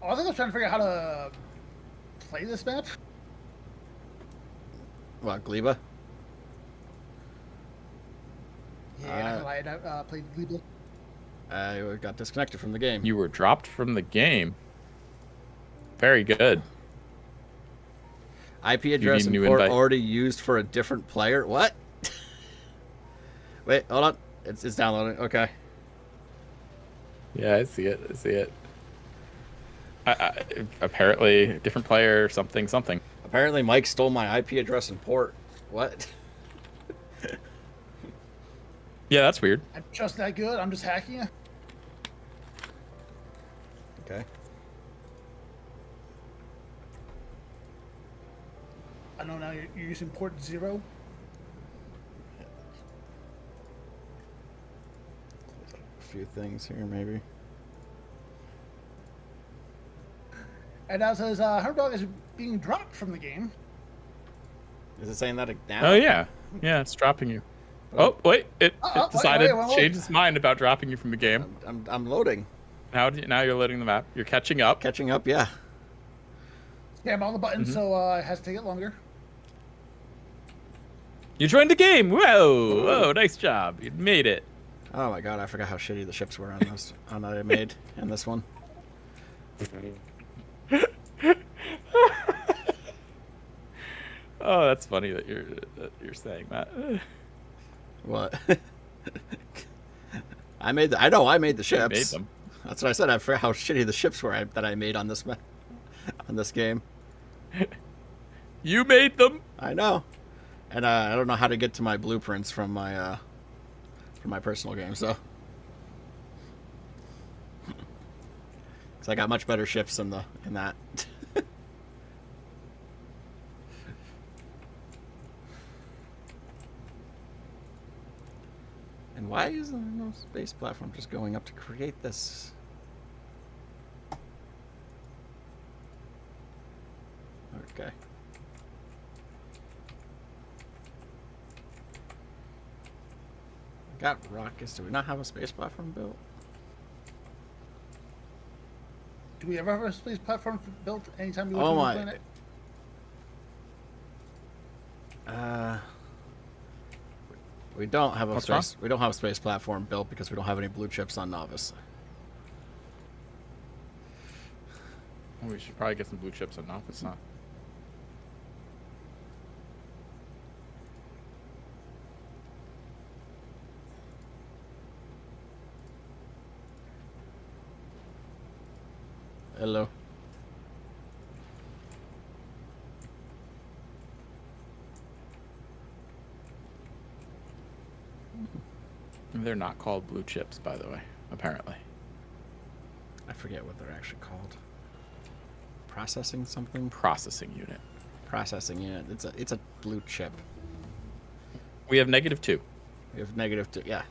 I think I was trying to figure out how to play this map. What, Gleba? Yeah, I played Gleba. I got disconnected from the game. You were dropped from the game. Very good. IP address and port already used for a different player. What? Wait, hold on. It's downloading. Okay. Yeah, I see it. I see it. Apparently, different player, something. Apparently, Mike stole my IP address and port. What? Yeah, that's weird. I'm just that good. I'm just hacking you. Okay. I know now you're using port 0. A few things here, maybe. And now it says HermdoGG is being dropped from the game. Is it saying that now? Oh, yeah. Yeah, it's dropping you. Oh, wait. It decided to change its mind about dropping you from the game. I'm loading. Now you're loading the map. You're catching up. Catching up, yeah. Spam all the buttons, so it has to take it longer. You joined the game. Whoa. Whoa, nice job. You made it. Oh, my God. I forgot how shitty the ships were on this on that I made in this one. Oh, that's funny that you're saying that. What? I made the ships. You made them. That's what I said. I forgot how shitty the ships were that I made on this game. You made them. I know, and I don't know how to get to my blueprints from my personal game. So, because I got much better ships in that. And why is there no space platform just going up to create this? Okay. Got rockets. Do we not have a space platform built? Do we ever have a space platform built anytime we look Oh at the my. planet? We don't have a What's space. We don't have a space platform built because we don't have any blue chips on Novice. Well, we should probably get some blue chips on Novice, huh? Hello. They're not called blue chips, by the way, apparently. I forget what they're actually called. Processing something? Processing unit. Processing unit. It's a blue chip. We have -2. We have -2. Yeah.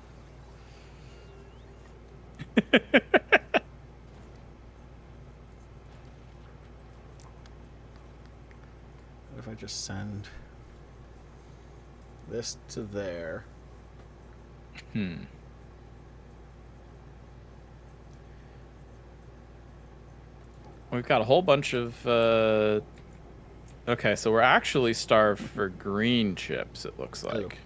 What if I just send this to there? We've got a whole bunch of... Okay, so we're actually starved for green chips, it looks like.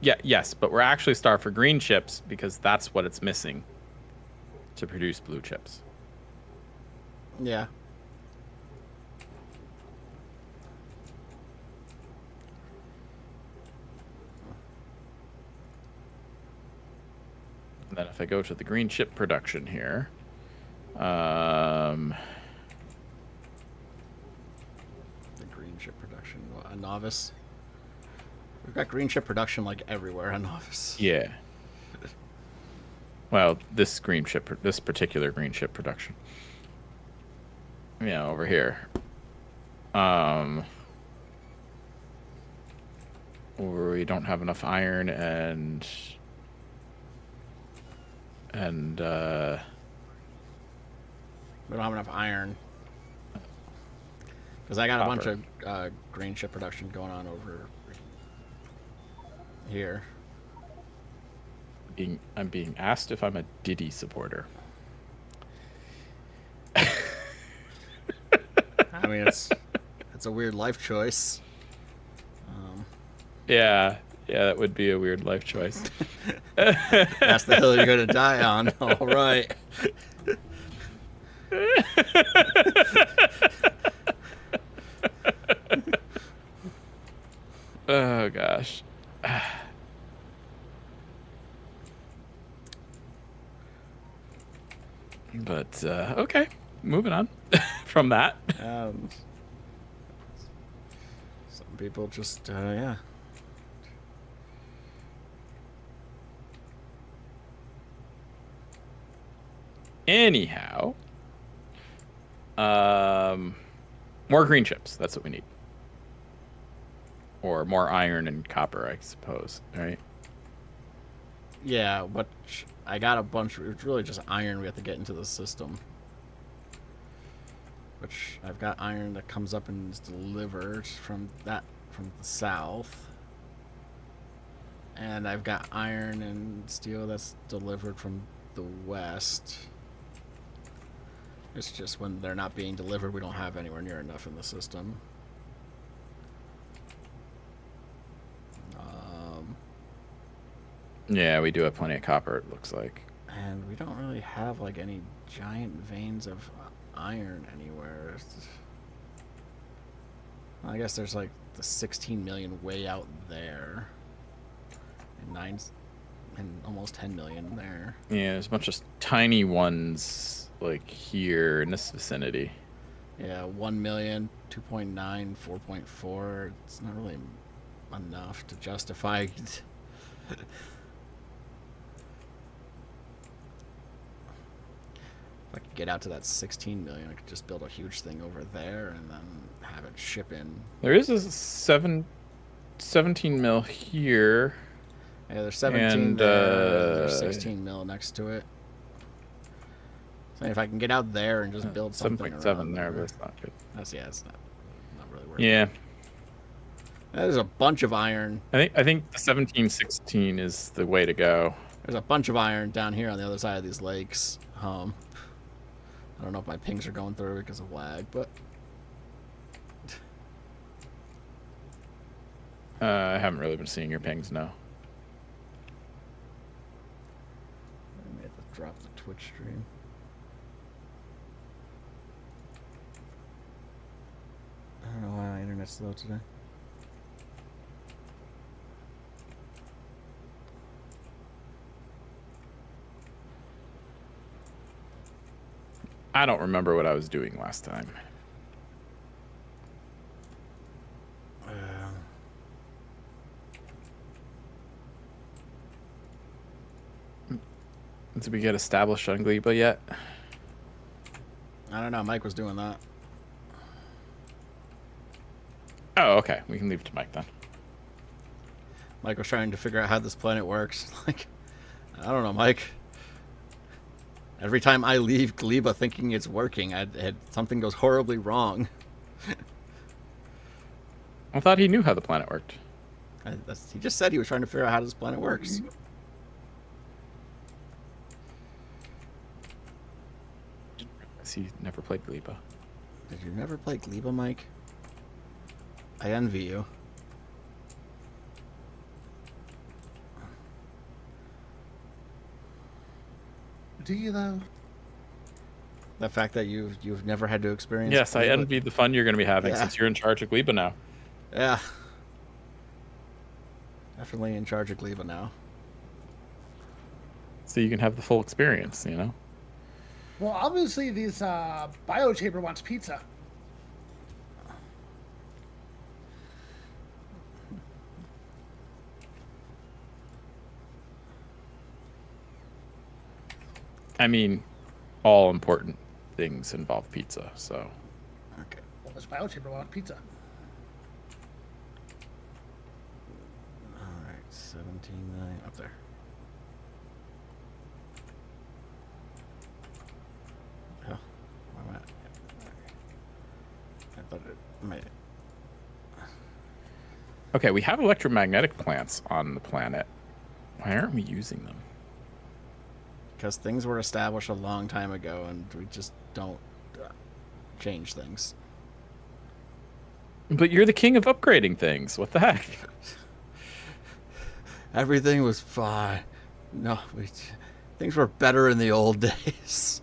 Yes, but we're actually starved for green chips because that's what it's missing to produce blue chips. Yeah. And then if I go to the green chip production here, The green chip production, a Novice. We've got green chip production like everywhere on Novice. yeah. Well, this particular green chip production. Yeah, over here. Where we don't have enough iron and We don't have enough iron. Because I got a bunch of green chip production going on over here. I'm being asked if I'm a Diddy supporter. I mean, it's a weird life choice. Yeah, that would be a weird life choice. That's the hill you're gonna die on. All right. Oh gosh. But okay, moving on from that. Some people just yeah. Anyhow, more green chips. That's what we need. Or more iron and copper, I suppose. Right? Yeah, but I got a bunch. It's really just iron we have to get into the system. Which I've got iron that comes up and is delivered from the south. And I've got iron and steel that's delivered from the west. It's just when they're not being delivered, we don't have anywhere near enough in the system. Yeah, we do have plenty of copper, it looks like. And we don't really have like any giant veins of iron anywhere. I guess there's like the 16 million way out there. And almost 10 million there. Yeah, there's a bunch of tiny ones like here in this vicinity. Yeah, 1 million, 2.9, 4.4. It's not really enough to justify. If I could get out to that 16 million, I could just build a huge thing over there and then have it ship in. There is a 17 mil here. Yeah, there's 17 and, there. There's 16 mil next to it. So if I can get out there and just build something 7.7 there, but it's not good. It's not really worth it. Yeah. There's a bunch of iron. I think the 1716 is the way to go. There's a bunch of iron down here on the other side of these lakes. I don't know if my pings are going through because of lag, but I haven't really been seeing your pings, no. I may have to drop the Twitch stream. I don't know why my internet's slow today. I don't remember what I was doing last time. Did we get established on Gleba yet? I don't know. Mike was doing that. Oh, okay. We can leave it to Mike then. Mike was trying to figure out how this planet works. Like, I don't know, Mike. Every time I leave Gleba thinking it's working, something goes horribly wrong. I thought he knew how the planet worked. He just said he was trying to figure out how this planet works. He never played Gleba. Did you never play Gleba, Mike? I envy you. Do you though? The fact that you've never had to experience. Yes, I Gleba. envy the fun you're going to be having Yeah. since you're in charge of Gleba now. Yeah. Definitely in charge of Gleba now. So you can have the full experience, you know? Well, obviously, this biochamber wants pizza. I mean, all important things involve pizza, so. Okay. Well, this biochamber wants pizza. All right, 17 up there. Oh, where am I? I thought it might. Okay, we have electromagnetic plants on the planet. Why aren't we using them? Because things were established a long time ago, and we just don't change things. But you're the king of upgrading things. What the heck? Everything was fine. No, things were better in the old days.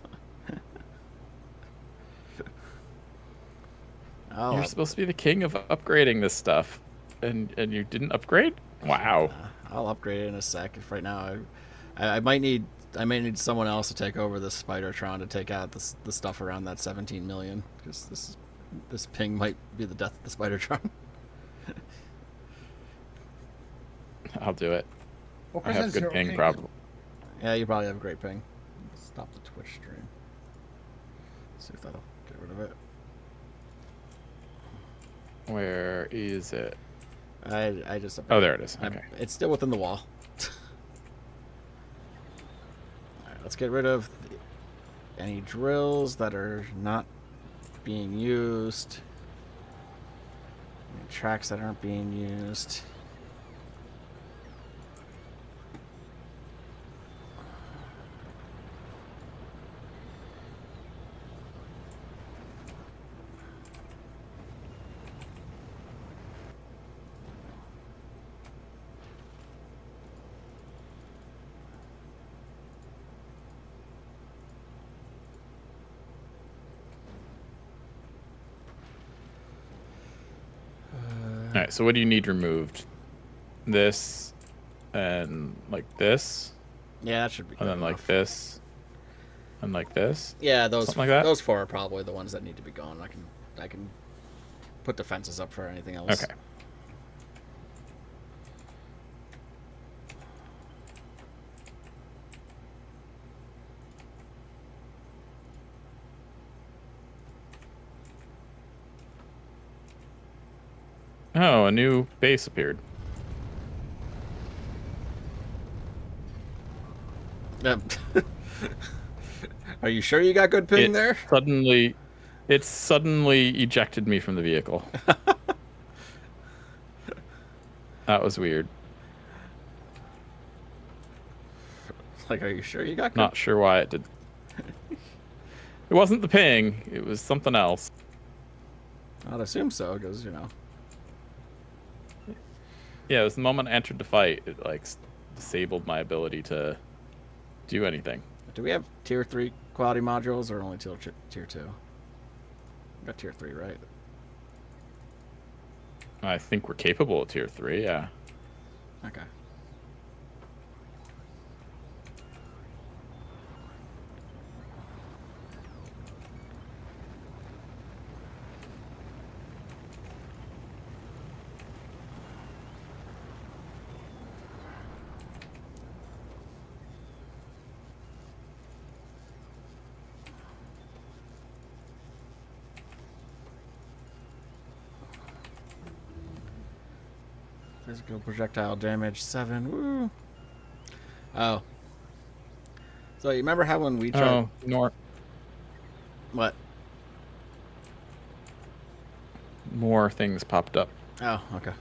You're supposed to be the king of upgrading this stuff, and you didn't upgrade? Wow. I'll upgrade it in a sec. If right now I might need someone else to take over this Spidertron to take out the stuff around that 17 million, because this ping might be the death of the Spidertron. I'll do it. Well, I Chris have has good zero ping, probably. Yeah, you probably have a great ping. Stop the Twitch stream. See if that'll get rid of it. Where is it? I just... Oh, there it is. Okay. It's still within the wall. Alright, let's get rid of any drills that are not being used. Any tracks that aren't being used. All right, so what do you need removed? This and like this? Yeah, that should be good and then enough. like this and like this? Yeah, those Something like that? those four are probably the ones that need to be gone. I can put defenses up for anything else. Okay. Oh, a new base appeared. Are you sure you got good ping there? It suddenly ejected me from the vehicle. That was weird. Like, are you sure you got good? Not sure why it did. It wasn't the ping. It was something else. I'd assume so, because, you know. Yeah, it was the moment I entered the fight. It, like, disabled my ability to do anything. Do we have tier 3 quality modules or only tier 2? We got tier 3, right? I think we're capable of tier 3, yeah. Okay. Physical projectile damage 7. Woo. Oh. So you remember how when we tried? Oh, nor What? more things popped up. Oh, okay.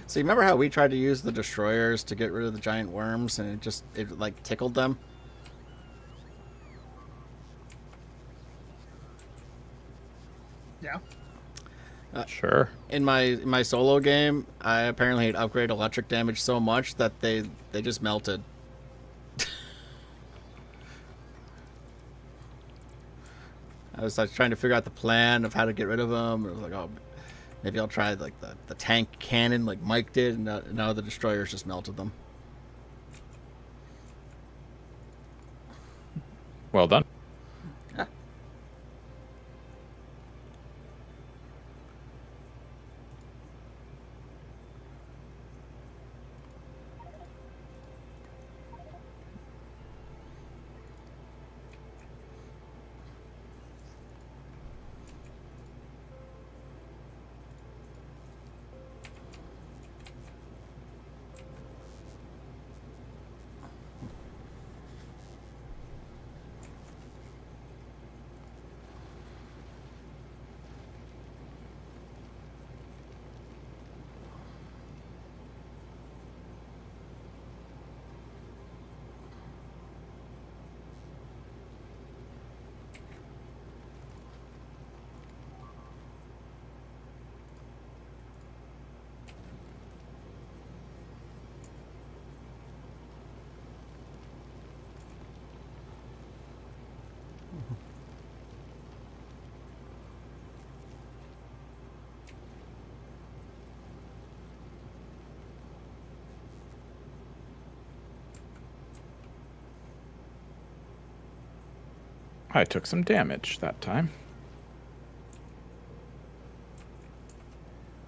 So you remember how we tried to use the destroyers to get rid of the giant worms, and it like tickled them? Yeah. Sure. In my solo game, I apparently had upgraded electric damage so much that they just melted. I was like trying to figure out the plan of how to get rid of them. I was like, oh, maybe I'll try like the tank cannon like Mike did, and now the destroyers just melted them. Well done. Yeah. I took some damage that time.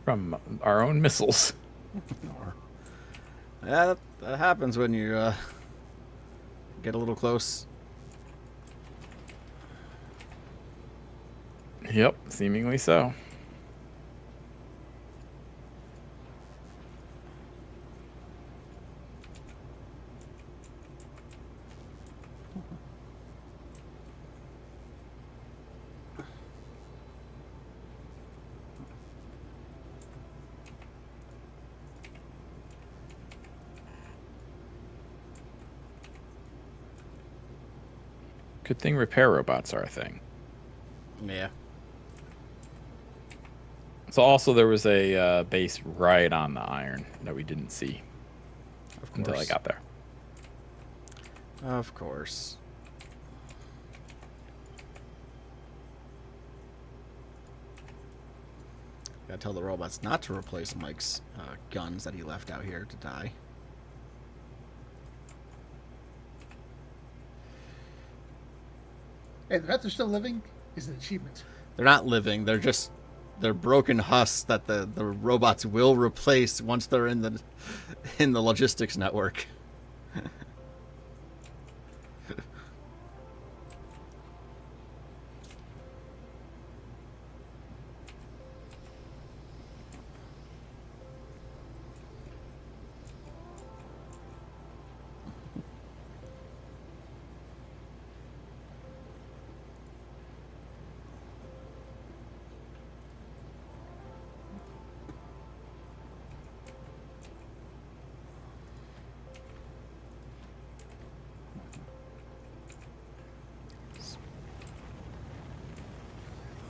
From our own missiles. Yeah, that happens when you get a little close. Yep, seemingly so. Good thing repair robots are a thing. Yeah. So also there was a base right on the iron that we didn't see until I got there. Of course. Gotta tell the robots not to replace Mike's guns that he left out here to die. Hey, the fact they're still living is an achievement. They're not living. They're broken husks that the robots will replace once they're in the logistics network.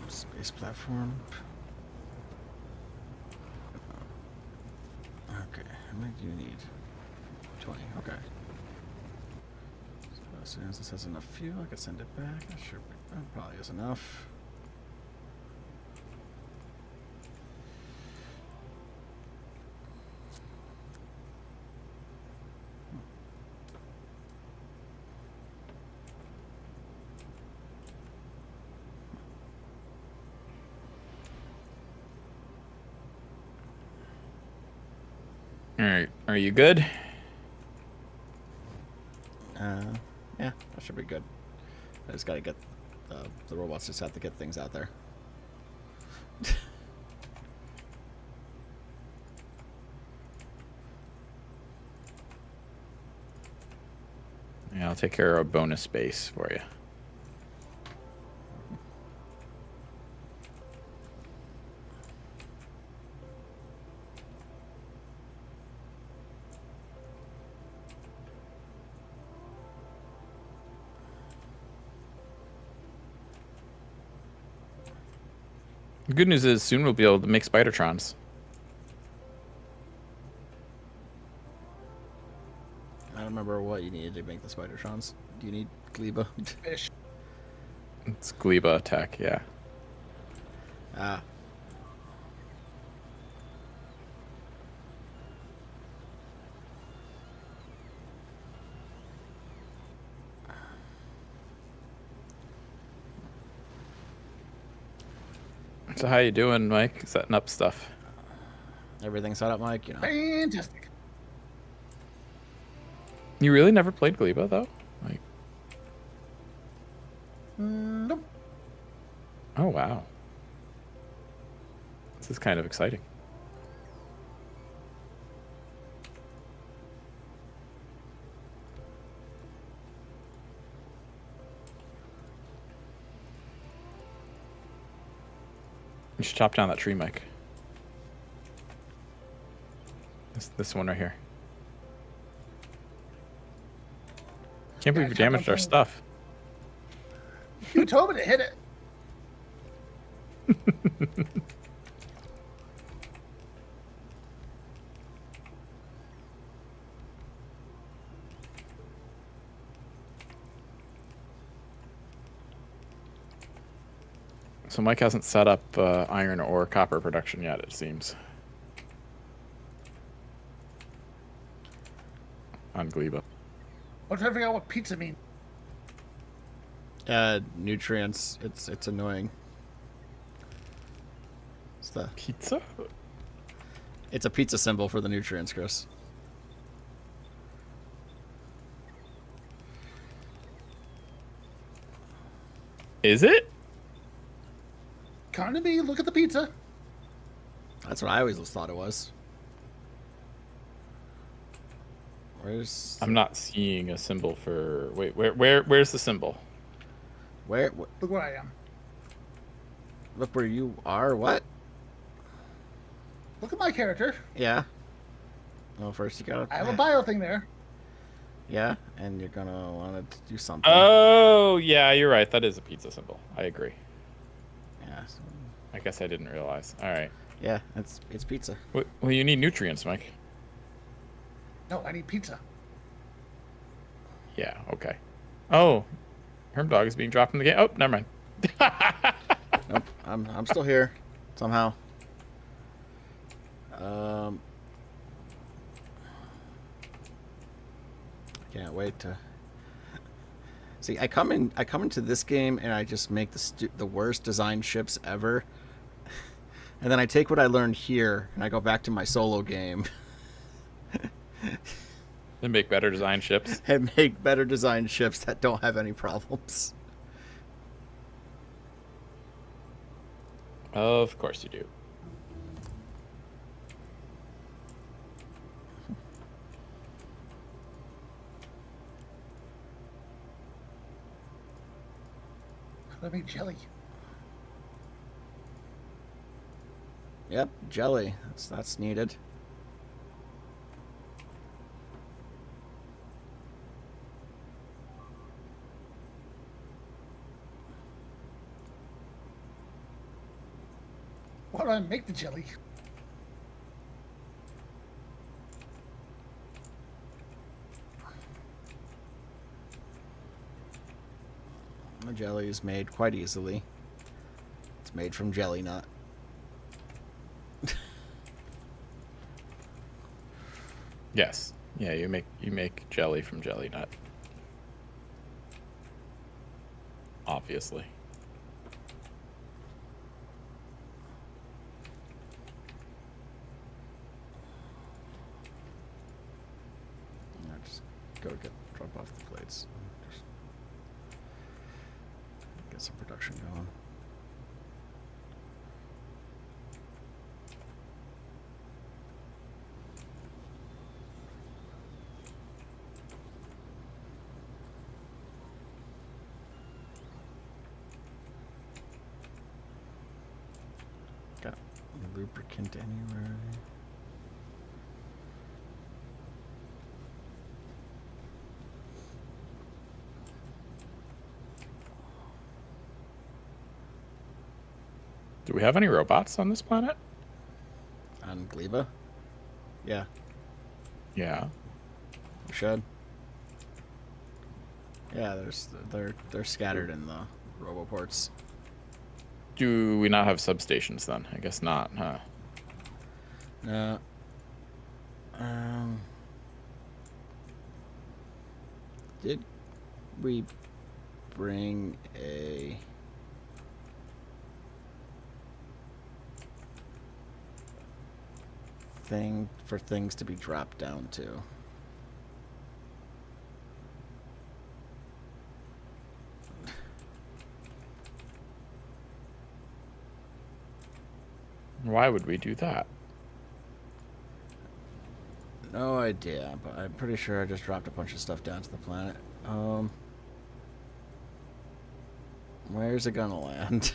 Space platform. Okay, how many do you need? 20. Okay. So as soon as this has enough fuel, I can send it back. That probably is enough. All right, are you good? Yeah, that should be good. I just gotta get the robots just have to get things out there. Yeah, I'll take care of a bonus base for you. The good news is soon we'll be able to make Spidertrons. I don't remember what you needed to make the Spidertrons. Do you need Gleba? Fish. It's Gleba attack, yeah. Ah. So how you doing, Mike? Setting up stuff. Everything set up, Mike, you know. Fantastic. You really never played Gleba though? Like, Nope. oh wow. This is kind of exciting. You should chop down that tree, Mike. This one right here. Can't believe you damaged our stuff. You told me to hit it. So Mike hasn't set up iron or copper production yet, it seems. On Gleba. I'm trying to figure out what pizza means. Nutrients. It's annoying. Pizza? It's a pizza symbol for the nutrients, Chris. Is it? Kind of me. Look at the pizza. That's what I always thought it was. I'm not seeing a symbol for. Wait, where's the symbol? Where? Look where I am. Look where you are. What? Look at my character. Yeah. Well, first you gotta. I have a bio thing there. Yeah, and you're gonna want to do something. Oh, yeah, you're right. That is a pizza symbol. I agree. Yeah. So... I guess I didn't realize. All right. Yeah, it's pizza. Well, you need nutrients, Mike. No, I need pizza. Yeah. Okay. Oh, Hermdog is being dropped in the game. Oh, never mind. Nope. I'm still here somehow. Can't wait to see. I come into this game and I just make the worst design ships ever, and then I take what I learned here and I go back to my solo game And make better design ships. and make better design ships that don't have any problems. Of course you do. Let me jelly. Yep, jelly. That's needed. Why do I make the jelly? The jelly is made quite easily. It's made from jelly nut. Yes. Yeah, you make jelly from jelly nut. Obviously. Just drop off the plates. Just get some production going. Got lubricant anywhere? Do we have any robots on this planet? On Gleba? Yeah, Yeah. we should. Yeah, they're scattered in the roboports. Do we not have substations then? I guess not, huh? No. Did we bring a thing for things to be dropped down to? Why would we do that? No idea, but I'm pretty sure I just dropped a bunch of stuff down to the planet. Where's it gonna land?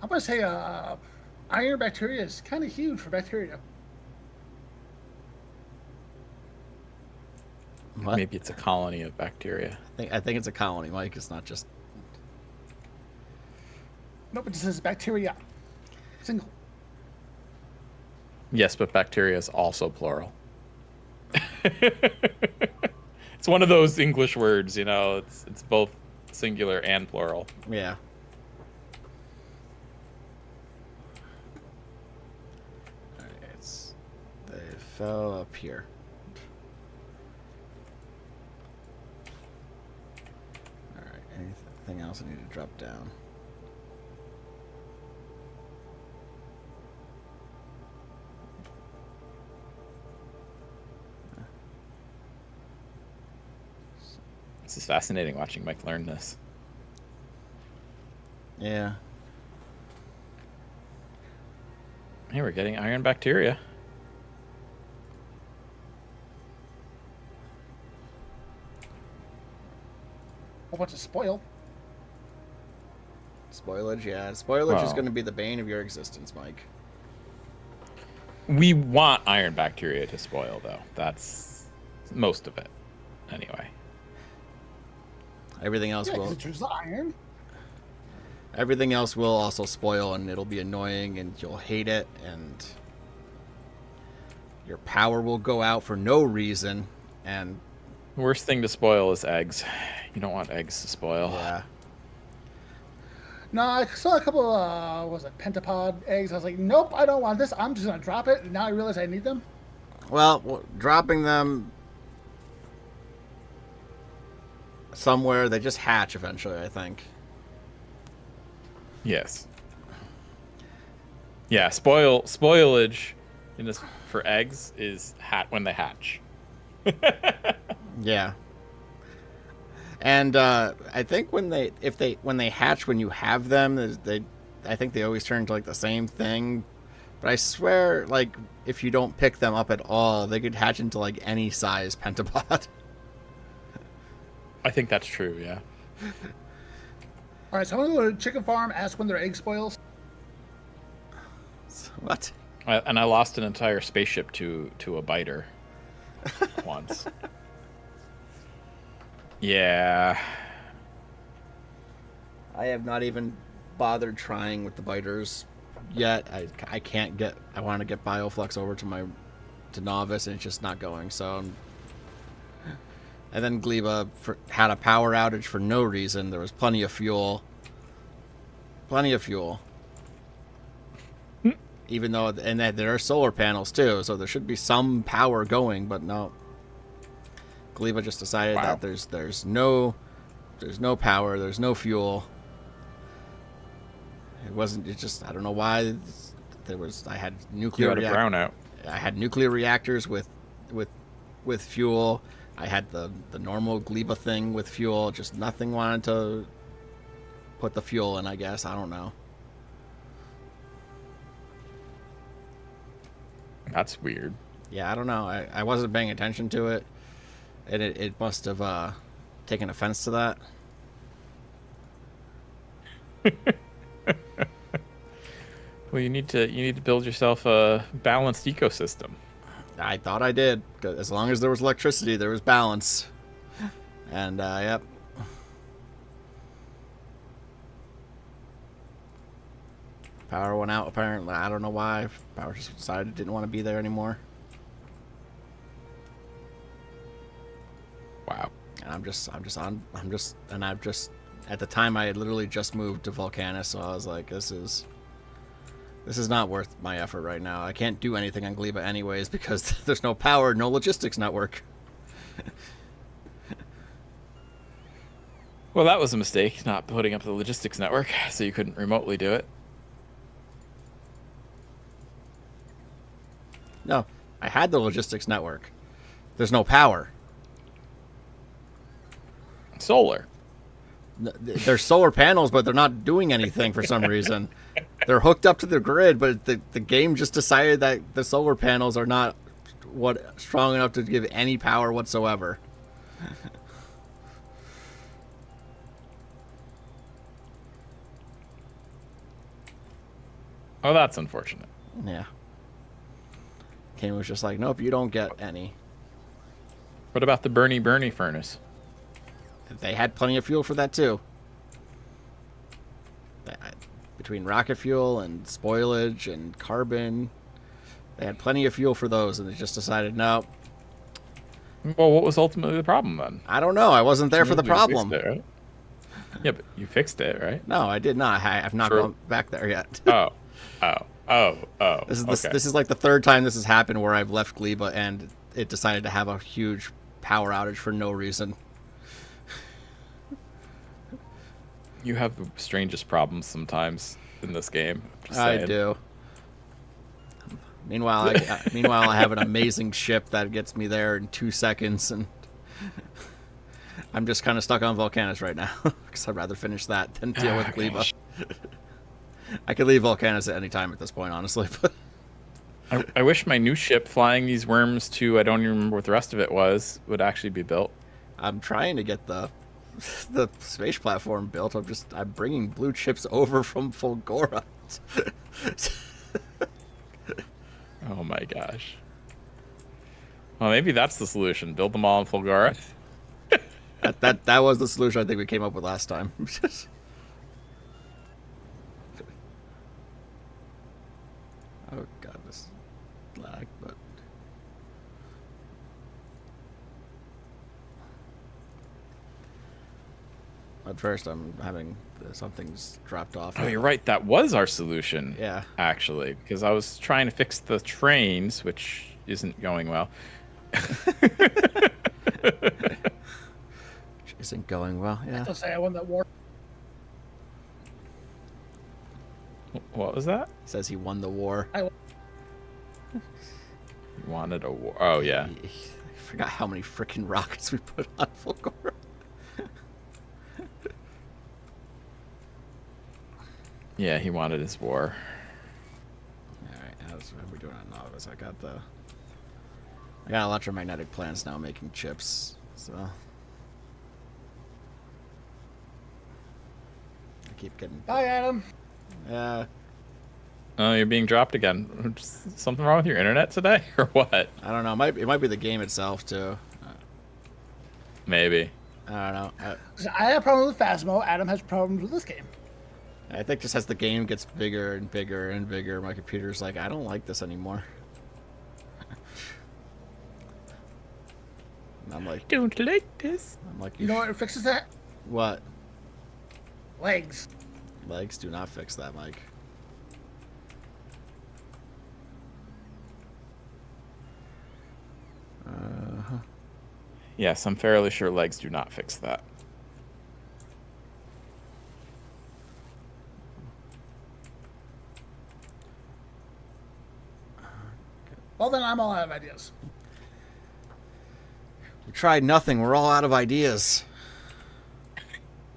I'm gonna say iron bacteria is kind of huge for bacteria. What? Maybe it's a colony of bacteria. I think it's a colony, Mike. It's not just. Nope, it just says bacteria. Single. Yes, but bacteria is also plural. It's one of those English words, you know. It's both singular and plural. Yeah. fell up here. Alright, anything else I need to drop down? This is fascinating watching Mike learn this. Yeah. Hey, we're getting iron bacteria. A bunch of spoil. Spoilage, yeah. Spoilage is Well. going to be the bane of your existence, Mike. We want iron bacteria to spoil, though. That's most of it, anyway. Everything else Yeah, will. because it turns to iron. Everything else will also spoil, and it'll be annoying, and you'll hate it, and your power will go out for no reason, and Worst thing to spoil is eggs. You don't want eggs to spoil. yeah. No, I saw a couple of, what was it, pentapod eggs. I was like, nope, I don't want this. I'm just going to drop it. And now I realize I need them. Well, dropping them somewhere, they just hatch eventually, I think. Yes. Yeah, spoilage in this for eggs is when they hatch. Yeah. And I think when they hatch when you have them, I think they always turn to like the same thing. But I swear, like, if you don't pick them up at all, they could hatch into like any size pentapod. I think that's true, yeah. All right, so I'm going to go to Chicken Farm, ask when their egg spoils. What? And I lost an entire spaceship to a biter once. Yeah. I have not even bothered trying with the biters yet. I can't get. I want to get Bioflux over to Novice, and it's just not going. So, and then Gleba had a power outage for no reason. There was plenty of fuel. Even though, and there are solar panels too, so there should be some power going, but no. Gleba just decided that there's no power, there's no fuel. It just, I don't know why I had nuclear You had a brownout. I had nuclear reactors with fuel. I had the normal Gleba thing with fuel, just nothing wanted to put the fuel in, I guess. I don't know. That's weird. Yeah, I don't know. I wasn't paying attention to it. And it must have taken offense to that. Well, you need to build yourself a balanced ecosystem. I thought I did. 'Cause as long as there was electricity, there was balance. And, yep. Power went out, apparently. I don't know why. Power just decided it didn't want to be there anymore. Wow. And I've just, at the time I had literally just moved to Volcanus, so I was like, this is not worth my effort right now. I can't do anything on Gleba anyways because there's no power, no logistics network. Well, that was a mistake, not putting up the logistics network, so you couldn't remotely do it. No, I had the logistics network. There's no power. Solar. There's solar panels, but they're not doing anything for some reason. They're hooked up to the grid, but the game just decided that the solar panels are not strong enough to give any power whatsoever. Oh, that's unfortunate. Yeah. Game was just like, nope, you don't get any. What about the Bernie furnace? They had plenty of fuel for that too. Between rocket fuel and spoilage and carbon, they had plenty of fuel for those, and they just decided, no. Well, what was ultimately the problem then? I don't know. I wasn't there for the You problem. fixed it, right? Yeah, but you fixed it, right? No, I did not. I have not True. gone back there yet. Oh. Oh, This is like the third time this has happened where I've left Gleba and it decided to have a huge power outage for no reason. You have the strangest problems sometimes in this game. Just I saying. do. Meanwhile, I have an amazing ship that gets me there in 2 seconds, and I'm just kind of stuck on Volcanus right now because I'd rather finish that than deal with Gleba. I could leave Volcanus at any time at this point, honestly. But I wish my new ship flying these worms to, I don't even remember what the rest of it was, would actually be built. I'm trying to get the space platform built. I'm bringing blue chips over from Fulgora. Oh my gosh. Well, maybe that's the solution. Build them all in Fulgora. that was the solution I think we came up with last time. Oh god, this lag, but at first I'm having something's dropped off. Oh, you're right. That was our solution. Yeah. Actually, because I was trying to fix the trains, which isn't going well. Which isn't going well, I yeah. have to say I won that war. What was that? Says he won the war. I You wanted a war. Oh, yeah. I forgot how many freaking rockets we put on Fulgora. Yeah, he wanted his war. Alright, how's what are we doing on Novice? I got electromagnetic plants now making chips, so I keep getting Bye, Adam. yeah. Oh, you're being dropped again. Something wrong with your internet today, or what? I don't know. It might be the game itself too. Maybe. I don't know. I have problems with Phasmo. Adam has problems with this game. I think just as the game gets bigger and bigger and bigger, my computer's like, I don't like this anymore. And I'm like, Don't like this. I'm like, You know what fixes that? What? Legs. Legs do not fix that, Mike. Yes, I'm fairly sure legs do not fix that. Well, then I'm all out of ideas. We tried nothing. We're all out of ideas.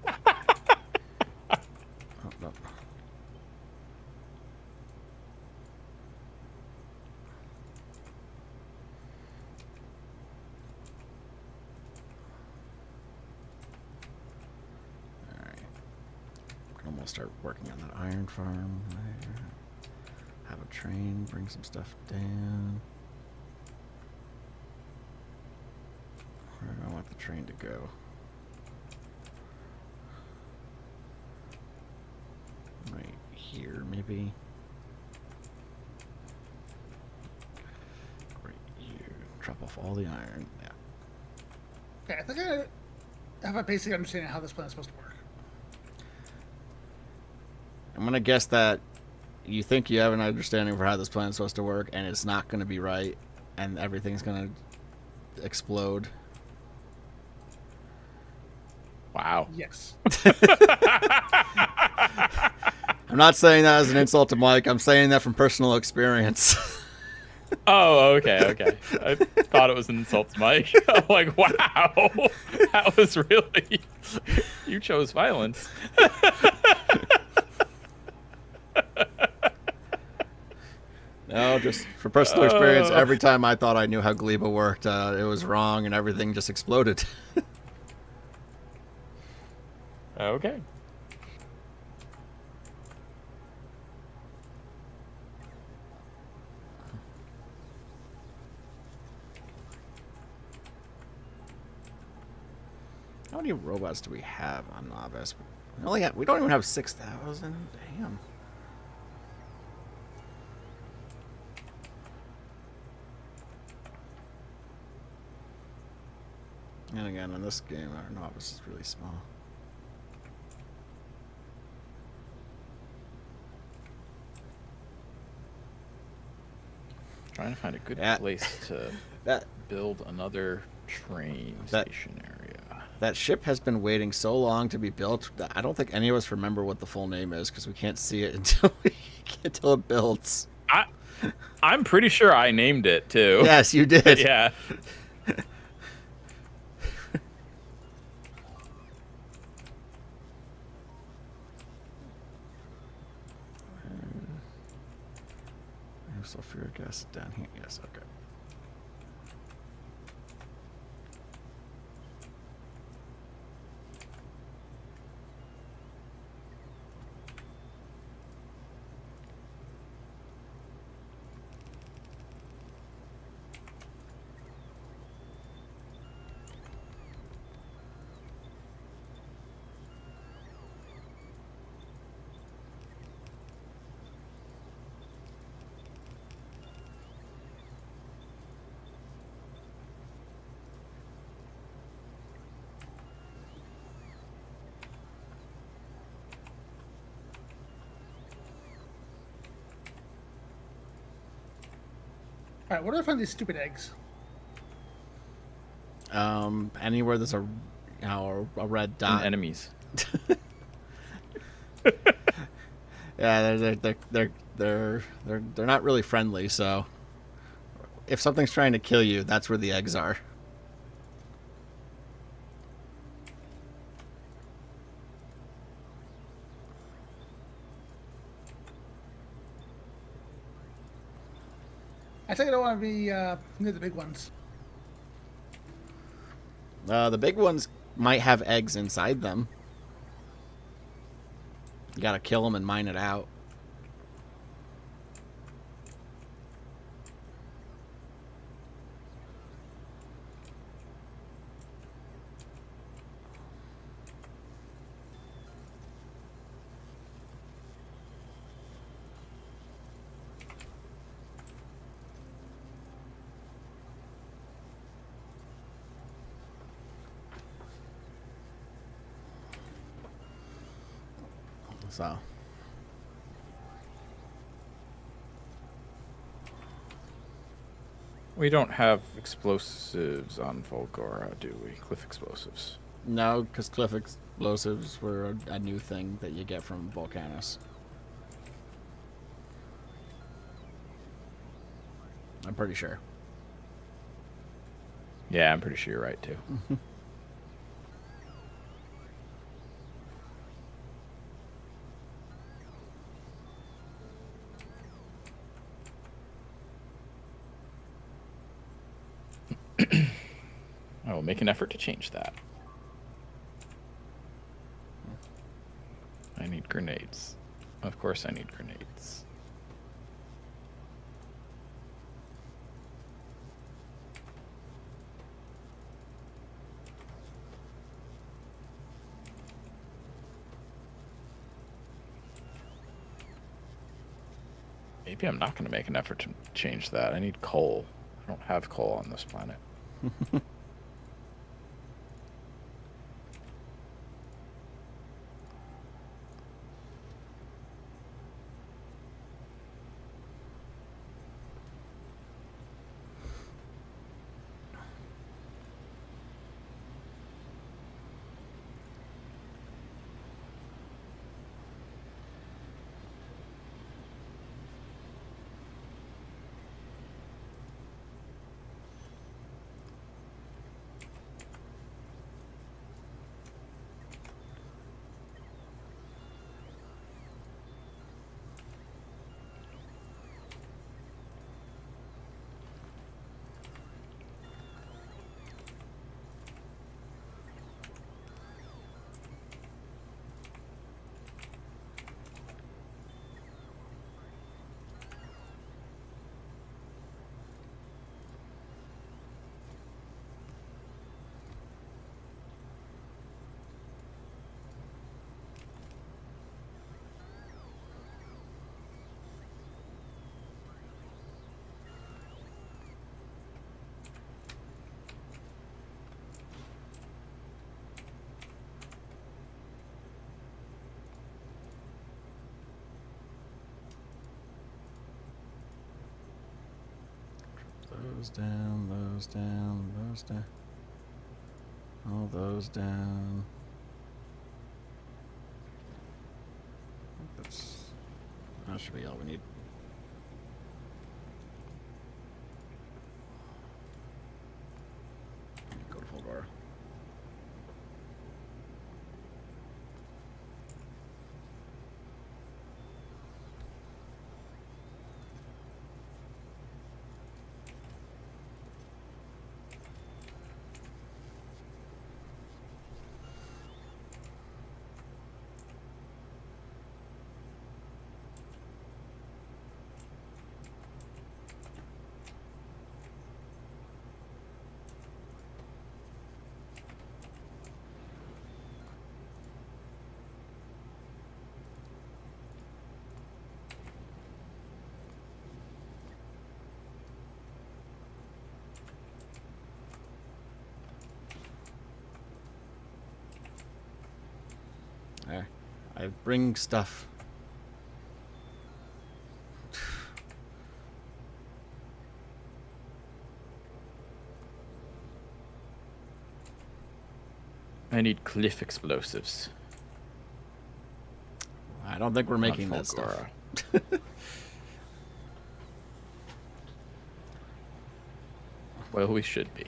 Oh, no. Alright. We can almost start working on that iron farm. Have a train, bring some stuff down. Where do I want the train to go? Right here, maybe. Right here. Drop off all the iron. Yeah. Okay, I think I have a basic understanding of how this plan is supposed to work. I'm gonna guess that you think you have an understanding for how this plan is supposed to work, and it's not gonna be right, and everything's gonna explode. Wow. Yes. I'm not saying that as an insult to Mike. I'm saying that from personal experience. Oh, okay. I thought it was an insult to Mike. I'm like, wow, that was really... You chose violence. No, just for personal experience, every time I thought I knew how Gleba worked, it was wrong and everything just exploded. Okay. How many robots do we have on Novice? We don't even have 6,000. Damn. And again, in this game, our Novice is really small. Trying to find a good Yeah. place to That build another train station area. that ship has been waiting so long to be built that I don't think any of us remember what the full name is because we can't see it until it builds. I'm pretty sure I named it too. Yes, you did. Yeah. Sulfuric acid down here. Yes, okay. All right, where do I find these stupid eggs? Anywhere there's a red dot. And enemies. Yeah, they're not really friendly. So if something's trying to kill you, that's where the eggs are. I think I don't want to be near the big ones. The big ones might have eggs inside them. You gotta kill them and mine it out. So We don't have explosives on Volgora, do we? Cliff explosives. no, because cliff explosives were a new thing that you get from Volcanus. I'm pretty sure. Yeah, I'm pretty sure you're right too. I will make an effort to change that. I need grenades. Of course I need grenades. Maybe I'm not going to make an effort to change that. I need coal. I don't have coal on this planet. those down, those down, those down. All those down. That should be all we need. Go to full bar. There. I bring stuff. I need cliff explosives. I don't think we're making that stuff. Well, we should be.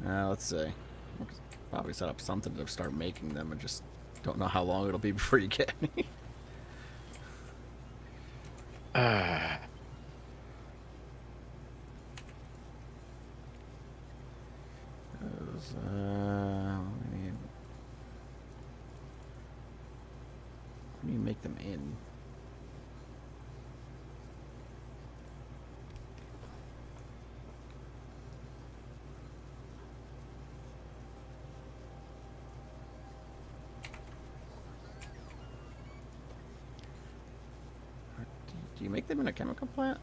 Let's see. We'll probably set up something to start making them and just don't know how long it'll be before you get any. What do you make them in? Do you make them in a chemical plant?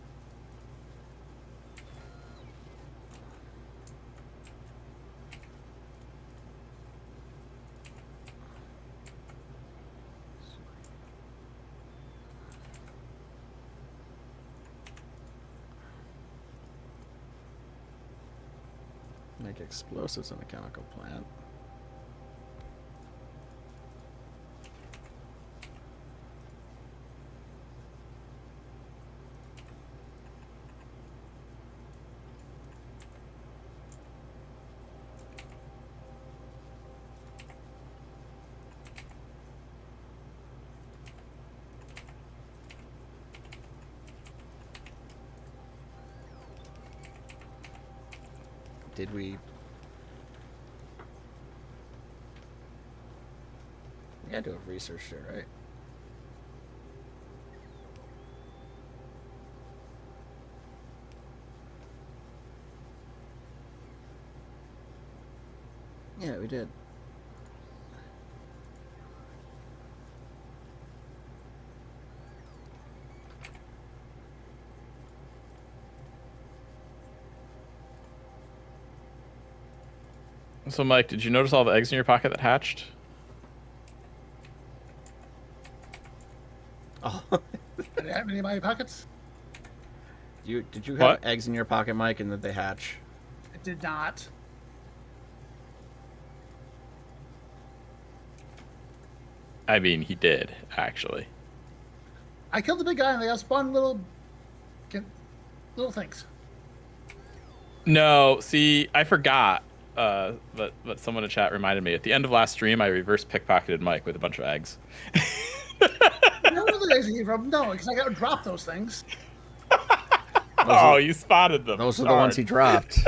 Make explosives in a chemical plant. Did we had to have researched it, right? Yeah, we did. So, Mike, did you notice all the eggs in your pocket that hatched? Oh. Did I have any in my pockets? Did you have What? eggs in your pocket, Mike, and did they hatch? I did not. I mean, he did, actually. I killed the big guy and they all spawned little things. No, see, I forgot. But someone in chat reminded me. At the end of last stream, I reverse pickpocketed Mike with a bunch of eggs. No, the eggs came from. No, because I got to drop those things. You spotted them. Those are the ones he dropped.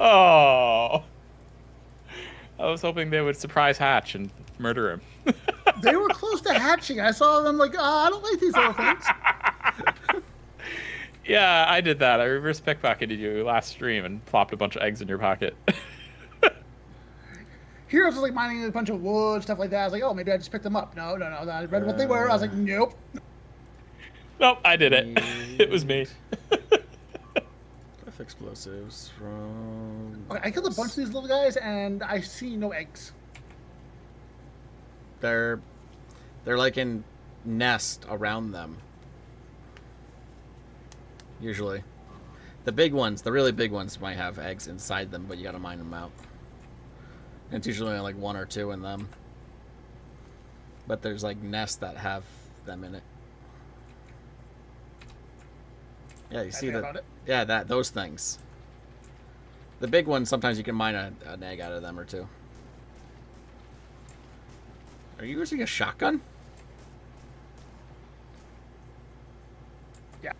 Oh. I was hoping they would surprise hatch and murder him. They were close to hatching. I saw them like, I don't like these little things. Yeah, I did that. I reverse pickpocketed you last stream and plopped a bunch of eggs in your pocket. Heroes was like mining a bunch of wood, stuff like that. I was like, oh, maybe I just picked them up. No. I read what they were. I was like, nope. Nope, I did it. It was me. Explosives from... Okay, I killed a bunch of these little guys, and I see no eggs. They're like in nest around them. usually. The big ones, the really big ones, might have eggs inside them, but you gotta mine them out. And it's usually only like one or two in them. But there's like nests that have them in it. Yeah, you see that? Yeah, those things. The big ones, sometimes you can mine an egg out of them or two. Are you using a shotgun? Yeah.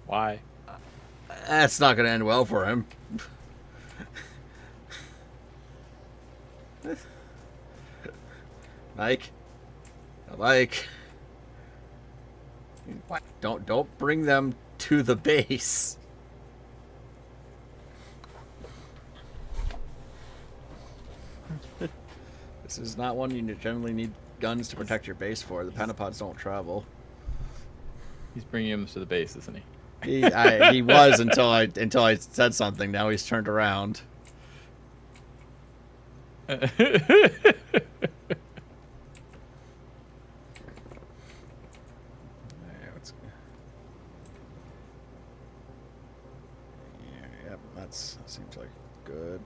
Why? That's not going to end well for him. Mike. What? Don't bring them to the base. This is not one you generally need guns to protect your base for. The pentapods don't travel. He's bringing him to the base, isn't he? He was until I said something. Now he's turned around. Yep, that seems like good.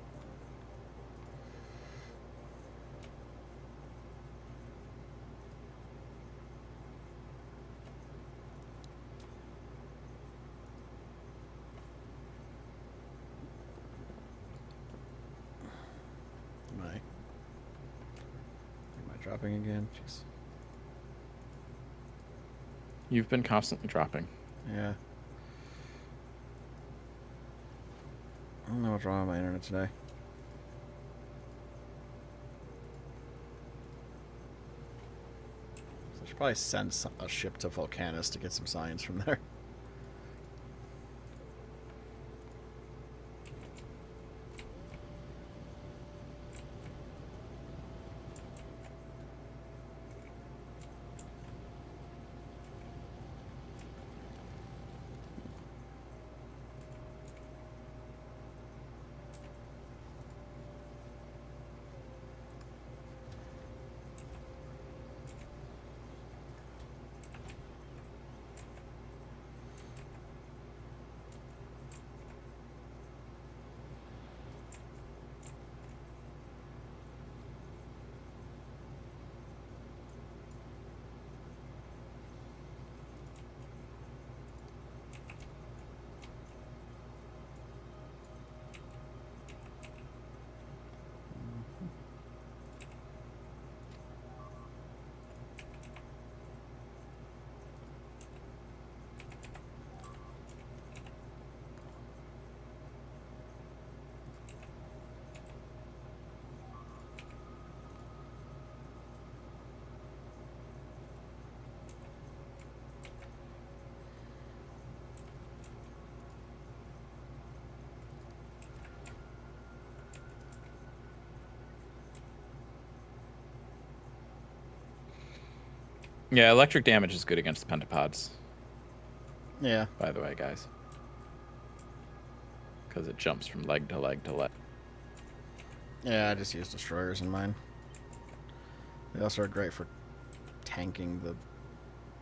Am I dropping again? Jeez. You've been constantly dropping. Yeah. I don't know what's wrong with my internet today. So I should probably send a ship to Volcanus to get some science from there. Yeah, electric damage is good against pentapods. Yeah. By the way, guys. Because it jumps from leg to leg to leg. Yeah, I just use destroyers in mine. They also are great for tanking the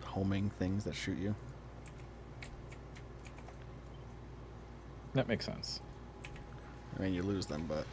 homing things that shoot you. That makes sense. I mean, you lose them, but...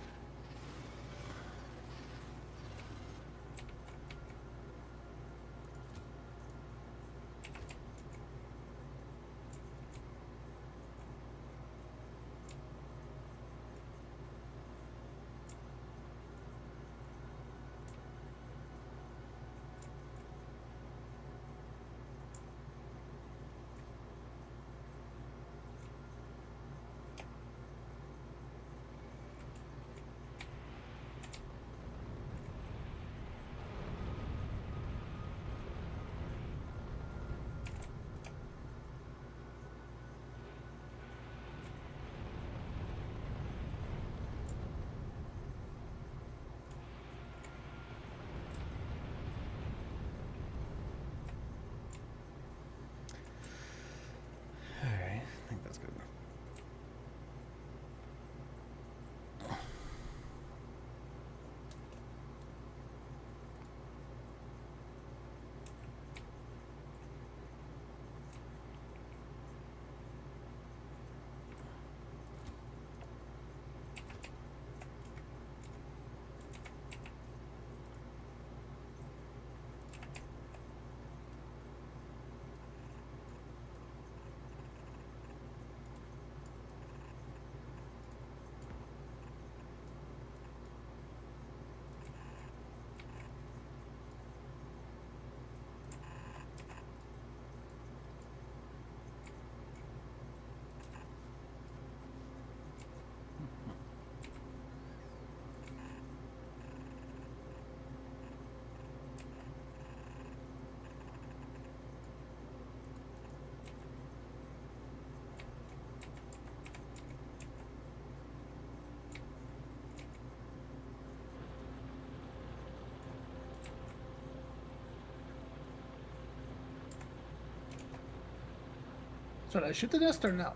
So did I shoot the nest or no?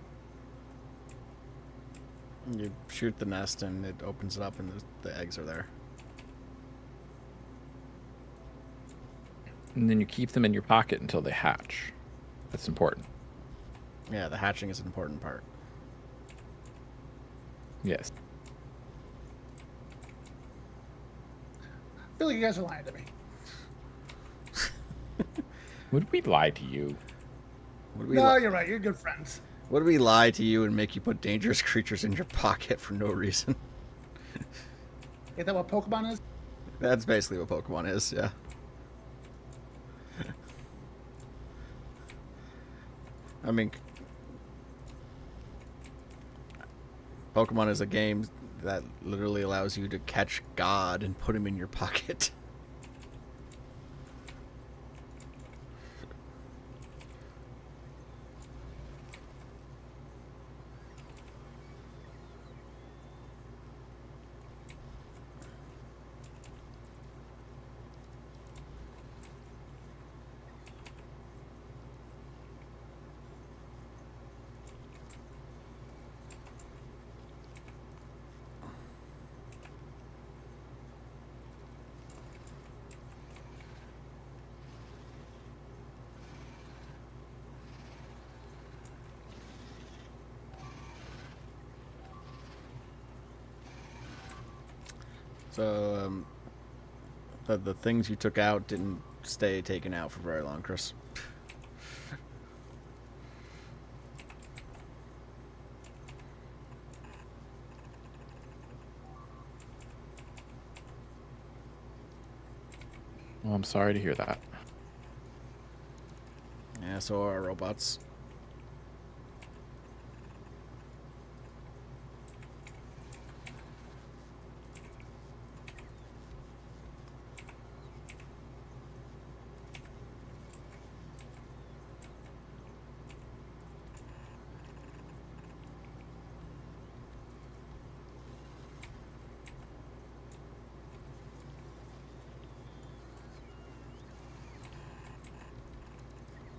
You shoot the nest and it opens it up and the eggs are there. And then you keep them in your pocket until they hatch. That's important. Yeah, the hatching is an important part. Yes. I feel like you guys are lying to me. Would we lie to you? No, you're right. You're good friends. Would we lie to you and make you put dangerous creatures in your pocket for no reason? Is that what Pokemon is? That's basically what Pokemon is, yeah. I mean, Pokemon is a game that literally allows you to catch God and put him in your pocket. So, the things you took out didn't stay taken out for very long, Chris. Well, I'm sorry to hear that. Yeah, so are robots.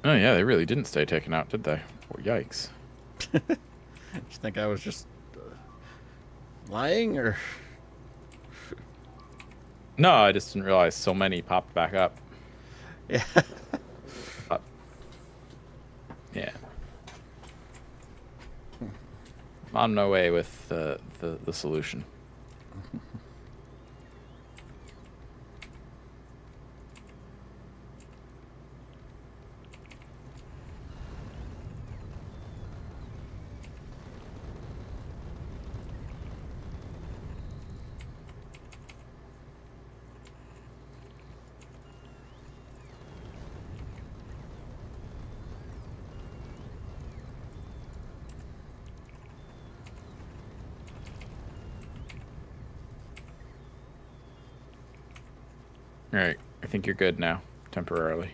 Oh yeah, they really didn't stay taken out, did they? Oh, yikes. You think I was just lying, or? No, I just didn't realize so many popped back up. Yeah. Yeah. I'm on my way with the solution. All right, I think you're good now, temporarily.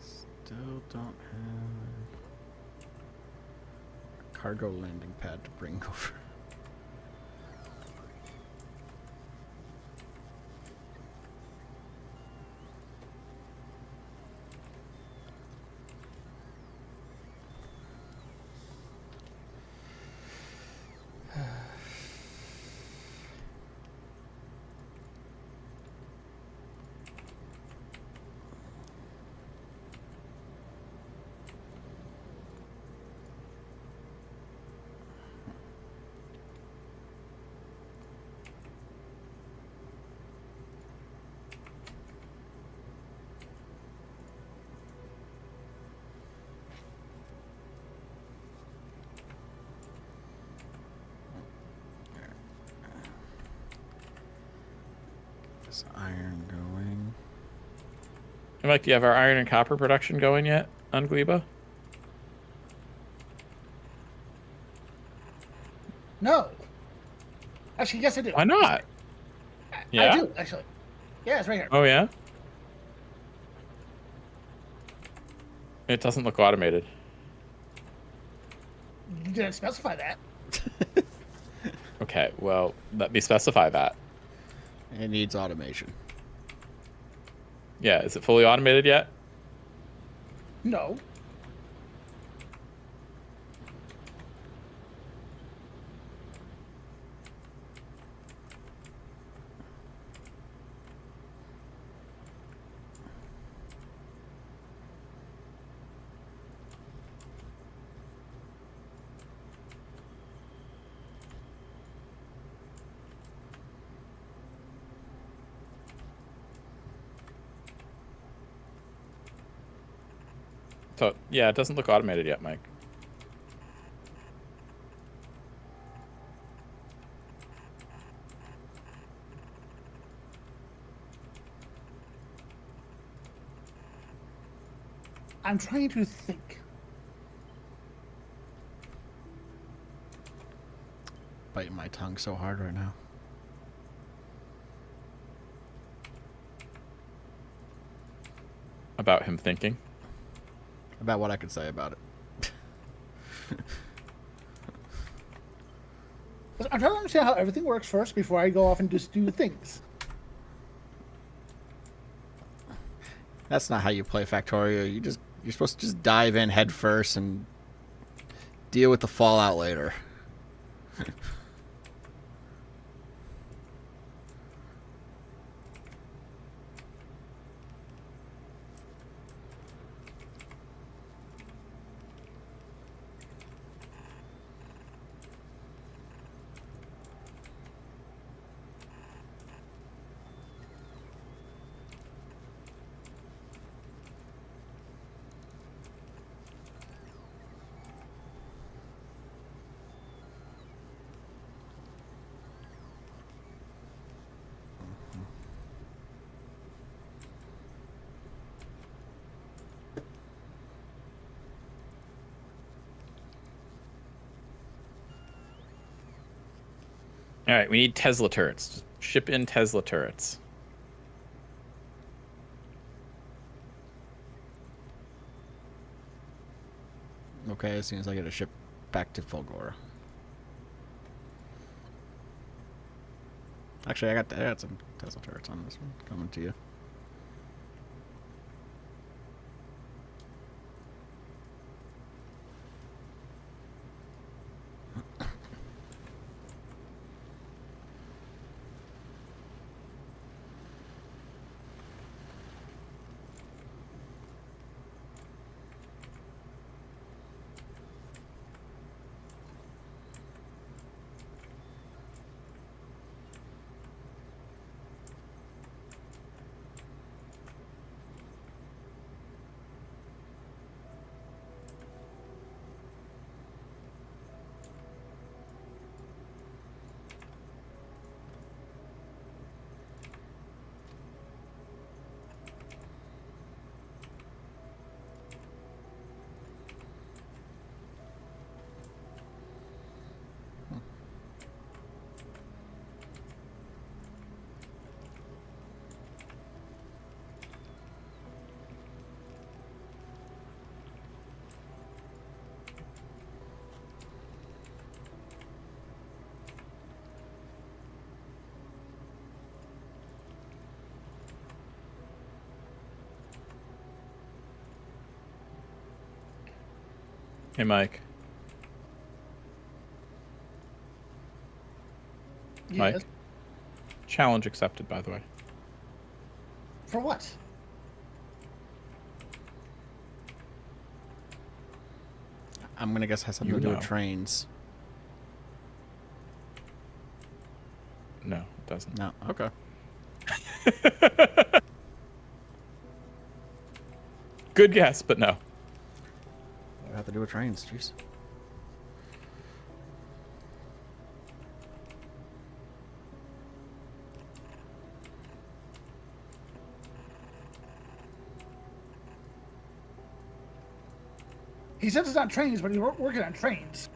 Still don't have a cargo landing pad to bring over. This iron going. Hey, Mike, do you have our iron and copper production going yet on Gleba? No. Actually, yes, I do. Why not? Yeah? I do, actually. Yeah, it's right here. Oh, yeah? It doesn't look automated. You didn't specify that. Okay, well, let me specify that. It needs automation. Yeah, is it fully automated yet? No. So, yeah, it doesn't look automated yet, Mike. I'm trying to think. Biting my tongue so hard right now. About him thinking. About what I could say about it. I'm trying to understand how everything works first before I go off and just do things. That's not how you play Factorio. You're supposed to just dive in head first and deal with the fallout later. All right, we need Tesla turrets. Just ship in Tesla turrets. Okay, as soon as I get a ship back to Fulgora. Actually, I got some Tesla turrets on this one coming to you. Hey, Mike. Yes. Mike? Challenge accepted, by the way. For what? I'm gonna guess has something You to do know. with trains. No, it doesn't. No. Okay. Good guess, but no. What have to do with trains? Jeez. He says it's not trains, but he's working on trains.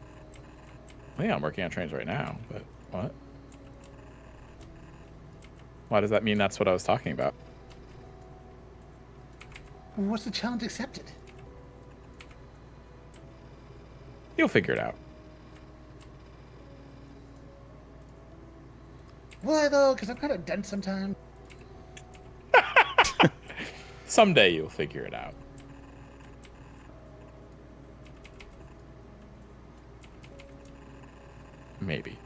Well, yeah, I'm working on trains right now, but what? Why does that mean that's what I was talking about? What's the challenge accepted? You'll figure it out. Why though? Because I'm kind of dense sometimes. Someday you'll figure it out. Maybe.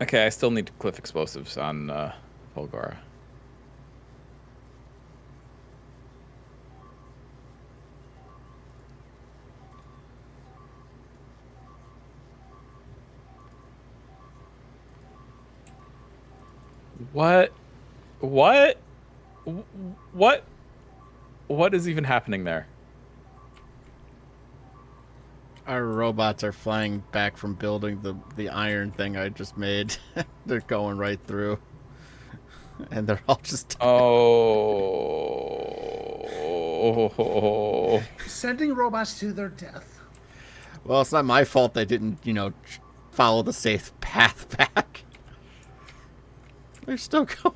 Okay, I still need cliff explosives on Volgora. What? What? What? What is even happening there? Our robots are flying back from building the iron thing I just made. They're going right through. And they're all just... Oh. Sending robots to their death. Well, it's not my fault they didn't, follow the safe path back. They're still going.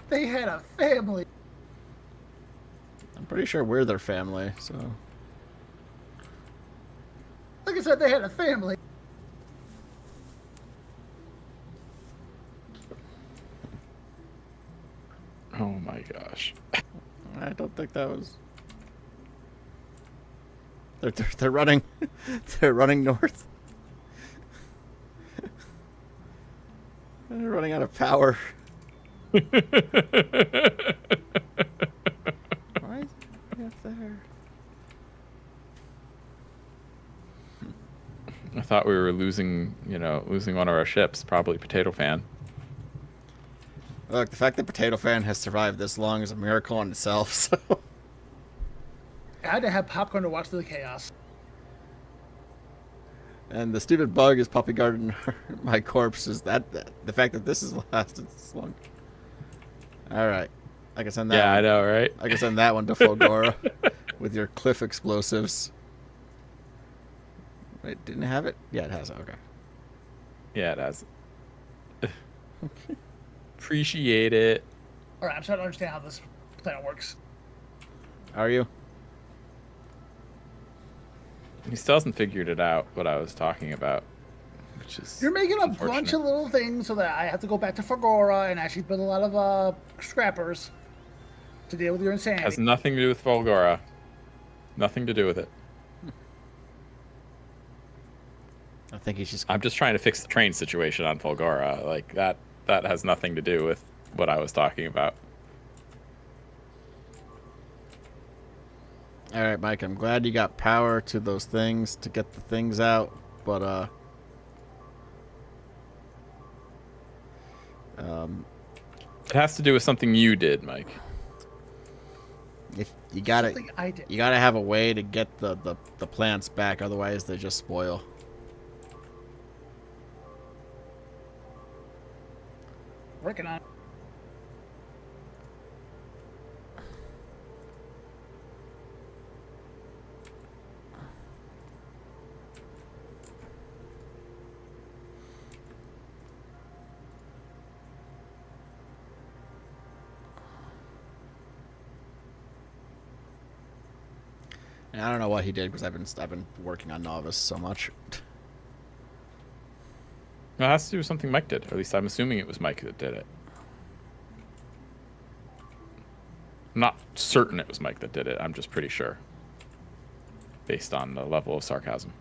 They had a family. I'm pretty sure we're their family, so... Like I said, they had a family. Oh my gosh. I don't think that was... They're running... They're running north. They're running out of power. Why is it up there? I thought we were losing one of our ships, probably Potato Fan. Look, the fact that Potato Fan has survived this long is a miracle in itself, so... I had to have popcorn to watch the chaos. And the stupid bug is Puppy Garden my corpse is that the fact that this has lasted this long. Alright. I can send that Yeah, one. I know, right? I can send that one to Fulgora with your cliff explosives. Wait, didn't it have it? Yeah, it has it. Okay. Yeah, it has. Appreciate it. Alright, I'm starting to understand how this planet works. Are you? He still hasn't figured it out, what I was talking about. Which is You're making a bunch of little things so that I have to go back to Fagora and actually build a lot of scrappers to deal with your insanity. Has nothing to do with Volgora. Nothing to do with it. I think he's just... I'm just trying to fix the train situation on Volgora. Like, that has nothing to do with what I was talking about. Alright, Mike, I'm glad you got power to those things to get the things out, but, It has to do with something you did, Mike. if you gotta... Something I did. You gotta have a way to get the plants back, otherwise they just spoil. Working on it. And I don't know what he did because I've been working on Novice so much. It has to do with something Mike did. Or at least I'm assuming it was Mike that did it. I'm not certain it was Mike that did it. I'm just pretty sure. Based on the level of sarcasm.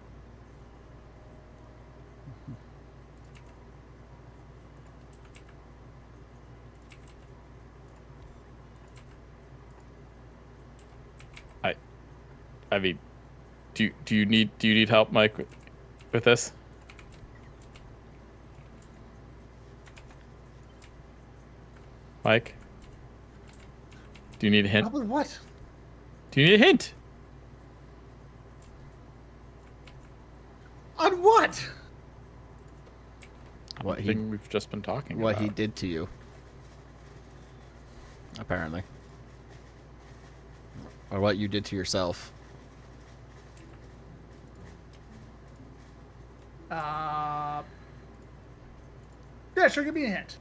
I mean, do you need help, Mike, with this? Mike? Do you need a hint? Probably what? Do you need a hint? On what? What The he thing we've just been talking what about. he did to you. Apparently. Or what you did to yourself. Yeah, sure, give me a hint.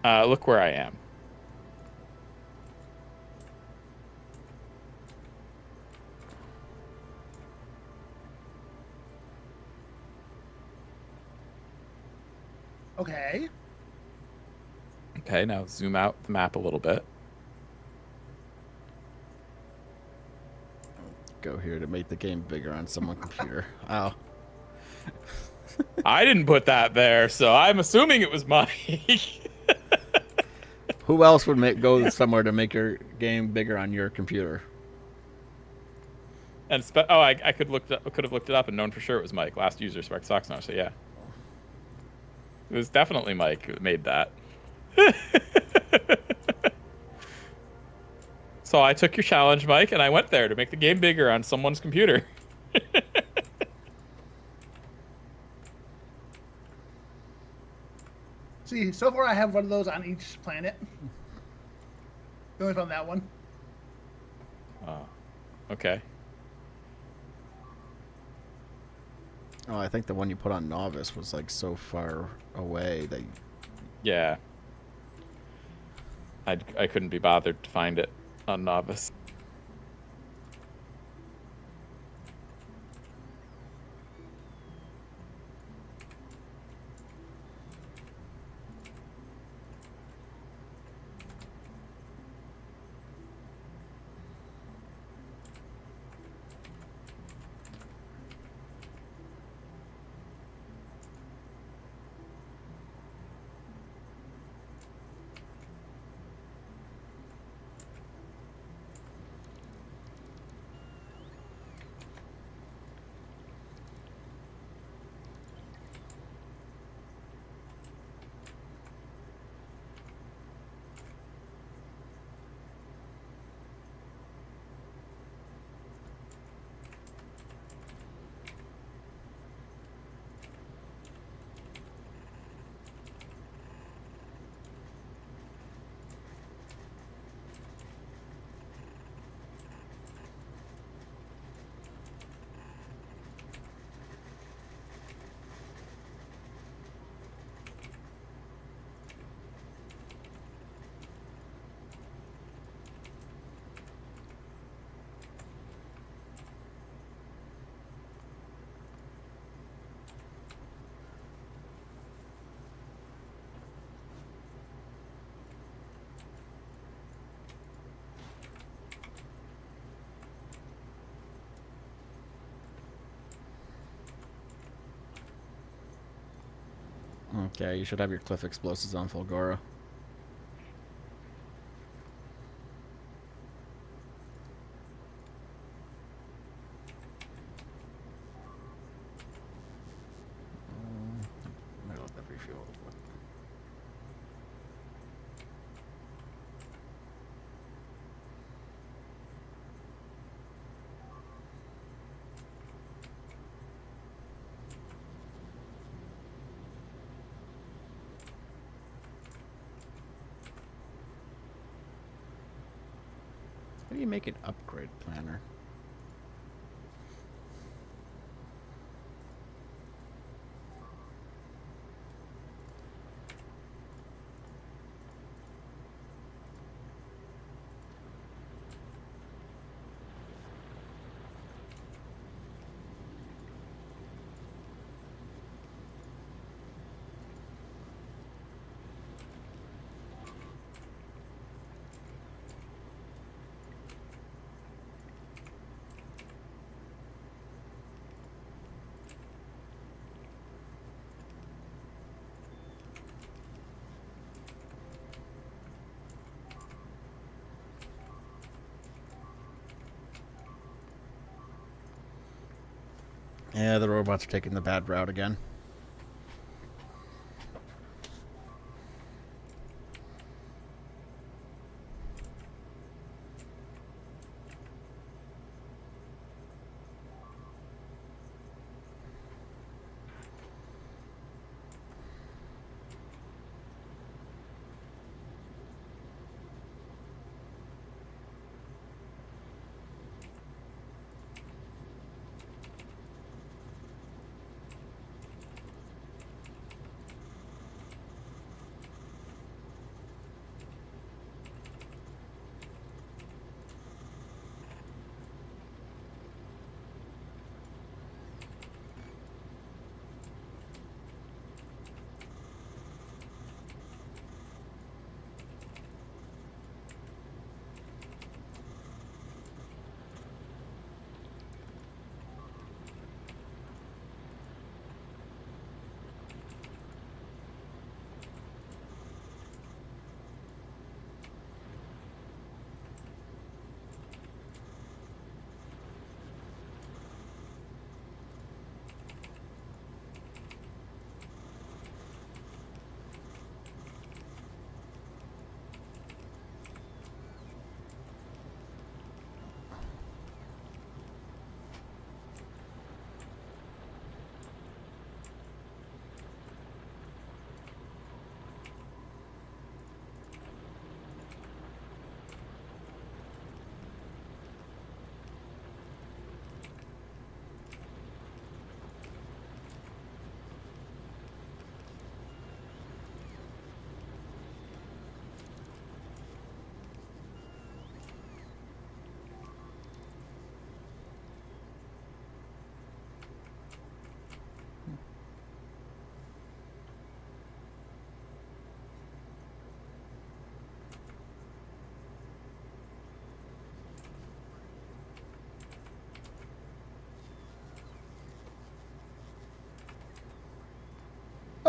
Look where I am. Okay. Okay, now zoom out the map a little bit. Go here to make the game bigger on someone's computer. Ow. I didn't put that there, so I'm assuming it was Mike. Who else would go somewhere to make your game bigger on your computer? And I could have looked it up and known for sure it was Mike. Last user Spark Socks now, so yeah. It was definitely Mike who made that. So I took your challenge, Mike, and I went there to make the game bigger on someone's computer. See, so far I have one of those on each planet. Only found that one. Oh, okay. Oh, I think the one you put on Novice was like so far away that. Yeah. I couldn't be bothered to find it on Novice. Okay, you should have your cliff explosives on Fulgora. Might let that refuel. How do you make an upgrade planner? Yeah, the robots are taking the bad route again.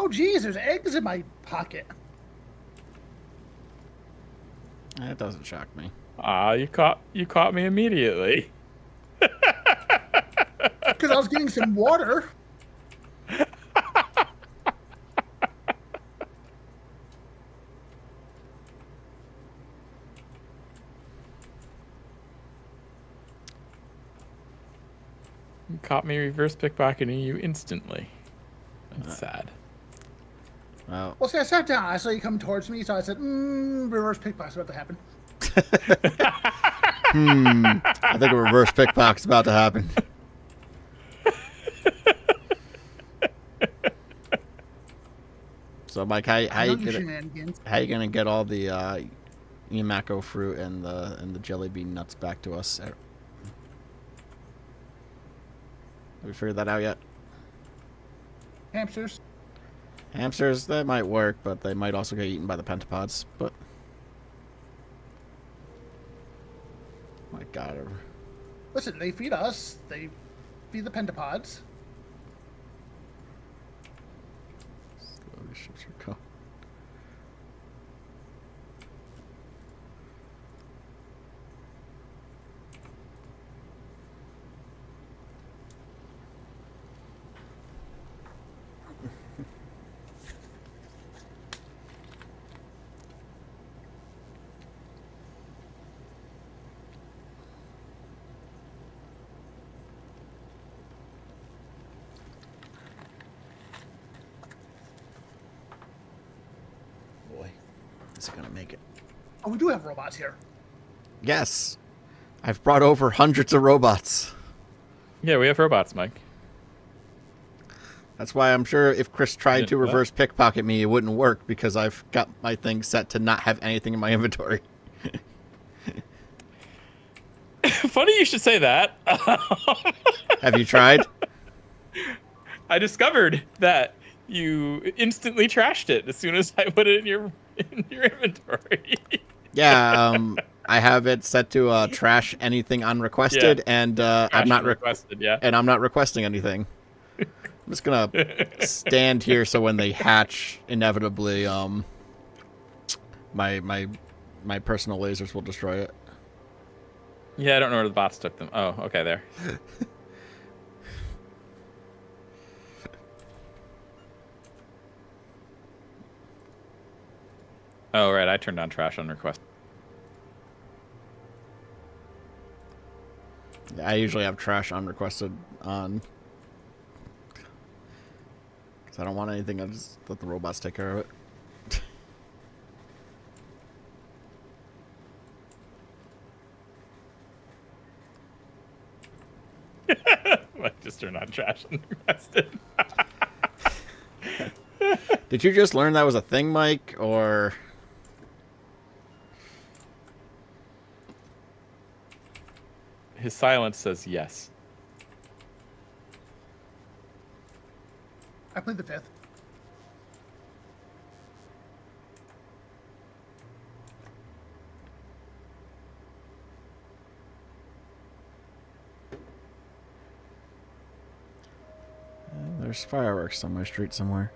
Oh, geez, there's eggs in my pocket. That doesn't shock me. Ah, you caught me immediately. Because I was getting some water. You caught me reverse pickpocketing you instantly. That's sad. Well, Well, see, I sat down. I saw you come towards me, so I said, reverse pickpocket's about to happen. I think a reverse pickpocket's about to happen. So, Mike, how you gonna get all the Yamako fruit and the jelly bean nuts back to us? Have we figured that out yet? Hamsters. Hamsters, that might work, but they might also get eaten by the pentapods. But my God, Listen, they feed us. They feed the pentapods. slowly ships are going. Boy, is it gonna make it? Oh, we do have robots here. Yes, I've brought over hundreds of robots. Yeah, we have robots, Mike. That's why I'm sure if Chris tried Didn't to know that. reverse pickpocket me, it wouldn't work because I've got my thing set to not have anything in my inventory. Funny you should say that. Have you tried? I discovered that you instantly trashed it as soon as I put it in your inventory. Yeah, I have it set to trash anything unrequested, Yeah. and I'm not requested. Yeah. and I'm not requesting anything. I'm just gonna stand here so when they hatch, inevitably, my personal lasers will destroy it. Yeah, I don't know where the bots took them. Oh, okay, there. Oh, right, I turned on trash on request. I usually have trash unrequested on. Because I don't want anything, I just let the robots take care of it. I just turned on trash on requested. Did you just learn that was a thing, Mike, or... His silence says yes. I played the 5th. There's fireworks on my street somewhere.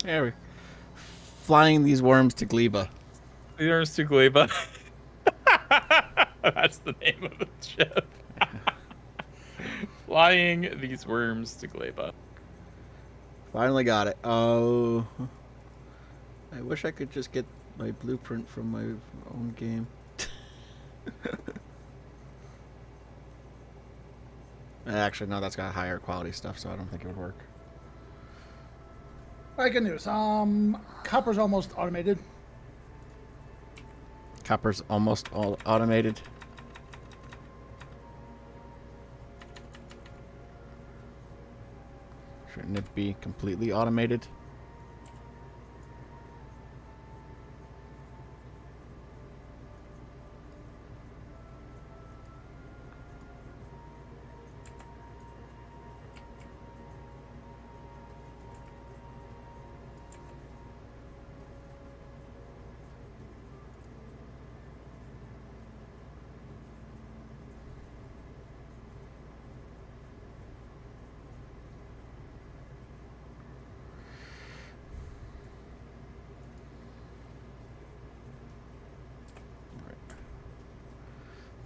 There we flying these worms to Gleba. There's to Gleba. That's the name of the ship. Flying these worms to Gleba. Finally got it. Oh, I wish I could just get my blueprint from my own game. Actually, no, that's got higher quality stuff, so I don't think it would work. All right, good news. Copper's almost automated. Copper's almost all automated. Shouldn't it be completely automated?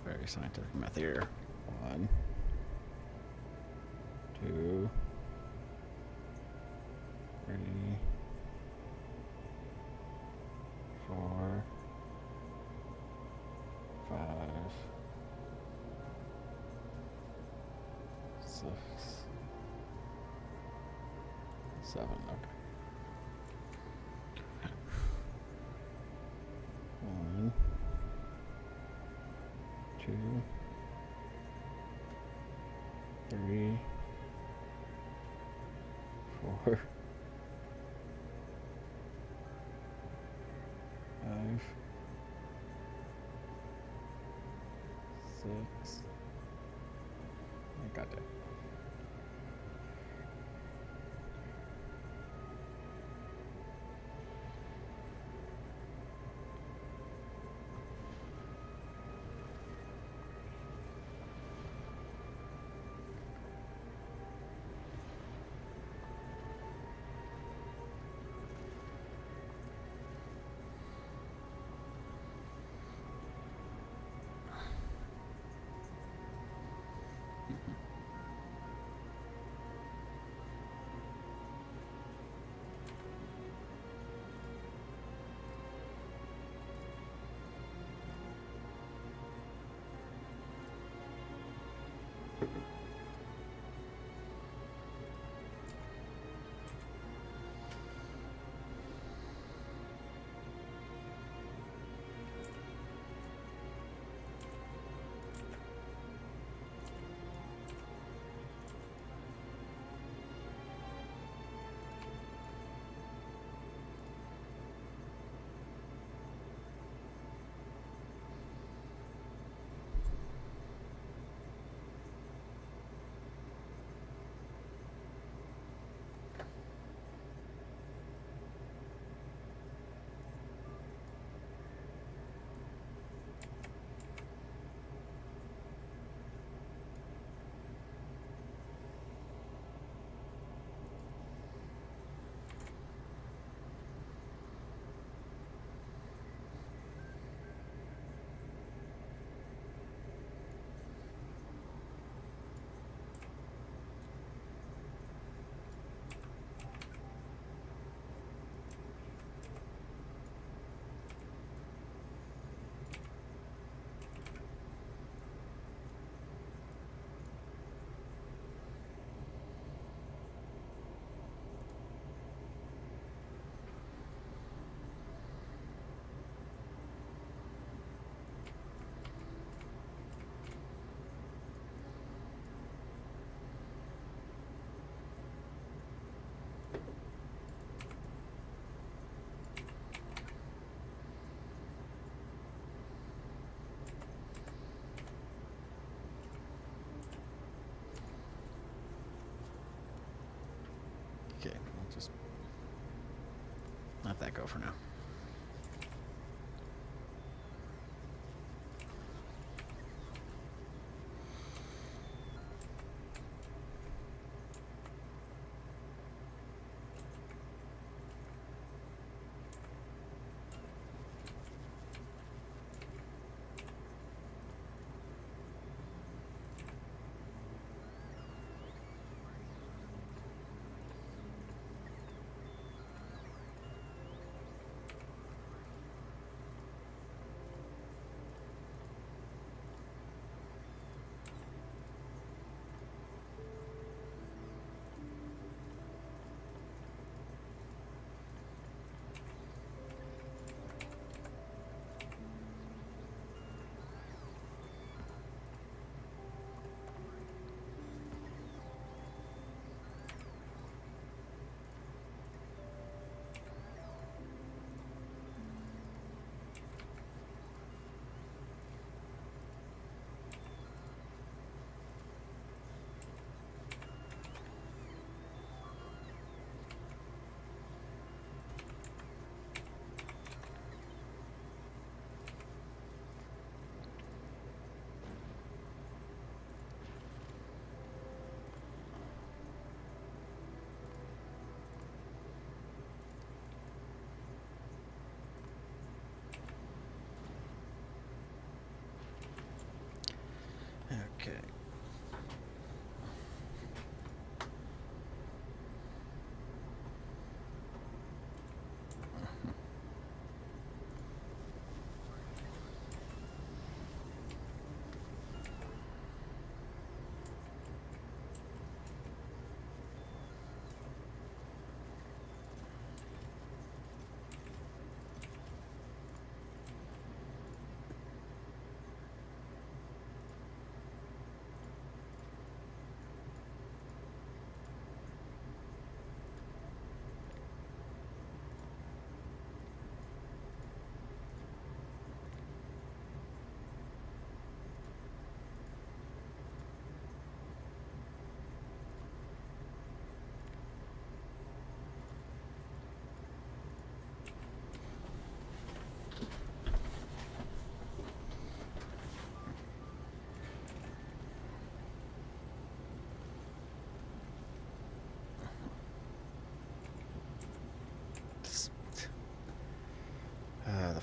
Very scientific method here. 1, 2, 3, 4, 5, 6, 7. Okay. 1, 2, 3, 4, 5, 6. I got that. Okay, we'll just let that go for now.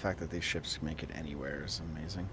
fact that these ships make it anywhere is amazing.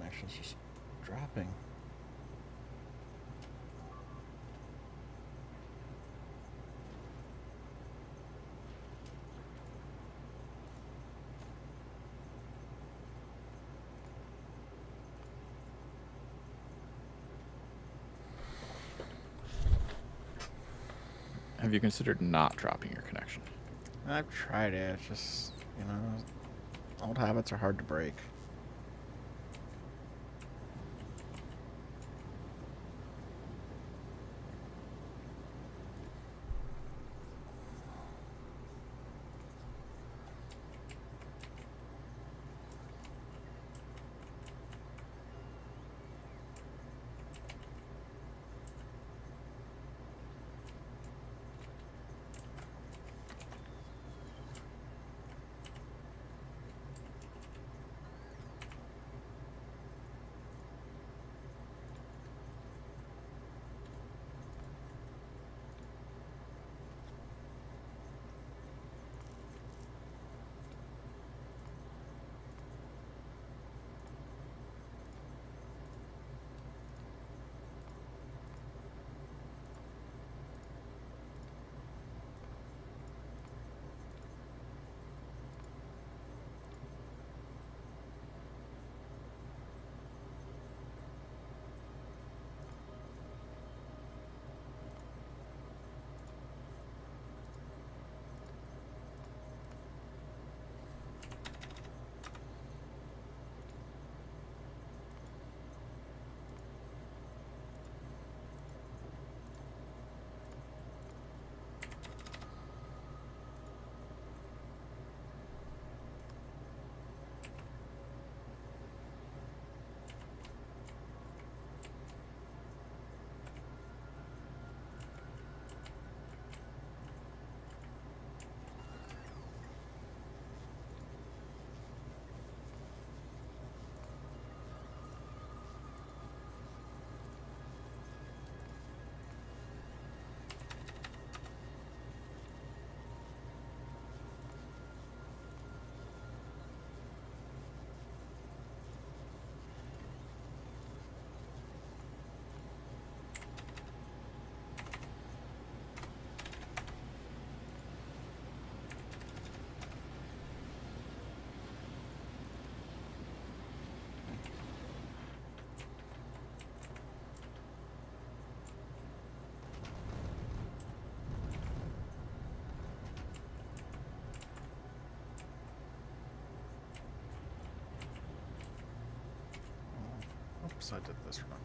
connection's just dropping. Have you considered not dropping your connection? I've tried it. It's just, you know, old habits are hard to break. Oops, I did this wrong.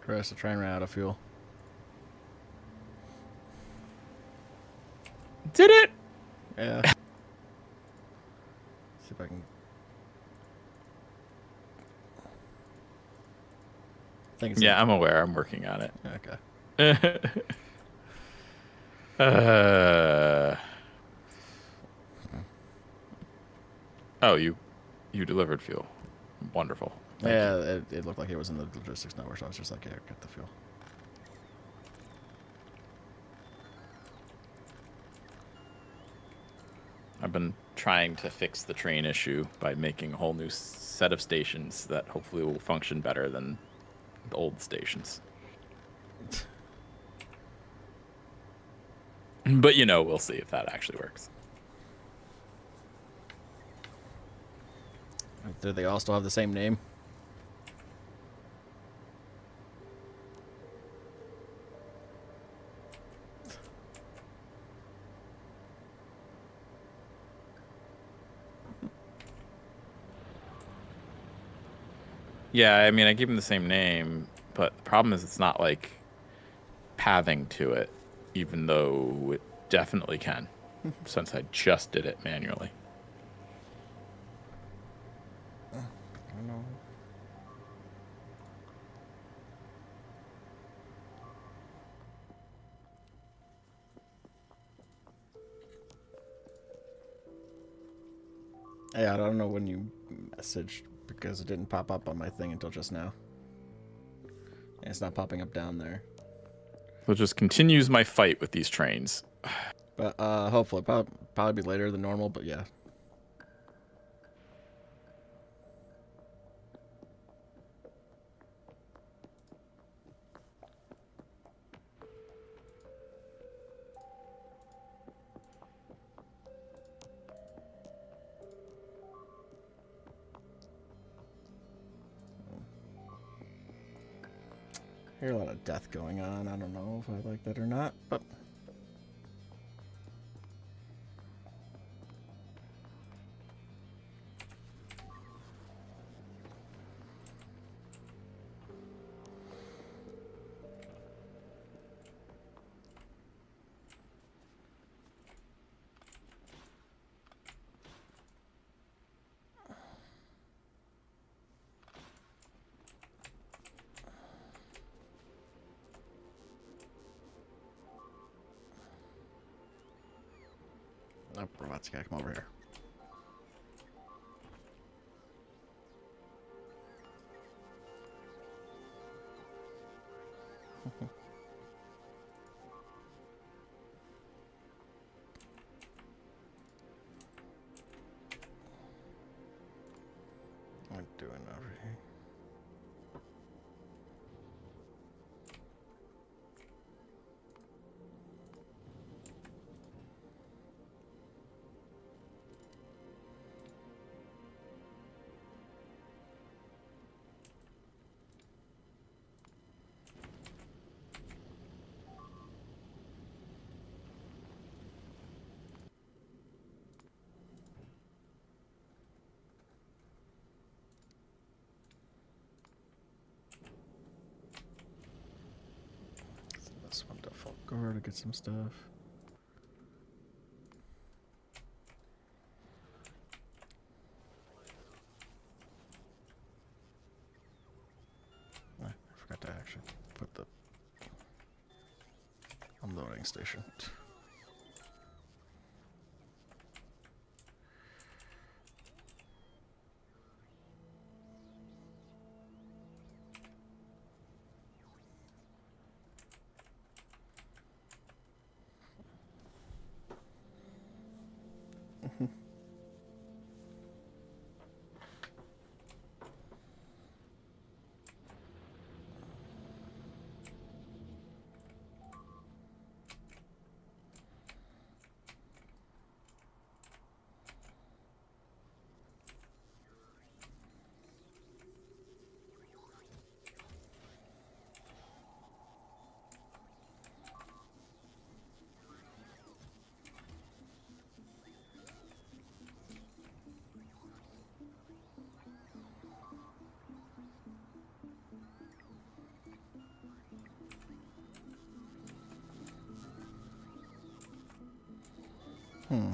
Chris, the train ran out of fuel. Did it? Yeah. See if I can. I think it's Yeah, I'm aware. I'm working on it. Okay. Oh, you delivered fuel. Wonderful. Thank you. Yeah, it looked like it was in the logistics network, so I was just like, yeah, get the fuel. I've been trying to fix the train issue by making a whole new set of stations that hopefully will function better than the old stations. But we'll see if that actually works. Do they all still have the same name? Yeah, I mean, I gave him the same name, but the problem is it's not like pathing to it, even though it definitely can, since I just did it manually. I don't know. Yeah, I don't know when you messaged because it didn't pop up on my thing until just now. And it's not popping up down there. So it just continues my fight with these trains. But hopefully, probably be later than normal, but yeah. I hear a lot of death going on. I don't know if I like that or not, but oh, robots gotta come over here. What am I doing over here? This one to Falcor to get some stuff. I forgot to actually put the unloading station. Hmm.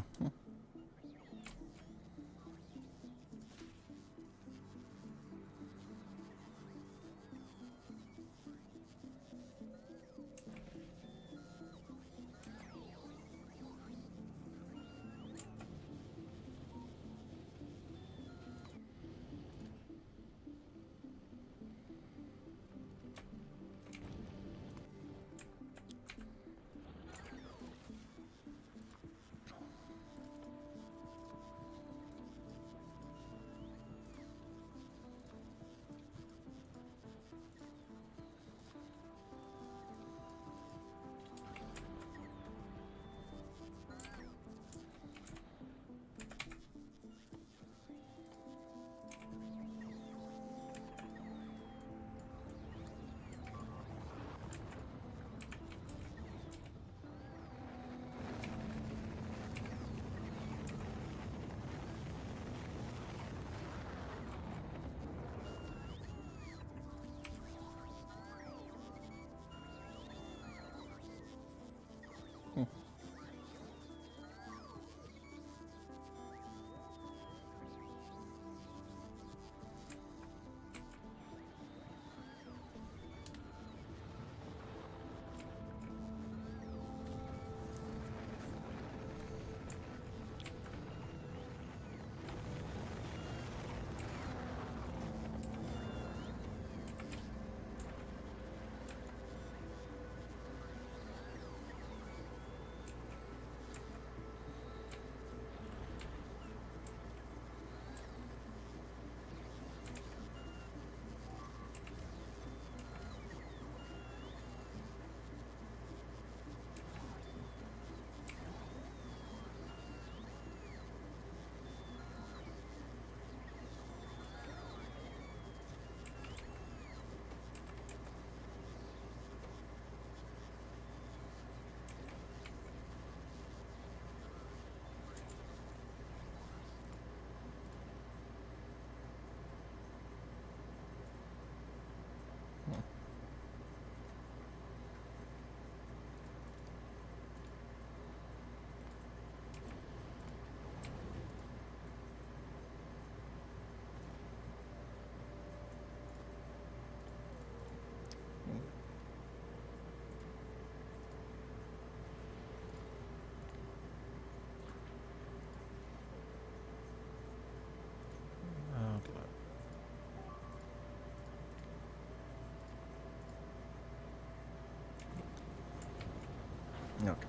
Okay.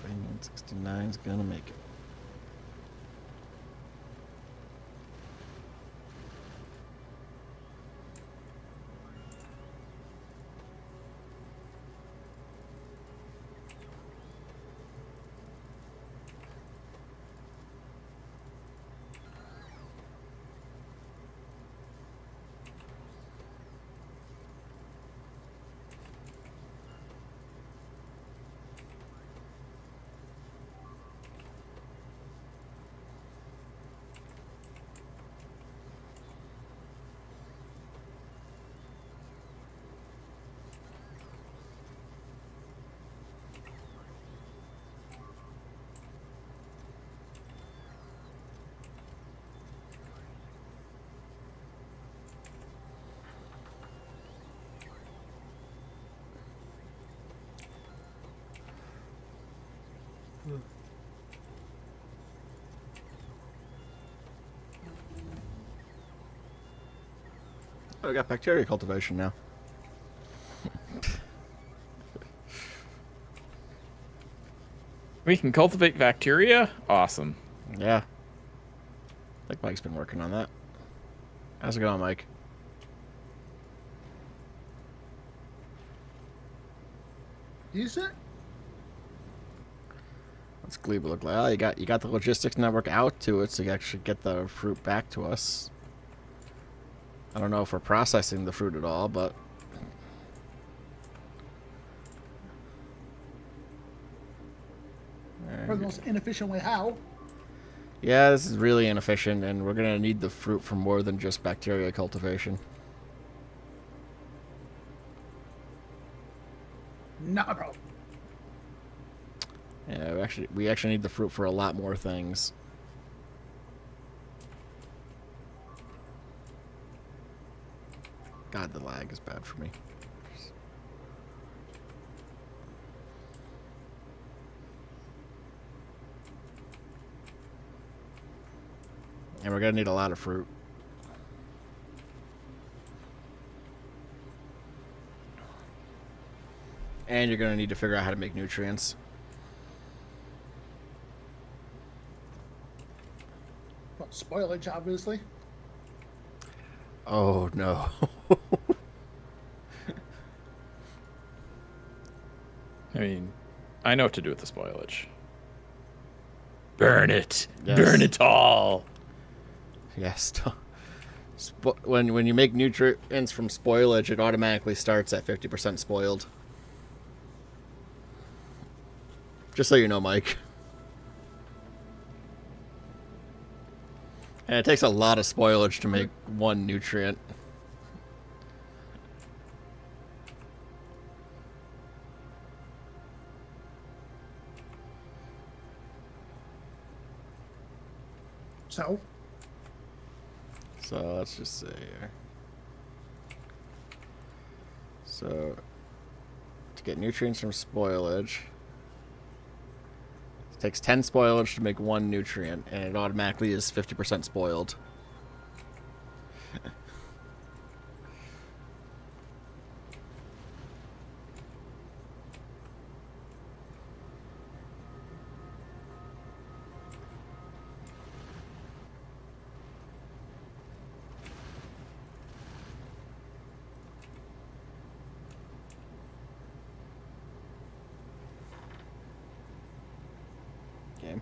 Frame 169 is gonna make it. Oh, we got bacteria cultivation now. We can cultivate bacteria? Awesome. Yeah. I think Mike's been working on that. How's it going, Mike? Decent. What's Gleba look like? Oh, you got the logistics network out to it, so you actually get the fruit back to us. I don't know if we're processing the fruit at all, but For the most inefficient way, how? yeah, this is really inefficient, and we're gonna need the fruit for more than just bacteria cultivation. Not a problem. Yeah, we actually need the fruit for a lot more things. God, the lag is bad for me. And we're gonna need a lot of fruit. And you're gonna need to figure out how to make nutrients. Well, spoilage, obviously. Oh no. I mean, I know what to do with the spoilage. Burn it. Yes. Burn it all. Yes. When you make nutrients from spoilage, it automatically starts at 50% spoiled. Just so you know, Mike. And it takes a lot of spoilage to make one nutrient. So, So let's just say here. So to get nutrients from spoilage, it takes 10 spoilage to make one nutrient, and it automatically is 50% spoiled. Game.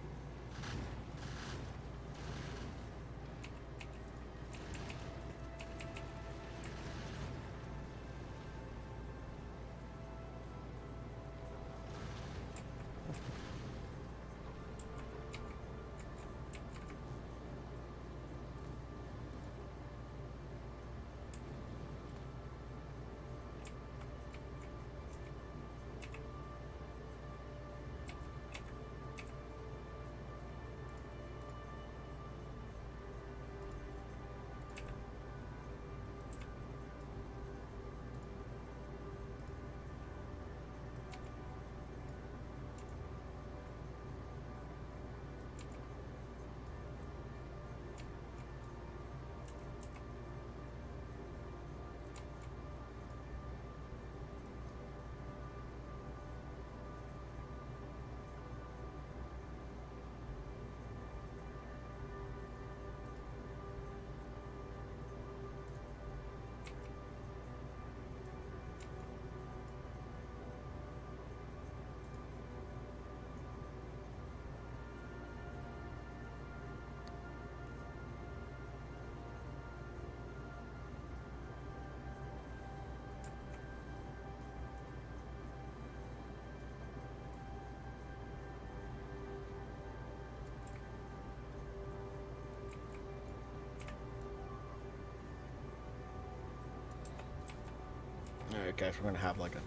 Alright guys, we're gonna have like a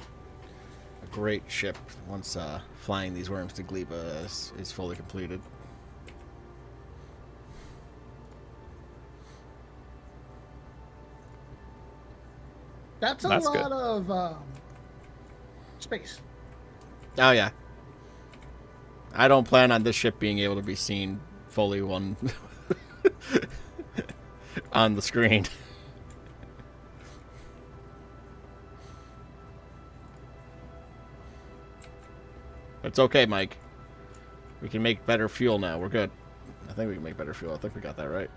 great ship once flying these worms to Gleba is fully completed. that's a That's lot good. of space. Oh yeah. I don't plan on this ship being able to be seen fully on the screen. It's okay, Mike. We can make better fuel now. We're good. I think we can make better fuel. I think we got that right.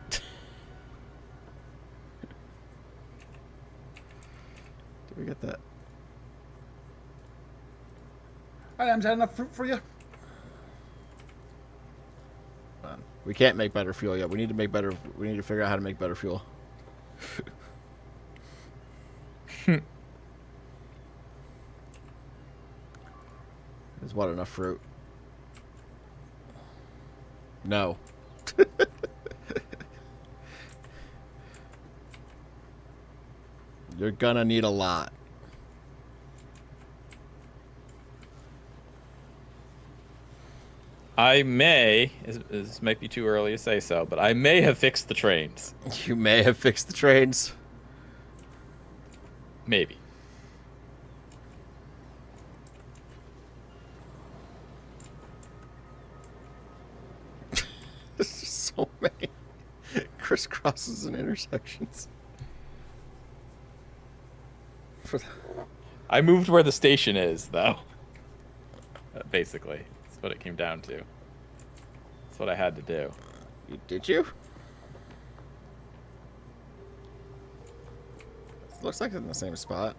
Did we get that? All right, is that enough fruit for you? We can't make better fuel yet. We need to make better. We need to figure out how to make better fuel. Is what enough fruit? No. You're gonna need a lot. I may, this might be too early to say so, but I may have fixed the trains. You may have fixed the trains. Maybe. There's just so many crisscrosses and intersections. I moved where the station is, though. Basically, that's what it came down to. That's what I had to do. Did you? Looks like it's in the same spot.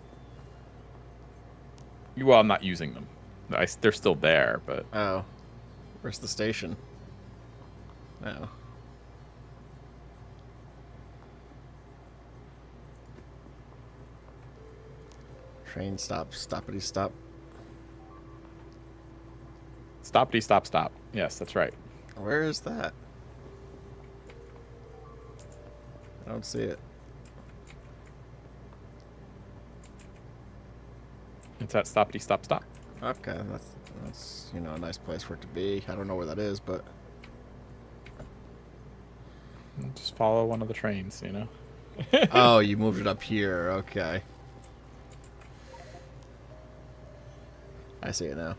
Well, I'm not using them. They're still there, but... Oh. Where's the station? Oh. Train stop, stoppity stop. Stoppity stop stop. Yes, that's right. Where is that? I don't see it. It's at stoppity stop stop. Okay, that's you know, a nice place for it to be. I don't know where that is, but Just follow one of the trains, you know? oh, you moved it up here. Okay. I see it now.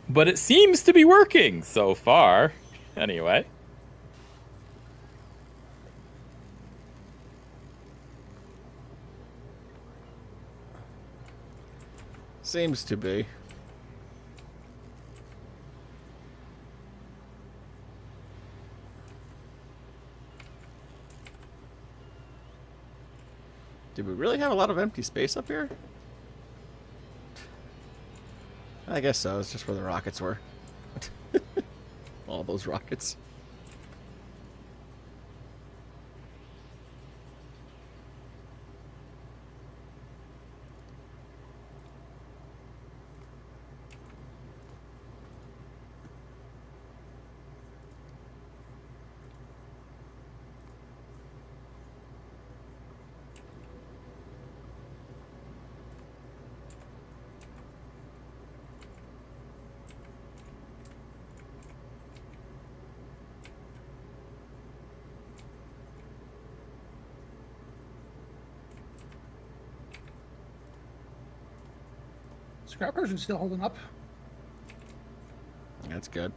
But it seems to be working so far. Anyway. Seems to be. Do we really have a lot of empty space up here? I guess so. It's just where the rockets were. All those rockets. Scrap Persian's still holding up. That's good.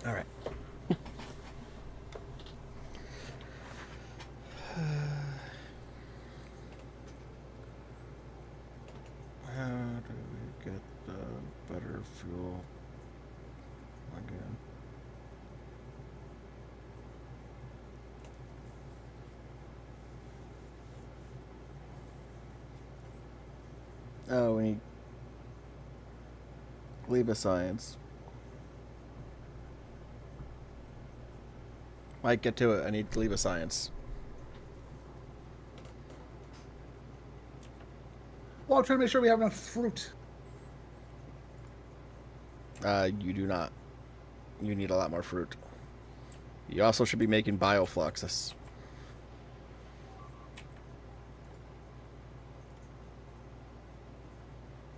All right. reserve fuel. Again. Oh, we need Gleba science. Mike, get to it. I need Gleba science. Well, I'm trying to make sure we have enough fruit. You do not. You need a lot more fruit. You also should be making biofluxus.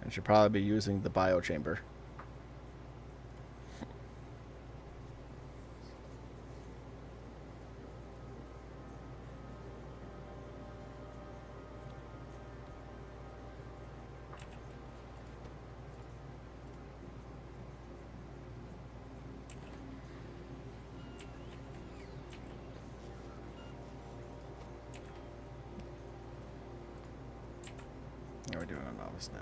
And should probably be using the biochamber. How are we doing on novice now?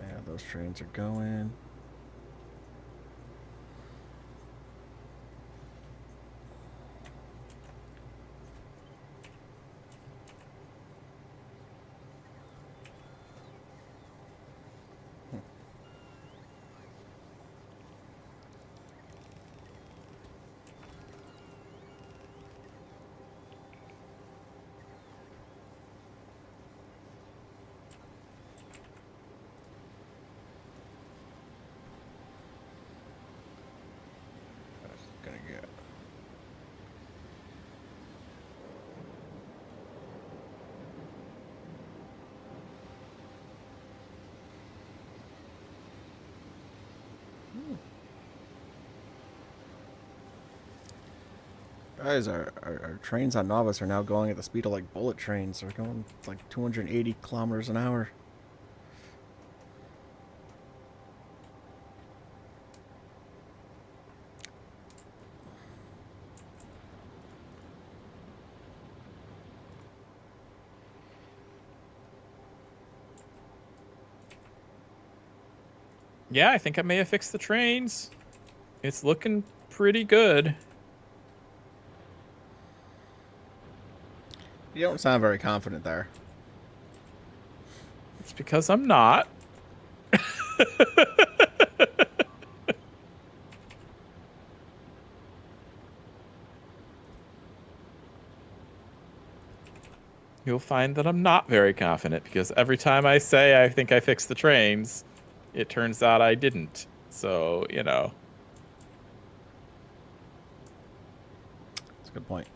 Yeah, those trains are going. That's gonna get. Guys, our trains on Novice are now going at the speed of like bullet trains. They're going like 280 kilometers an hour. Yeah, I think I may have fixed the trains. It's looking pretty good. You don't sound very confident there. It's because I'm not. You'll find that I'm not very confident because every time I say I think I fixed the trains, it turns out I didn't. So, you know. That's a good point.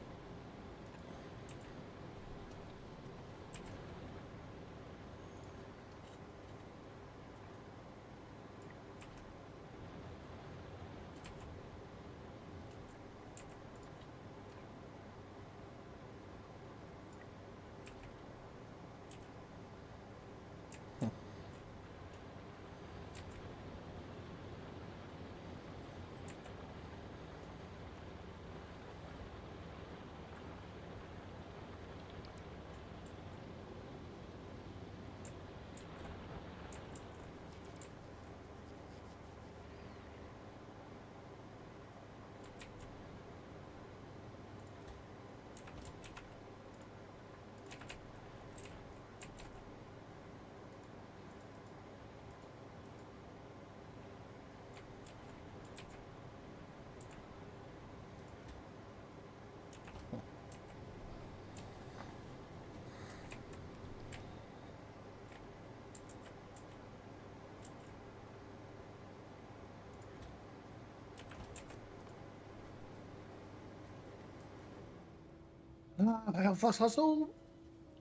Bioflux also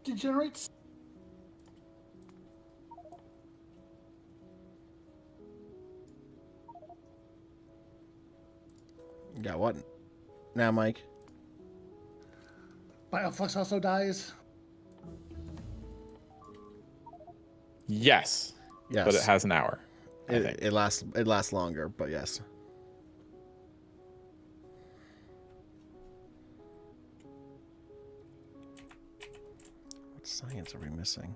degenerates. You got what now, Mike? Bioflux also dies. Yes. Yes. But it has an hour. I think. It lasts longer, but yes. What science are we missing?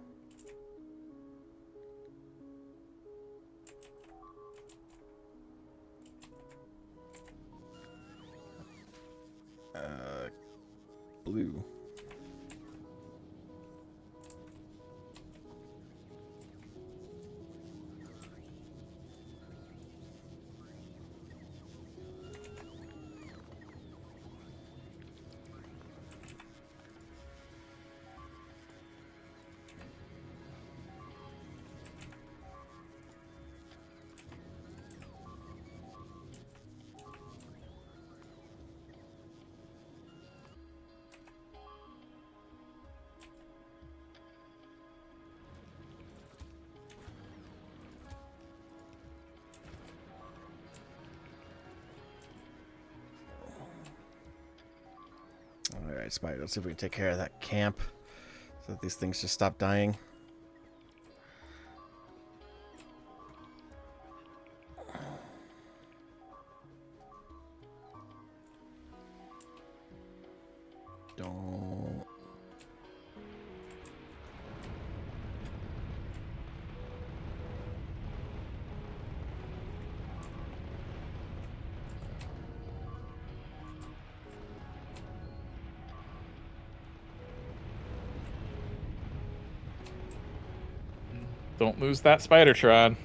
Blue. Alright, Spider, let's see if we can take care of that camp so that these things just stop dying. Don't. Don't lose that Spidertron.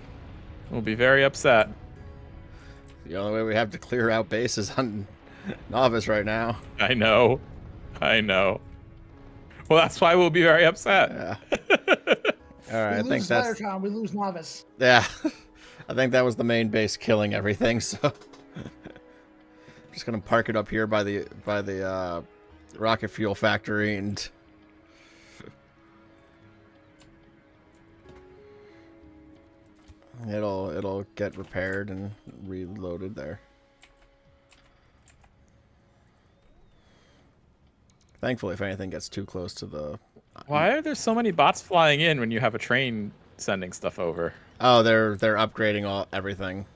We'll be very upset. The only way we have to clear out base is on Novice right now. I know. Well, that's why we'll be very upset. Yeah. Alright, I We think lose that's... Spidertron, we lose Novice. Yeah. I think that was the main base killing everything, so... just gonna park it up here by the rocket fuel factory and... It'll get repaired and reloaded there. Thankfully, if anything gets too close to the... Why are there so many bots flying in when you have a train sending stuff over? Oh, they're upgrading everything.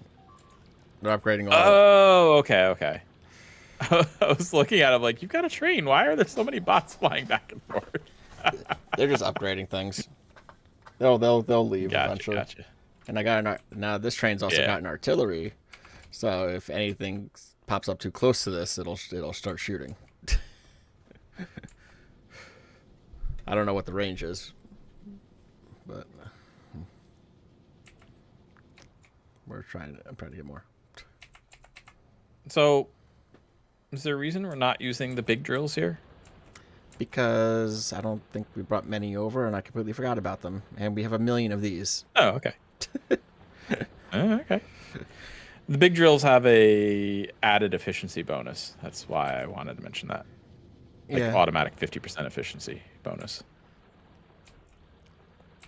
They're upgrading all... Oh, okay. I was looking at it like, you've got a train. Why are there so many bots flying back and forth? They're just upgrading things. They'll leave eventually. Gotcha. And I got now this train's also got an artillery, so if anything pops up too close to this, it'll start shooting. I don't know what the range is, but I'm trying to get more. So, is there a reason we're not using the big drills here? Because I don't think we brought many over, and I completely forgot about them, and we have 1 million of these. Oh, okay. Okay. The big drills have a added efficiency bonus. That's why I wanted to mention that. Like automatic 50% efficiency bonus.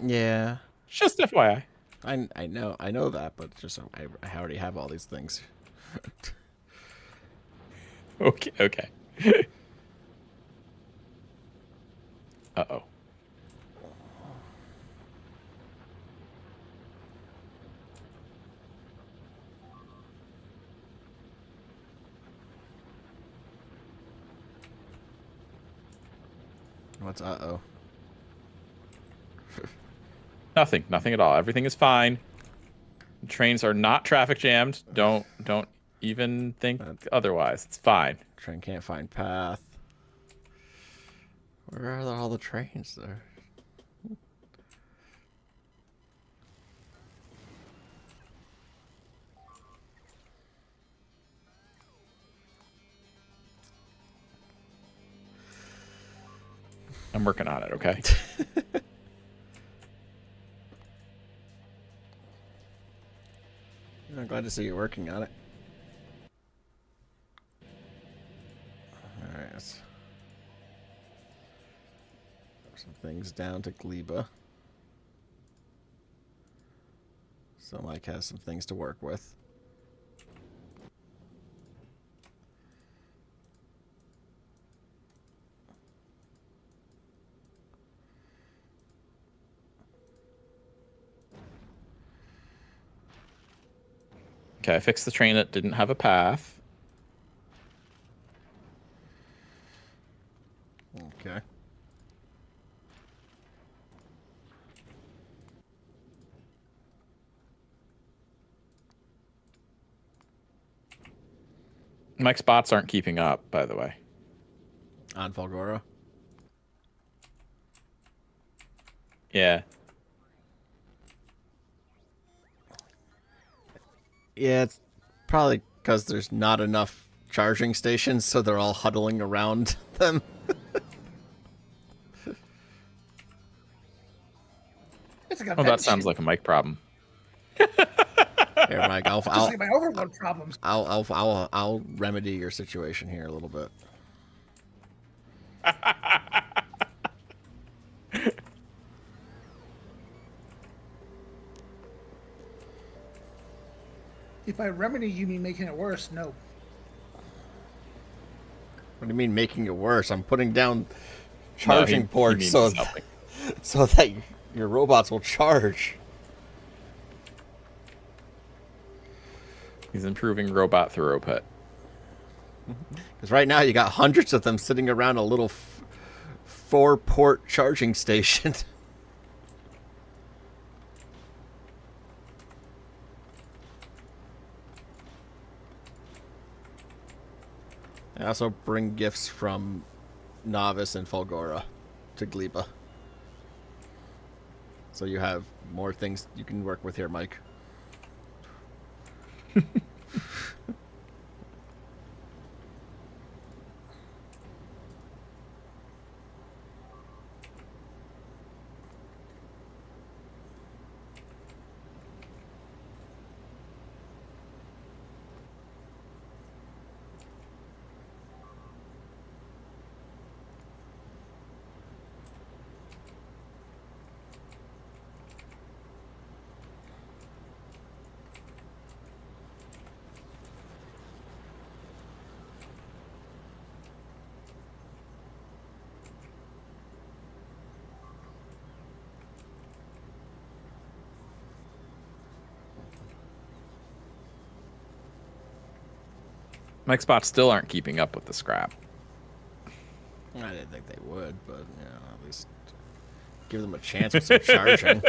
Yeah. Just FYI. I know that, but just I already have all these things. Okay. Uh-oh. What's uh-oh? Nothing at all. Everything is fine. Trains are not traffic jammed. Don't even think otherwise. It's fine. Train can't find path. Where are all the trains there? I'm working on it, okay? I'm glad to see you're working on it. Alright. Some things down to Gleba. So Mike has some things to work with. Okay, I fixed the train that didn't have a path. Okay. Mike's bots aren't keeping up, by the way. On Fulgora. Yeah. Yeah, it's probably because there's not enough charging stations, so they're all huddling around them. It's like a Well, vending that sounds machine. like a mic problem. Here, Mike, Just like my overload problems. I'll remedy your situation here a little bit. If by remedy you mean making it worse, no. What do you mean making it worse? I'm putting down No, charging he ports means so he's helping. so that your robots will charge. He's improving robot throughput. Because right now you got hundreds of them sitting around a little 4-port charging station. I also bring gifts from Novice and Fulgora to Gleba. So you have more things you can work with here, Mike. Mike's bots still aren't keeping up with the scrap. I didn't think they would, but you know, at least give them a chance with some charging.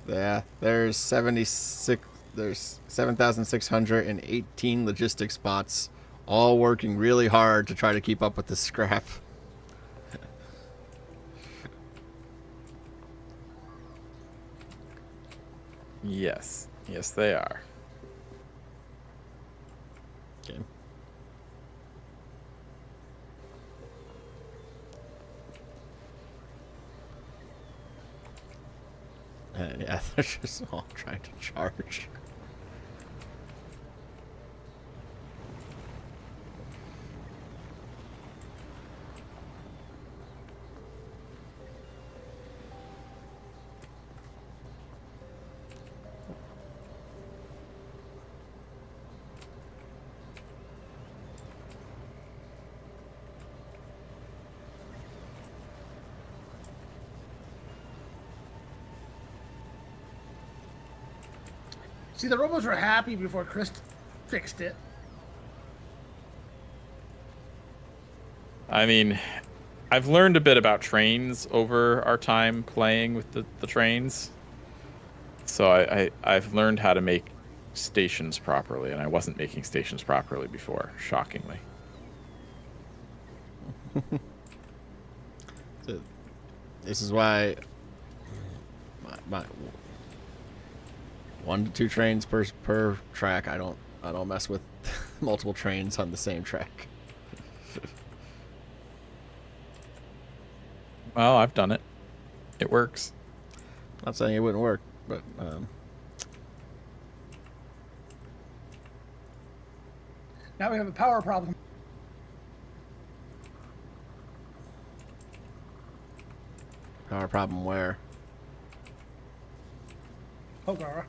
Yeah, there's 7,618 logistics bots, all working really hard to try to keep up with the scrap. Yes. Yes, they are. Okay. And yeah, they're just all trying to charge. See, the robots were happy before Chris fixed it. I mean, I've learned a bit about trains over our time playing with the trains. So I've learned how to make stations properly, and I wasn't making stations properly before, shockingly. So, this is why my 1 to 2 trains per track. I don't mess with multiple trains on the same track. Well, I've done it. It works. Not saying it wouldn't work, but Now we have a power problem. power problem where? Oh, Gara.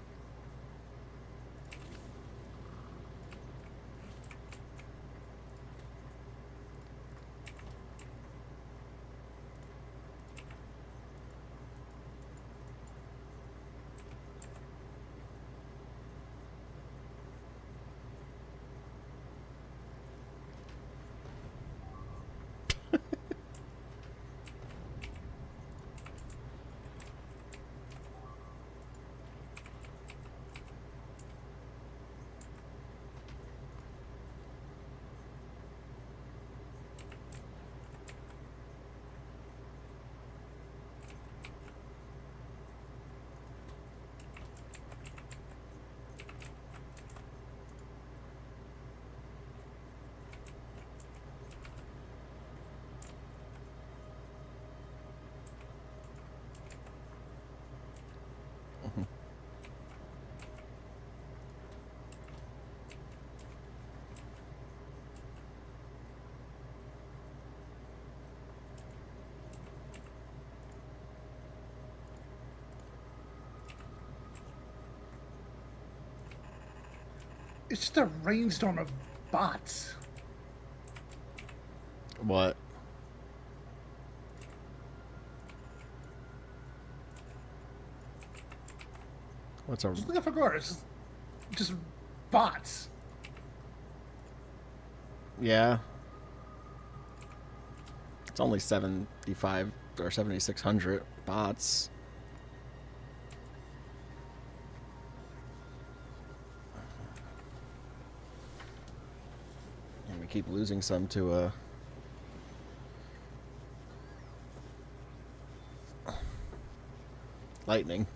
It's just a rainstorm of bots. What? What's a... Just look at Factorio. It's just bots. Yeah. It's only 75 or 7,600 bots. And we keep losing some to lightning.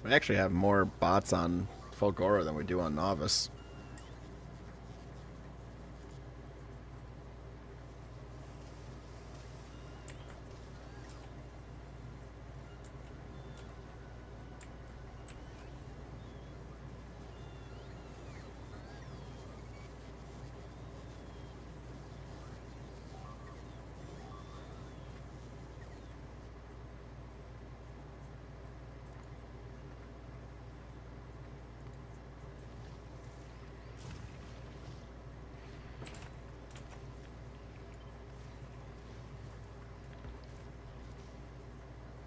We actually have more bots on Fulgora than we do on Novice.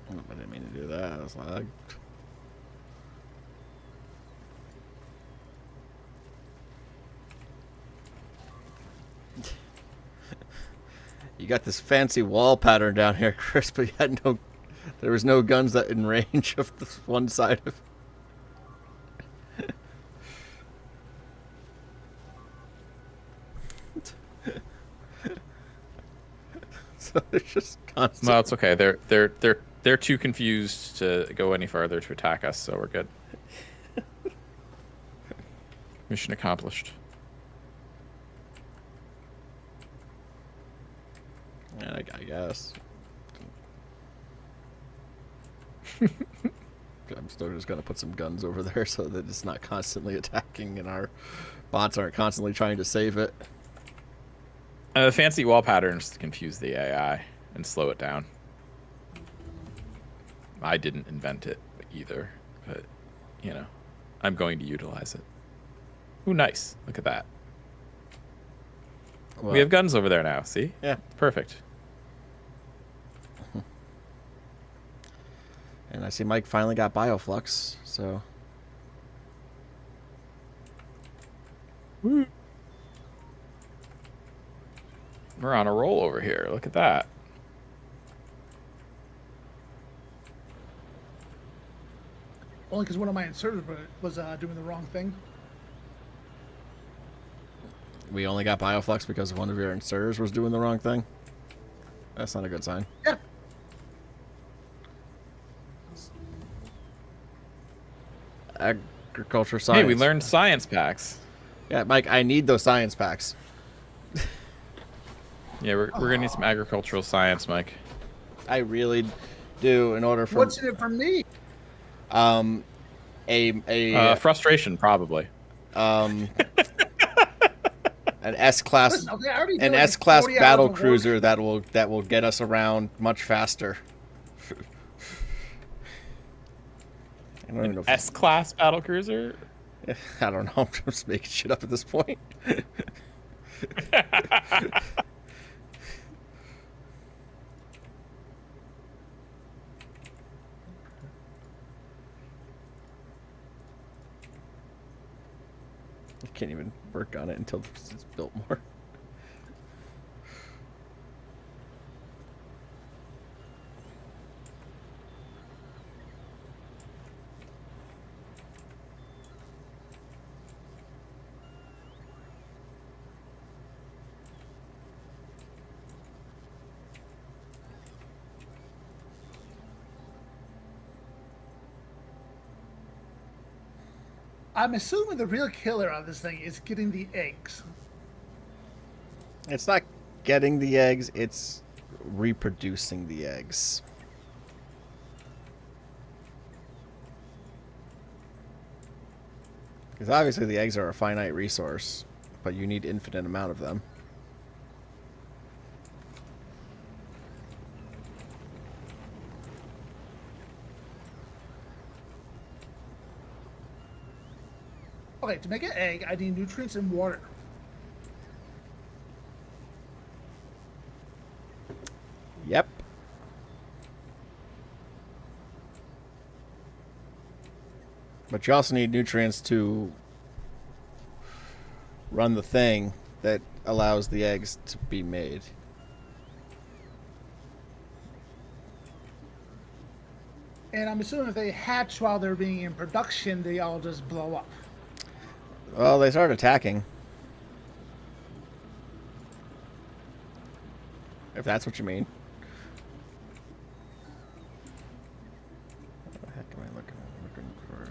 I didn't mean to do that. I was like... You got this fancy wall pattern down here, Chris, but you had no... There was no guns that in range of this one side of... So they're just constant... Well, it's okay. They're too confused to go any farther to attack us, so we're good. Mission accomplished. Yeah, I guess. I'm still just gonna put some guns over there so that it's not constantly attacking and our bots aren't constantly trying to save it. The fancy wall patterns confuse the AI and slow it down. I didn't invent it either, but, you know, I'm going to utilize it. Ooh, nice. Look at that. Well, we have guns over there now, see? Yeah. Perfect. And I see Mike finally got Bioflux, so... Woo. We're on a roll over here. Look at that. Only because one of my inserters was doing the wrong thing. We only got Bioflux because one of your inserters was doing the wrong thing? That's not a good sign. Yeah. Agriculture science. Hey, we learned science packs. Yeah, Mike, I need those science packs. Yeah, we're gonna need some agricultural science, Mike. I really do, in order for... What's in it for me? Frustration, probably. An S-class, Listen, okay, I already did an like S-class 40 hours battle of work. cruiser that will get us around much faster. I don't even know. S-class battle cruiser. I don't know. I'm just making shit up at this point. I can't even work on it until it's built more. I'm assuming the real killer on this thing is getting the eggs. It's not getting the eggs, it's reproducing the eggs. Because obviously the eggs are a finite resource, but you need infinite amount of them. Okay, to make an egg, I need nutrients and water. Yep. But you also need nutrients to run the thing that allows the eggs to be made. And I'm assuming if they hatch while they're being in production, they all just blow up. Well, they start attacking. If that's what you mean. What the heck am I looking for?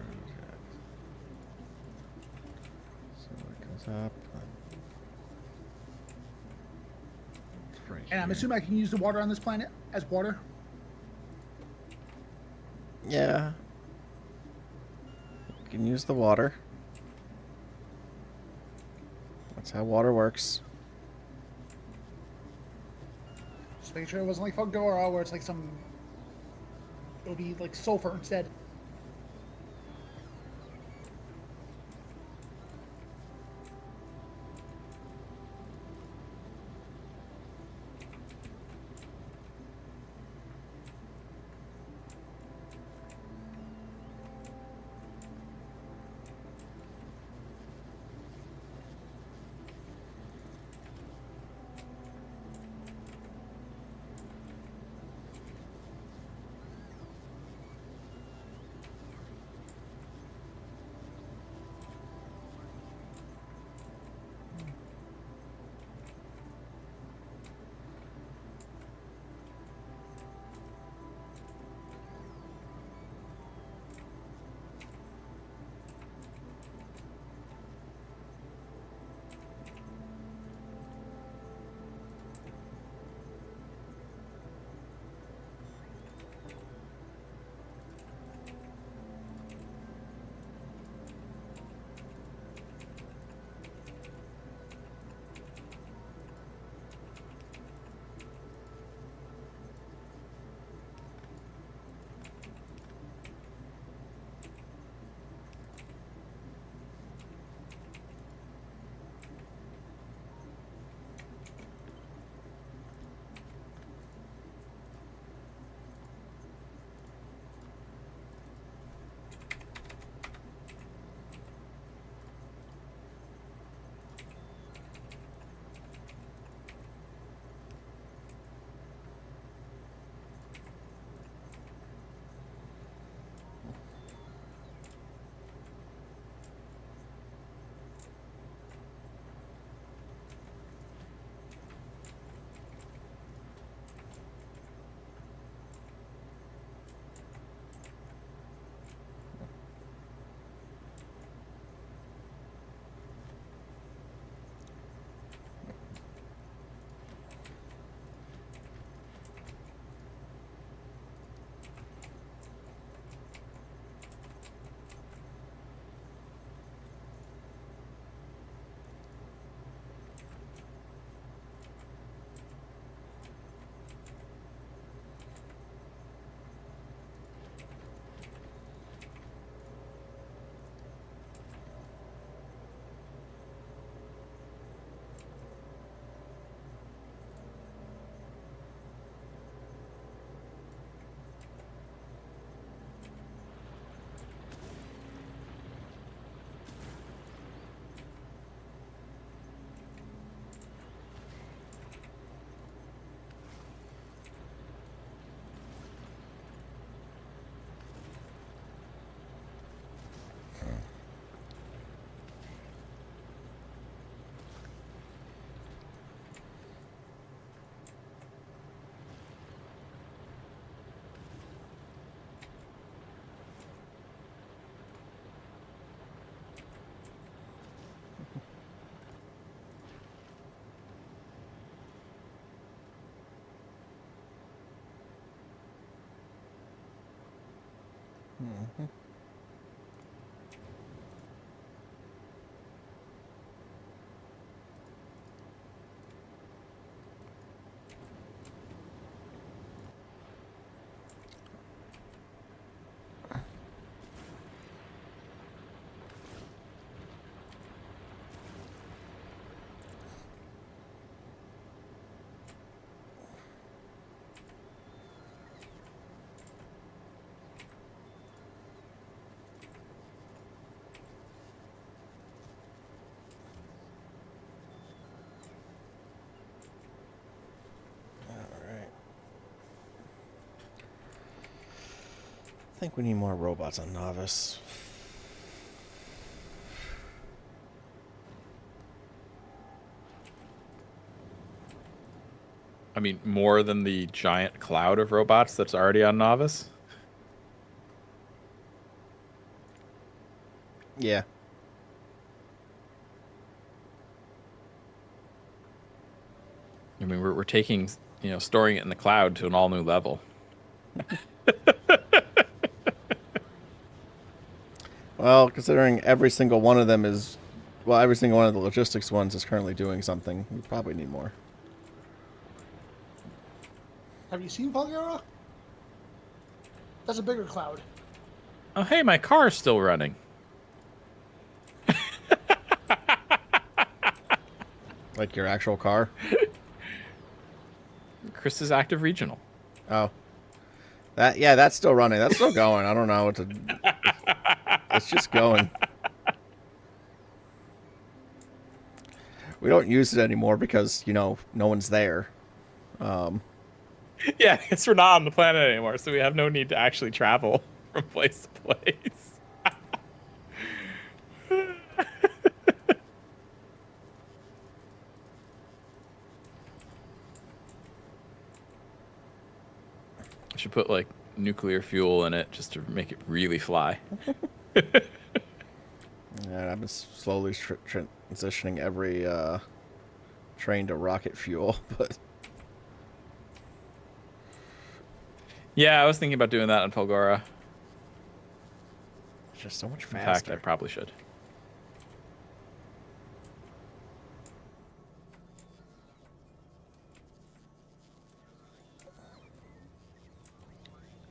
So it goes up. It's right And I'm here. assuming I can use the water on this planet as water. Yeah. You can use the water. That's how water works. Just making sure it wasn't like Factorio where it's like some... It'll be like sulfur instead. I think we need more robots on Novice. I mean, more than the giant cloud of robots that's already on Novice. Yeah. I mean, we're taking, storing it in the cloud to an all new level. Well, considering every single one of them is, well, every single one of the logistics ones is currently doing something, we probably need more. Have you seen Factorio? That's a bigger cloud. Oh, hey, my car's still running. Like your actual car? Chris's active regional. Oh. That's still running. That's still going. I don't know what to... It's just going. We don't use it anymore because, no one's there. Yeah, because we're not on the planet anymore, so we have no need to actually travel from place to place. I should put, like, nuclear fuel in it just to make it really fly. Yeah, I've been slowly transitioning every train to rocket fuel, but... Yeah, I was thinking about doing that on Fulgora. It's just so much faster. In fact, I probably should.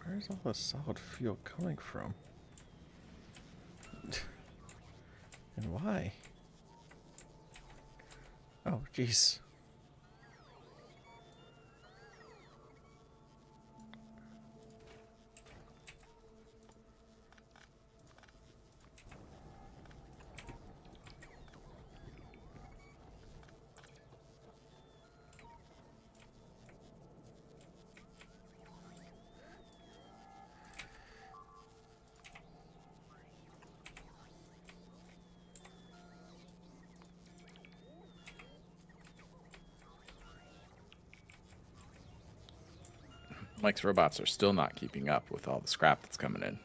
Where's all the solid fuel coming from? And why? Oh, jeez. Mike's robots are still not keeping up with all the scrap that's coming in.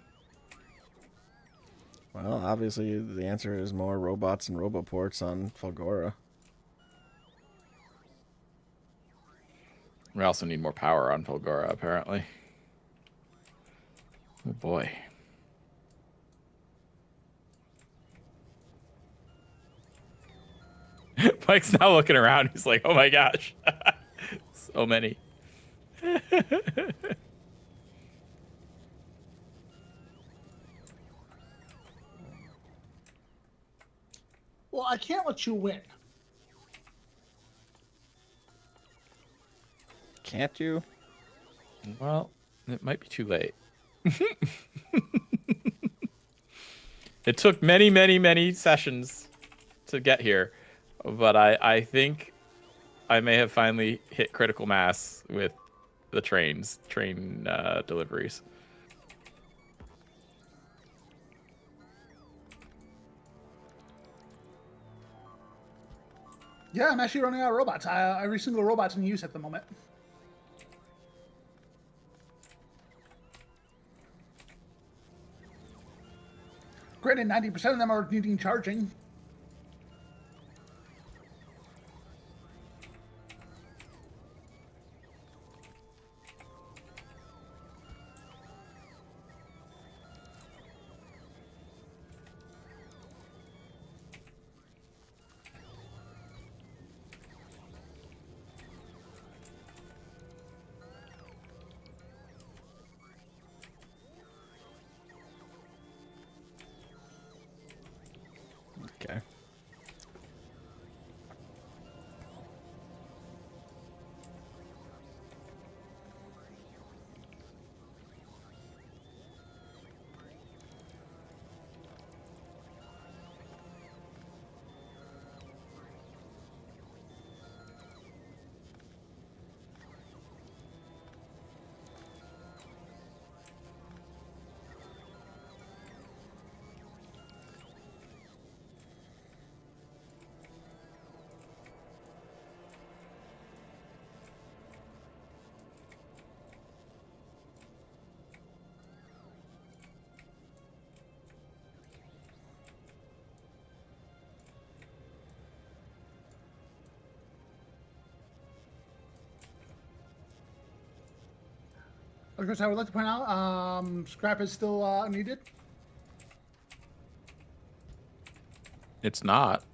Well, obviously the answer is more robots and roboports on Fulgora. We also need more power on Fulgora, apparently. Oh boy. Mike's now looking around. He's like, oh my gosh. So many. Well, I can't let you win. Can't you? Well, it might be too late. It took many, many, many sessions to get here, but I think I may have finally hit critical mass with the train deliveries. Yeah, I'm actually running out of robots. Every single robot's in use at the moment. Granted, 90% of them are needing charging. Of course, I would like to point out, scrap is still needed. It's not.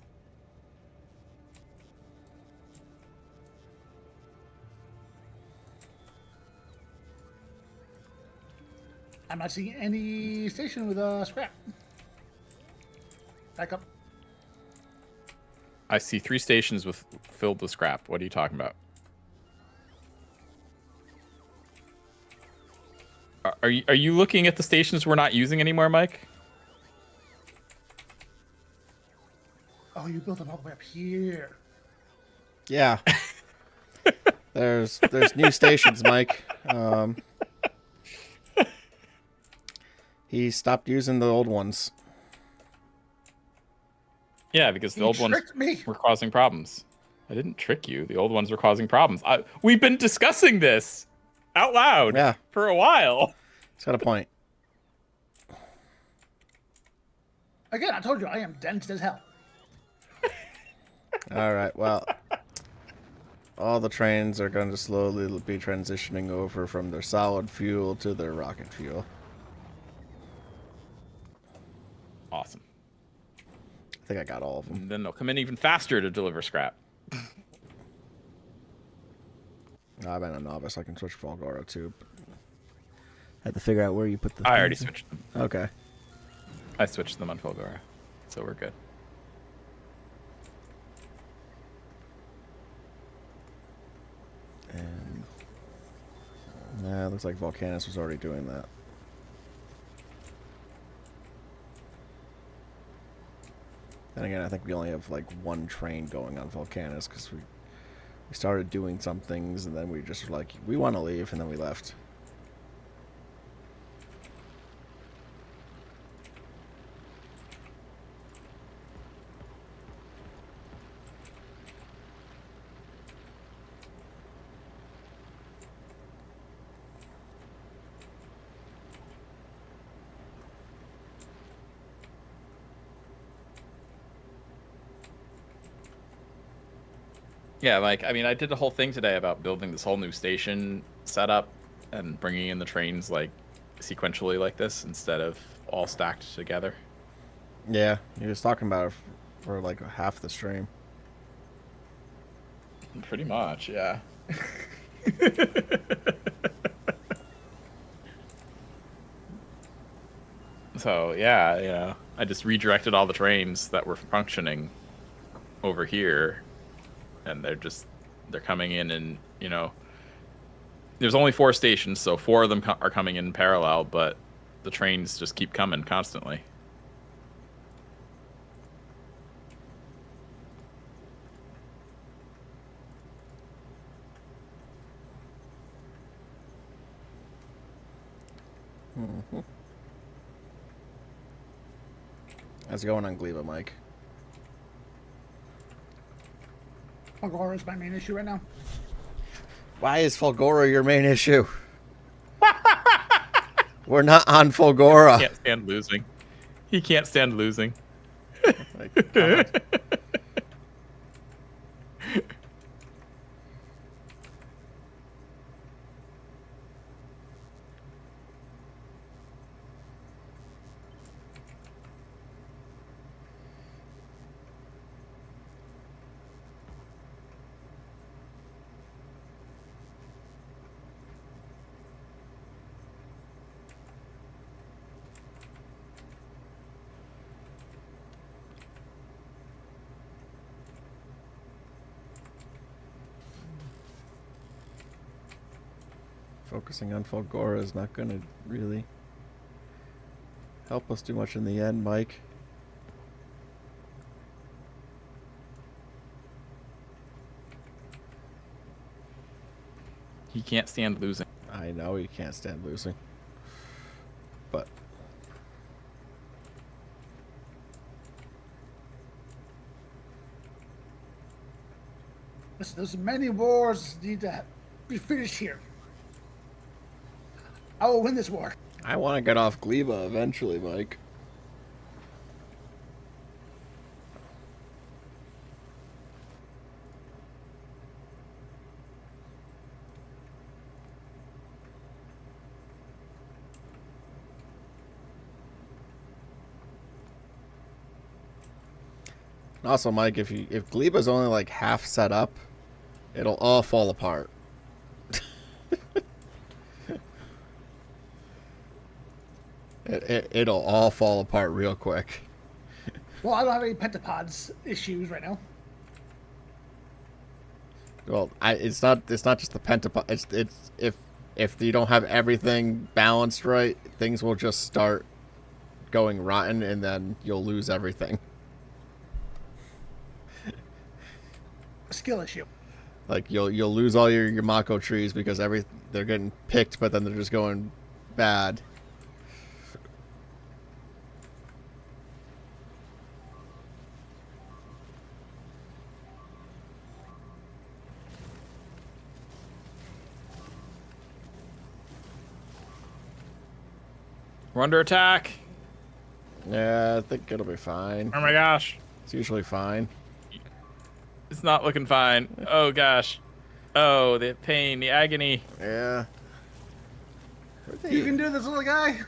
I'm not seeing any station with scrap. Back up. I see 3 stations filled with scrap. What are you talking about? Are you looking at the stations we're not using anymore, Mike? Oh, you built them all the way up here. Yeah. There's new stations, Mike. He stopped using the old ones. Yeah, because the old ones me. were causing problems. I didn't trick you. The old ones were causing problems. We've been discussing this out loud for a while. It's got a point. Again, I told you I am dense as hell. All right, well, all the trains are going to slowly be transitioning over from their solid fuel to their rocket fuel. Awesome. I think I got all of them. And then they'll come in even faster to deliver scrap. I've been a novice. I can switch Volgora too. I had to figure out where you put the. I already switched them. Okay. I switched them on Volgora, so we're good. And nah, looks like Volcanus was already doing that. Then again, I think we only have like one train going on Volcanus because we started doing some things and then we just were like, we want to leave, and then we left. Yeah, like, I mean, I did the whole thing today about building this whole new station setup and bringing in the trains, like, sequentially like this instead of all stacked together. Yeah, he was talking about it for like half the stream. Pretty much, yeah. So, yeah, you know, I just redirected all the trains that were functioning over here, and they're coming in, and, you know, there's only 4 stations, so 4 of them are coming in parallel, but the trains just keep coming constantly. Mm-hmm. How's it going on Gleba, Mike? Fulgora is my main issue right now. Why is Fulgora your main issue? We're not on Fulgora. He can't stand losing. He can't stand losing. Focusing on Fulgora is not going to really help us do much in the end, Mike. He can't stand losing. I know he can't stand losing. But Listen, there's many wars need to be finished here. I will win this war. I want to get off Gleba eventually, Mike. Also, Mike, if Gleba's only like half set up, it'll all fall apart. It'll all fall apart real quick. Well, I don't have any pentapods issues right now. Well, it's not just the pentapod. It's if you don't have everything balanced right, things will just start going rotten, and then you'll lose everything. Skill issue. Like you'll lose all your Mako trees because they're getting picked, but then they're just going bad. We're under attack. Yeah, I think it'll be fine. Oh my gosh. It's usually fine. It's not looking fine. Oh gosh. Oh, the pain, the agony. Yeah. You can do this, little guy.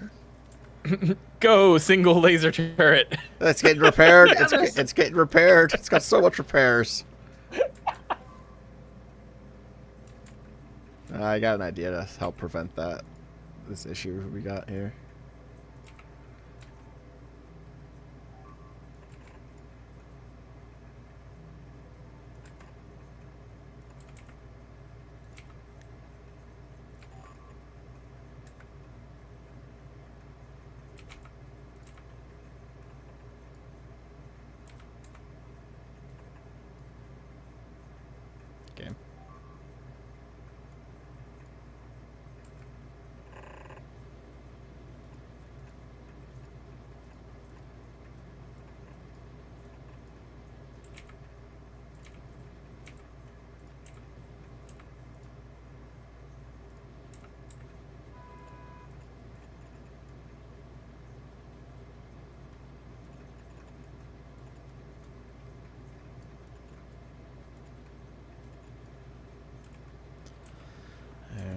Go, single laser turret. It's getting repaired. It's getting repaired. It's got so much repairs. I got an idea to help prevent this issue we got here. Okay.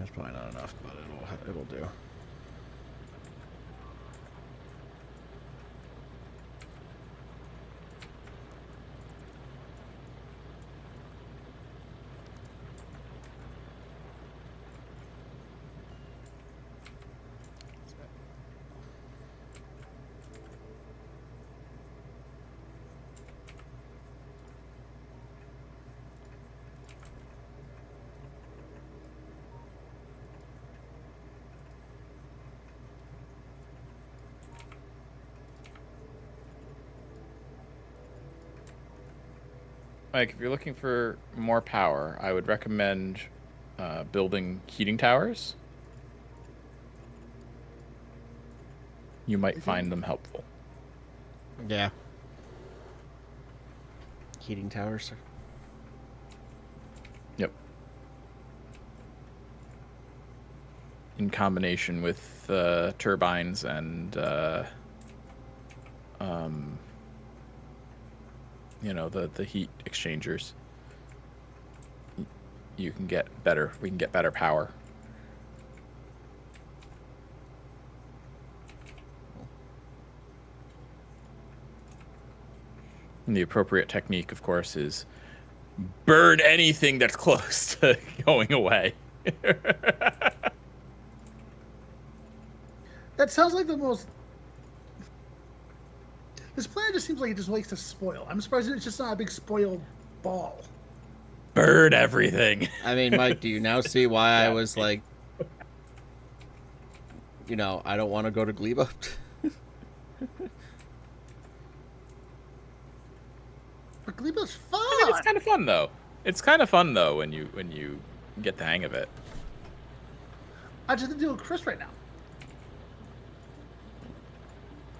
It's probably not enough, but it'll do. Mike, if you're looking for more power, I would recommend building heating towers. You might find them helpful. Yeah. Heating towers. Yep. In combination with turbines and you know, the heat exchangers, you can get better. We can get better power. And the appropriate technique, of course, is burn anything that's close to going away. That sounds like the most... This planet just seems like it just likes to spoil. I'm surprised it's just not a big spoiled ball. Burn everything. I mean, Mike, do you now see why I was like, you know, I don't want to go to Gleba? But Gleba's fun! I mean, it's kind of fun, though. It's kind of fun, though, when you get the hang of it. I just have to deal with Chris right now.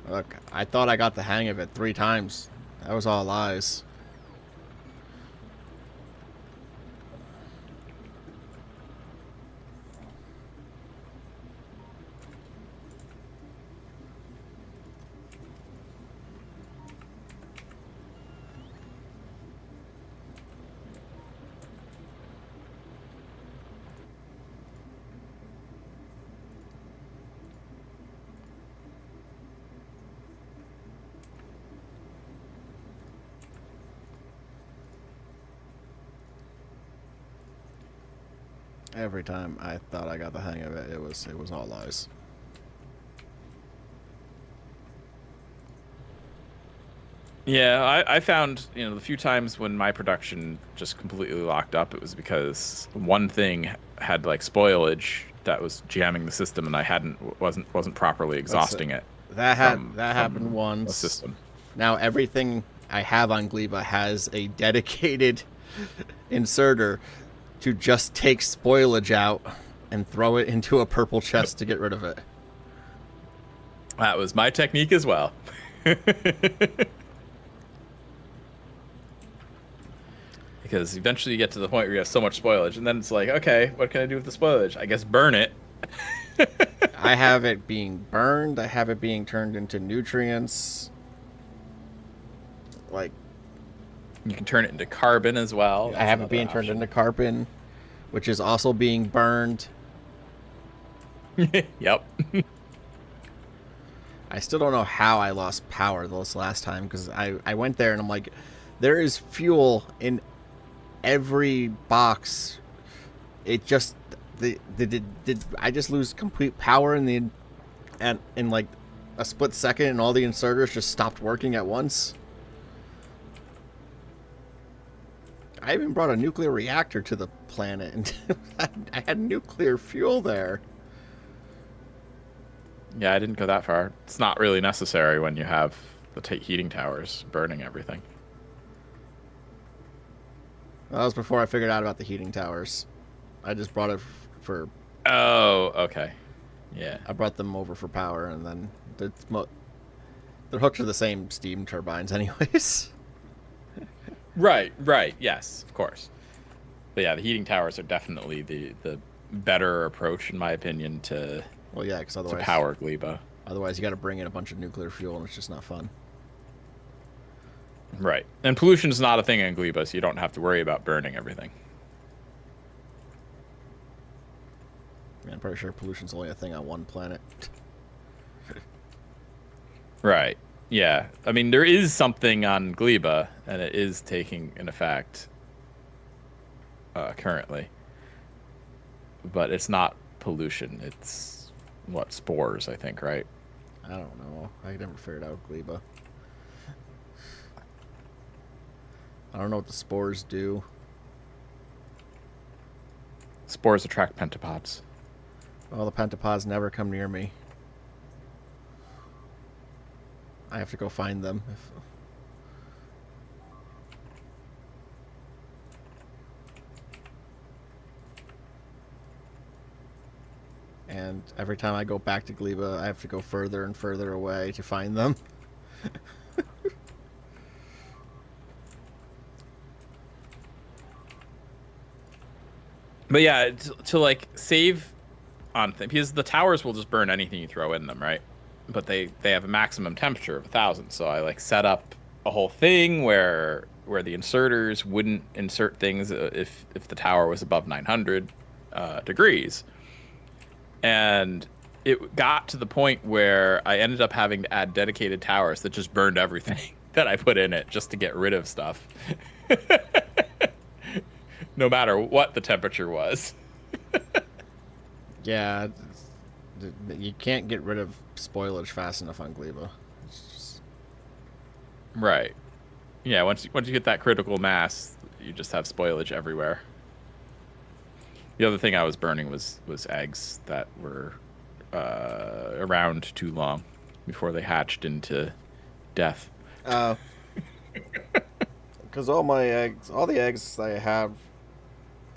Look, I thought I got the hang of it 3 times. That was all lies. Every time I thought I got the hang of it, it was all lies. Yeah, I found, the few times when my production just completely locked up, it was because one thing had like spoilage that was jamming the system, and I wasn't properly exhausting it That from happened a once. system. Now everything I have on Gleba has a dedicated inserter to just take spoilage out and throw it into a purple chest to get rid of it. That was my technique as well. Because eventually you get to the point where you have so much spoilage, and then it's like, okay, what can I do with the spoilage? I guess burn it. I have it being burned. I have it being turned into nutrients. Like, you can turn it into carbon as well. I have it being turned into carbon, which is also being burned. Yep. I still don't know how I lost power this last time, because I went there and I'm like, there is fuel in every box. It just did I just lose complete power in like a split second, and all the inserters just stopped working at once? I even brought a nuclear reactor to the planet, and I had nuclear fuel there. Yeah, I didn't go that far. It's not really necessary when you have the heating towers burning everything. That was before I figured out about the heating towers. I just brought it for... Oh, okay. Yeah. I brought them over for power, and then they're hooked to the same steam turbines anyways. Right, yes, of course. But yeah, the heating towers are definitely the better approach, in my opinion, to... Well, yeah, because otherwise... to power Gleba. Otherwise, you got to bring in a bunch of nuclear fuel, and it's just not fun. Right. And pollution is not a thing in Gleba, so you don't have to worry about burning everything. Yeah, I'm pretty sure pollution's only a thing on one planet. Right. Yeah. I mean, there is something on Gleba, and it is taking an effect currently. But it's not pollution. It's, spores, I think, right? I don't know. I never figured out Gleba. I don't know what the spores do. Spores attract pentapods. Well, the pentapods never come near me. I have to go find them. And every time I go back to Gleba, I have to go further and further away to find them. But yeah, to like save on things, because the towers will just burn anything you throw in them, right? But they have a maximum temperature of 1,000. So I like set up a whole thing where the inserters wouldn't insert things if the tower was above 900 degrees. And it got to the point where I ended up having to add dedicated towers that just burned everything that I put in it just to get rid of stuff. No matter what the temperature was. Yeah, you can't get rid of spoilage fast enough on Gleba. Just... Right. Yeah, once you get that critical mass, you just have spoilage everywhere. The other thing I was burning was eggs that were around too long before they hatched into death. Because all the eggs I have,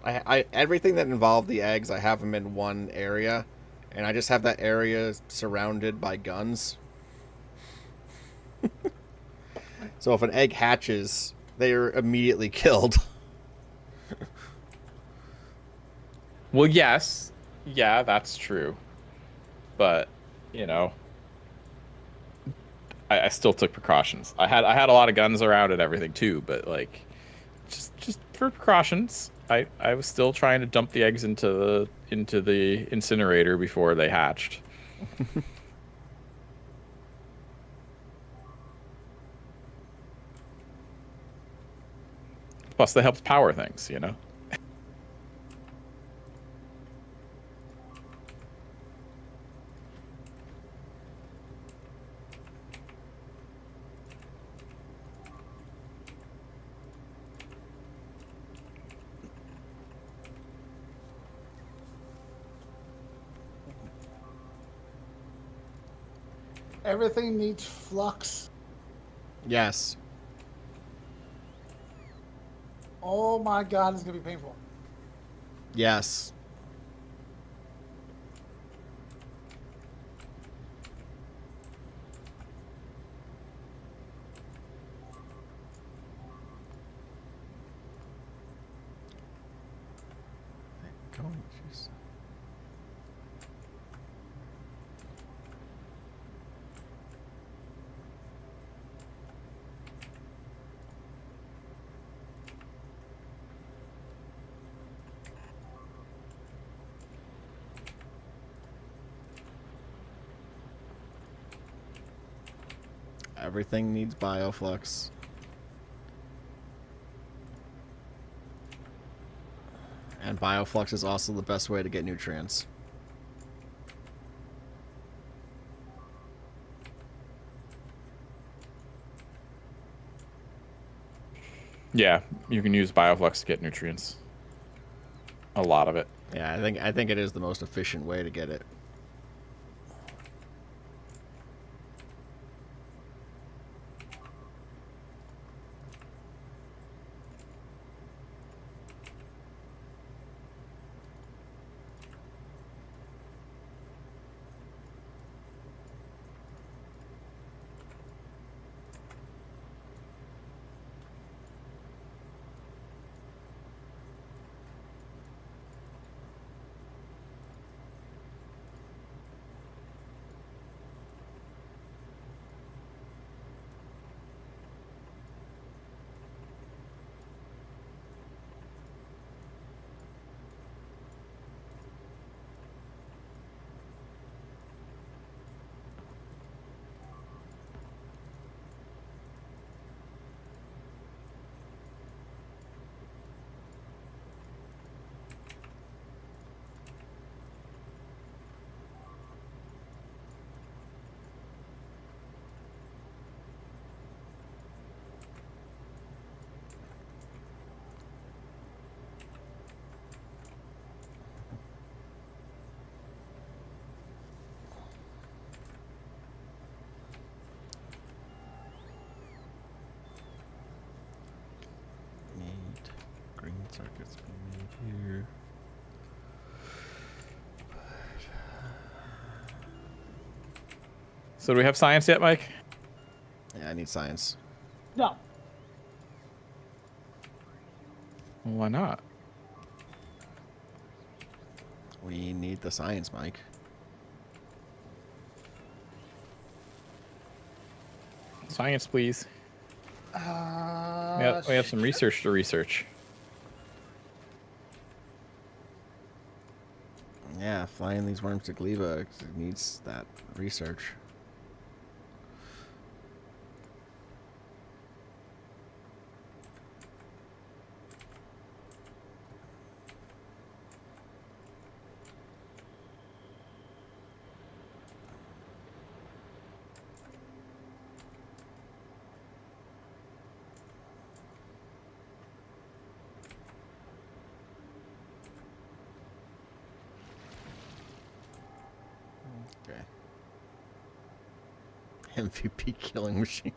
I everything that involved the eggs, I have them in one area, and I just have that area surrounded by guns. So if an egg hatches, they are immediately killed. Well, yes. Yeah, that's true. But, I still took precautions. I had a lot of guns around and everything too, but like just for precautions, I was still trying to dump the eggs into the incinerator before they hatched. Plus, that helps power things, Everything needs flux. Yes. Oh my god, it's gonna be painful. Yes. Going, jeez. Everything needs bioflux. And bioflux is also the best way to get nutrients. Yeah, you can use bioflux to get nutrients. A lot of it. Yeah, I think it is the most efficient way to get it. Need green circuits be made here. So do we have science yet, Mike? Yeah, I need science. No. Well, why not? We need the science, Mike. Science, please. We have some research to research. Yeah, flying these worms to Gleba needs that research. Okay. MVP killing machine.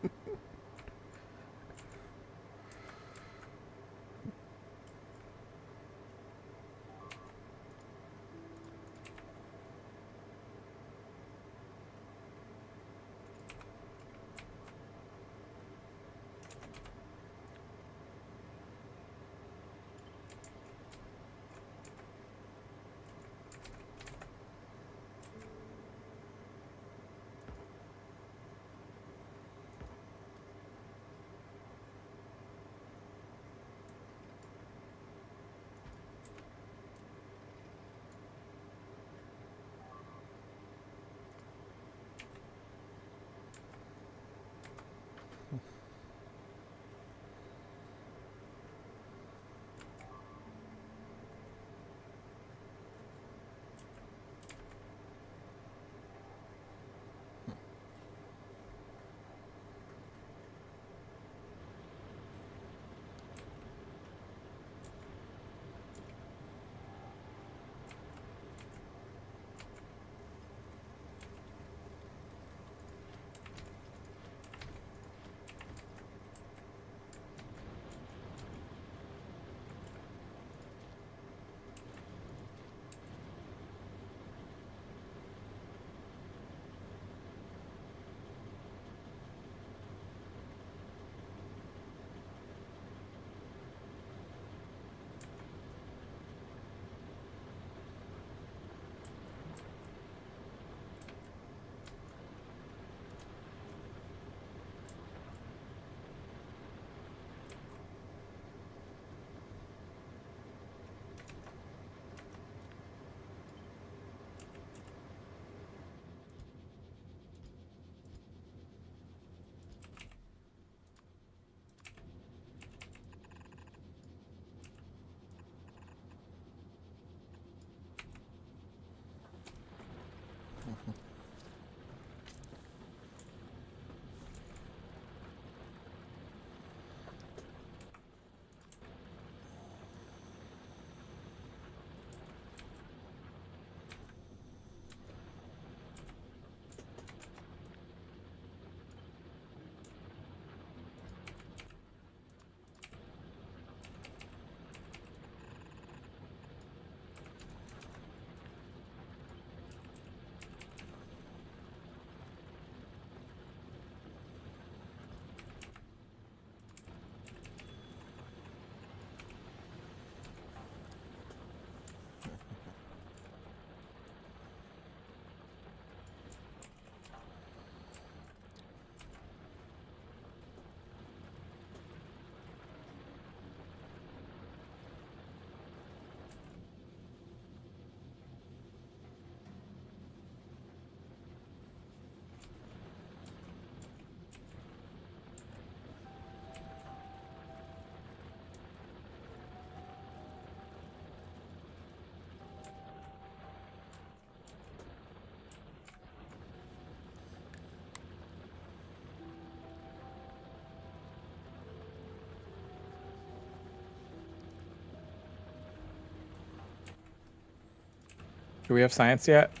Do we have science yet?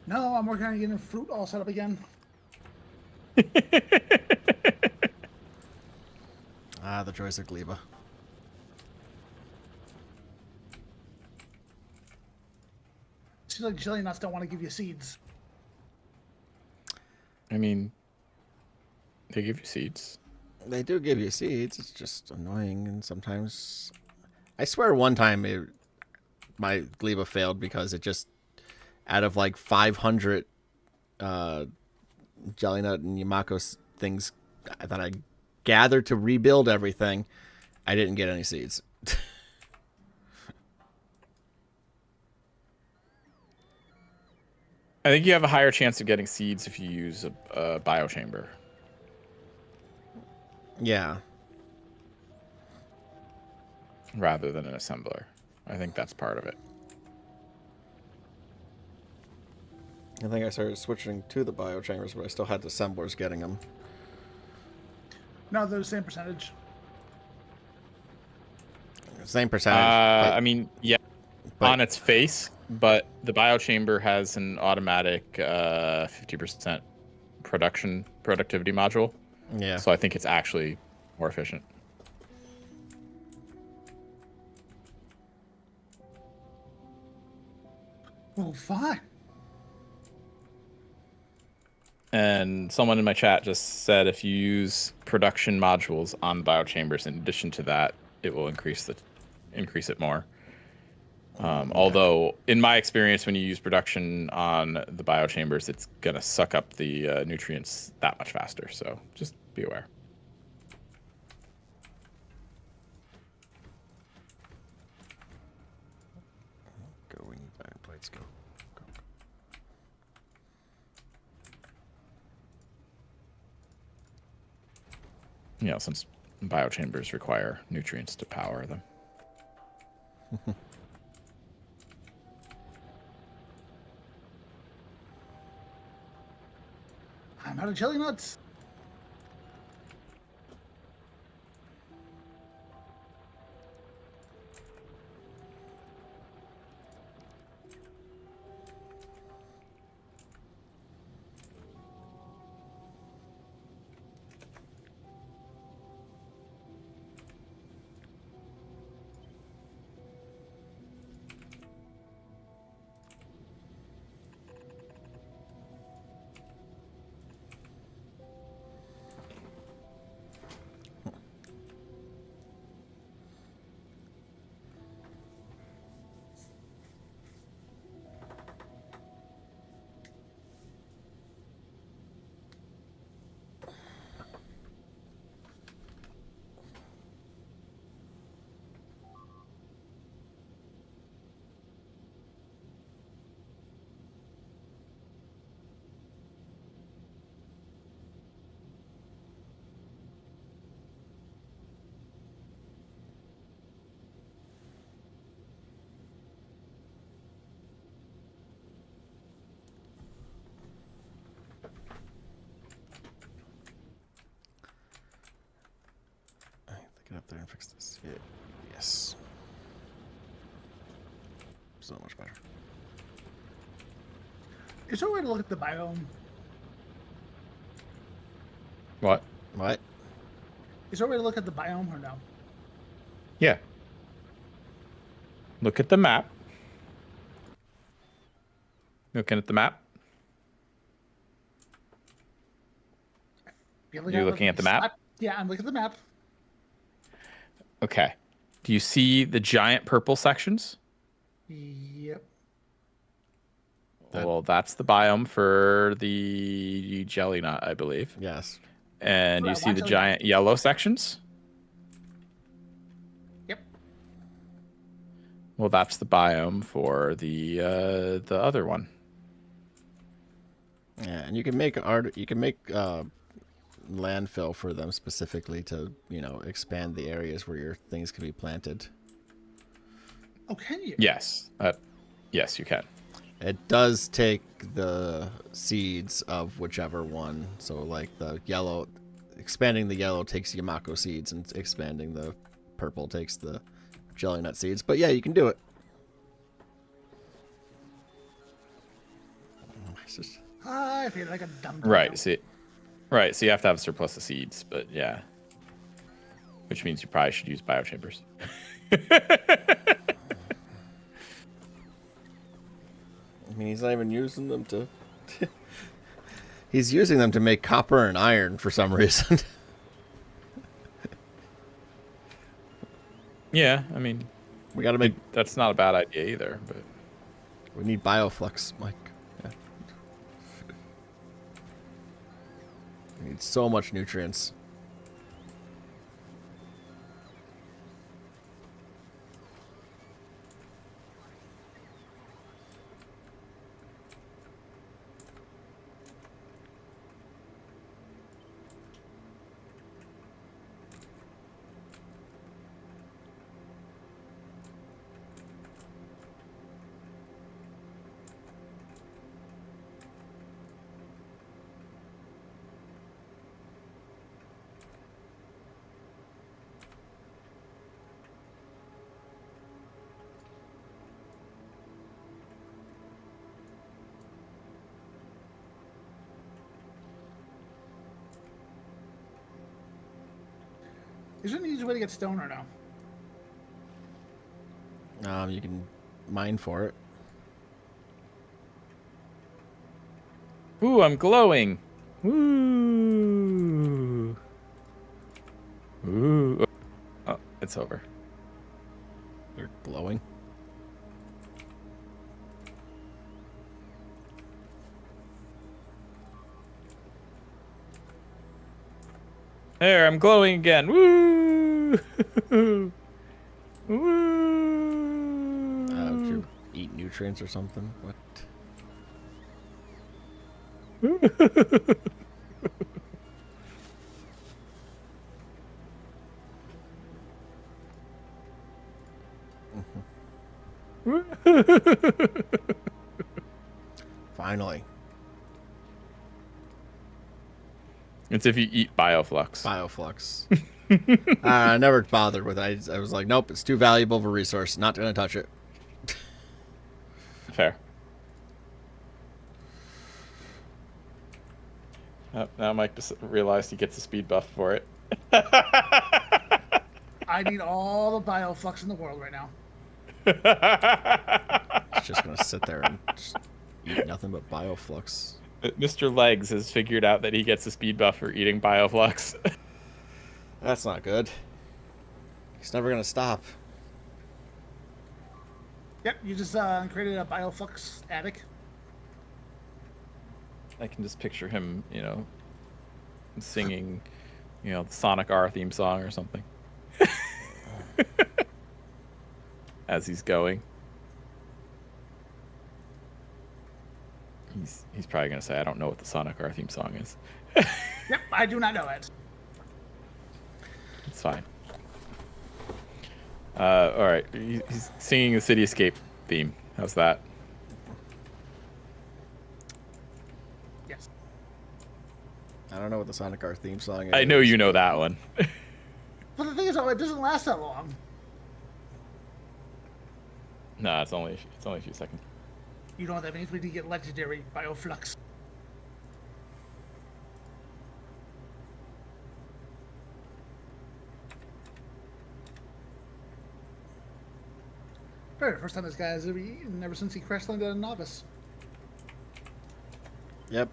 No, I'm working on getting fruit all set up again. Ah, the joys of Gleba. Seems like jelly nuts don't want to give you seeds. I mean, they give you seeds. They do give you seeds. It's just annoying, and sometimes... I swear one time my Gleba failed because it just... Out of like 500 jelly nut and Yamako things that I gathered to rebuild everything, I didn't get any seeds. I think you have a higher chance of getting seeds if you use a biochamber. Yeah. Rather than an assembler. I think that's part of it. I think I started switching to the biochambers, but I still had the assemblers getting them. No, they're the same percentage. Same percentage. I mean, yeah, on its face, but the biochamber has an automatic 50% productivity module. Yeah. So I think it's actually more efficient. Well, fine. And someone in my chat just said if you use production modules on biochambers, in addition to that, it will increase it more. Although, in my experience, when you use production on the biochambers, it's gonna suck up the nutrients that much faster. So just be aware. Go, we need iron plates. Go. You know, since biochambers require nutrients to power them. I'm out of jelly nuts. Get up there and fix this. Yeah. Yes. So much better. Is there a way to look at the biome? What? What? Is there a way to look at the biome or no? Yeah. Look at the map. Looking at the map? You're looking at the map? Yeah, I'm looking at the map. Okay. Do you see the giant purple sections? Yep. Well, that's the biome for the jelly nut, I believe. Yes. And Right, you see the watch out. giant yellow sections? Yep. Well, that's the biome for the other one. Yeah, and you can make art. You can make landfill for them specifically to, you know, expand the areas where your things can be planted. Oh, can you? Yes. Yes, you can. It does take the seeds of whichever one. So, like the yellow, expanding the yellow takes Yamako seeds, and expanding the purple takes the jelly nut seeds. But yeah, you can do it. It's just, I feel like a dumb. Right. So you have to have a surplus of seeds, but yeah. Which means you probably should use biochambers. I mean, he's not even using them to... He's using them to make copper and iron for some reason. Yeah, I mean, We gotta make... that's not a bad idea either, but... We need bioflux, Mike. Yeah. We need so much nutrients. Is there an easy way to get stone or no? You can mine for it. Ooh, I'm glowing. Ooh. Ooh. Oh, it's over. You're glowing. There, I'm glowing again. Woo! Woo! Did you eat nutrients or something? What? Finally. It's if you eat bioflux. Bioflux. I never bothered with it. I was like, nope, it's too valuable of a resource. Not going to touch it. Fair. Oh, now Mike just realized he gets a speed buff for it. I need all the bioflux in the world right now. It's just going to sit there and just eat nothing but bioflux. Mr. Legs has figured out that he gets a speed buff for eating bioflux. That's not good. He's never going to stop. Yep, you just created a bioflux attic. I can just picture him, singing, the Sonic R theme song or something. As he's going. He's probably going to say, I don't know what the Sonic R theme song is. Yep, I do not know it. It's fine. All right, he's singing the City Escape theme. How's that? Yes. I don't know what the Sonic R theme song is. I know you know that one. But the thing is, though, it doesn't last that long. Nah, it's only a few seconds. You know what that means? We need to get legendary bioflux. Probably the first time this guy has ever eaten ever since he crash landed on Novice. Yep.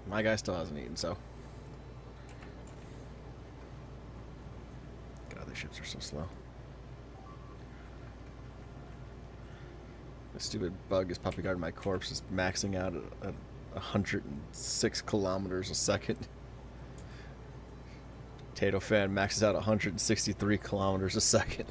My guy still hasn't eaten, so. God, these ships are so slow. The stupid bug is puppy guarding my corpse is maxing out at 106 kilometers a second. Potato fan maxes out 163 kilometers a second.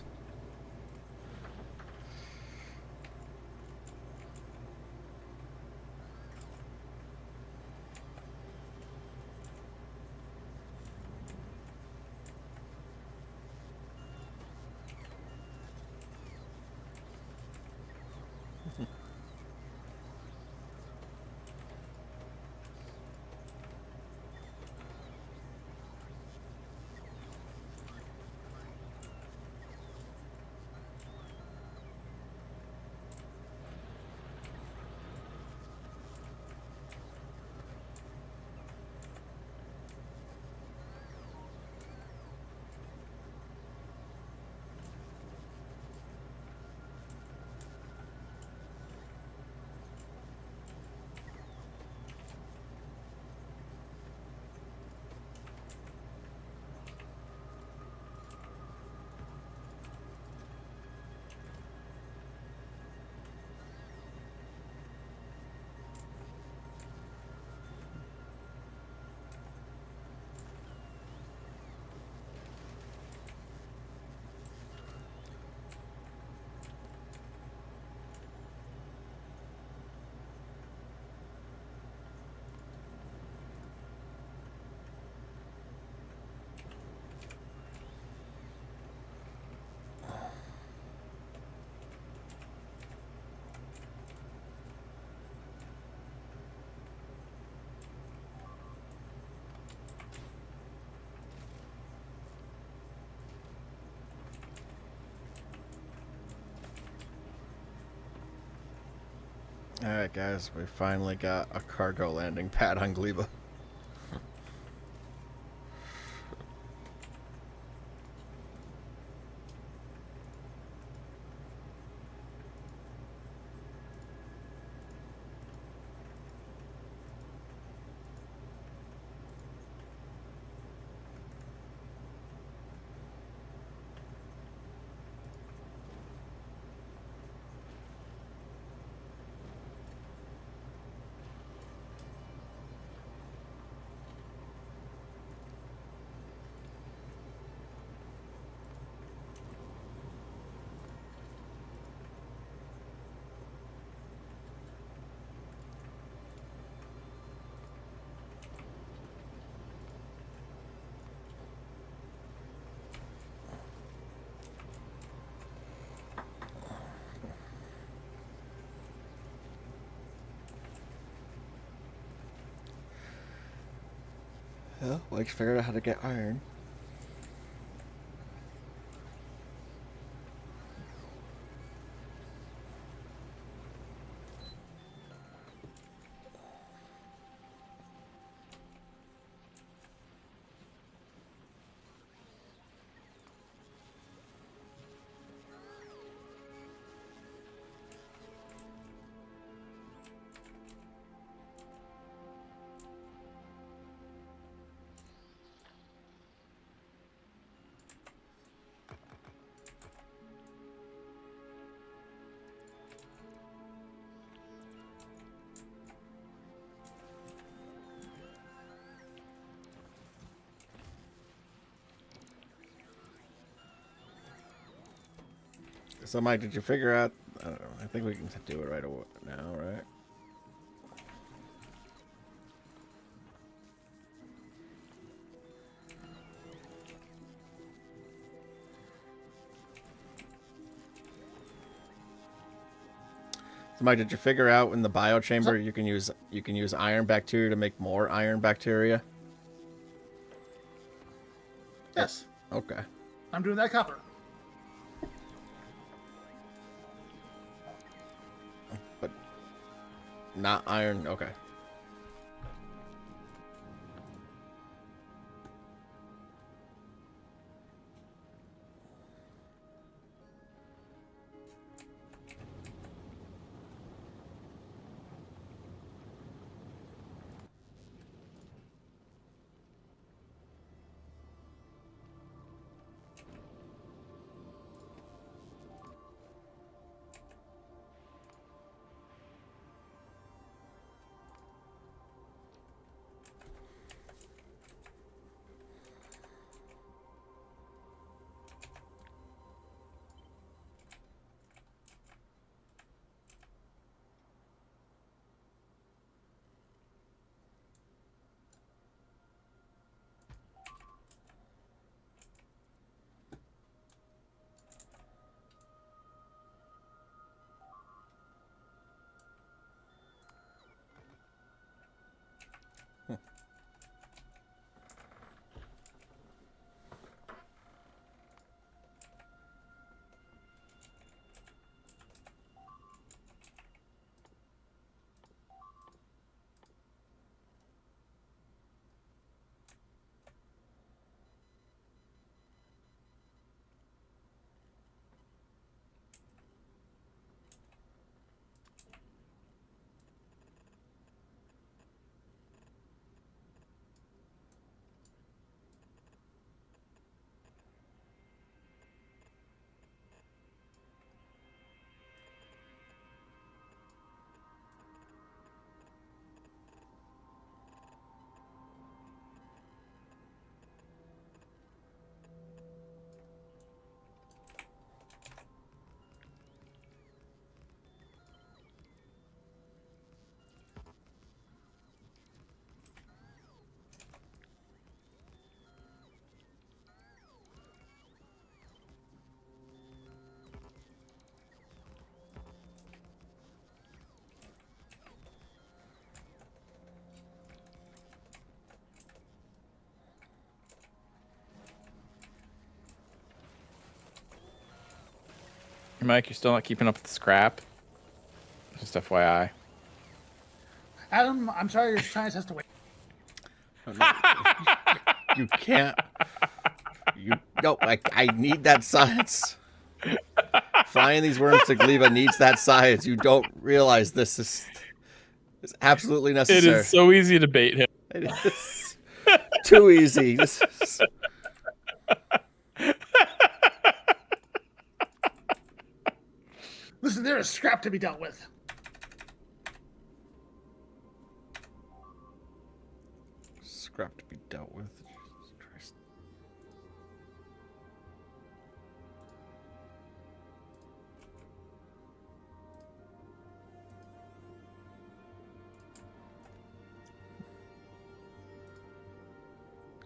Alright, guys, we finally got a cargo landing pad on Gleba. Yeah, Mike's figured out how to get iron. So, Mike, did you figure out? I don't know. I think we can do it right away now, right? So, Mike, did you figure out in the biochamber you can use iron bacteria to make more iron bacteria? Yes. Okay. I'm doing that copper. But not iron. Okay. Mike, you're still not keeping up with the scrap? Just FYI. Adam, I'm sorry, your science has to wait. You can't. I need that science. Flying these worms to Gleba needs that science. You don't realize this is absolutely necessary. It is so easy to bait him. It is too easy. Listen, there is scrap to be dealt with. Scrap to be dealt with. Jesus Christ.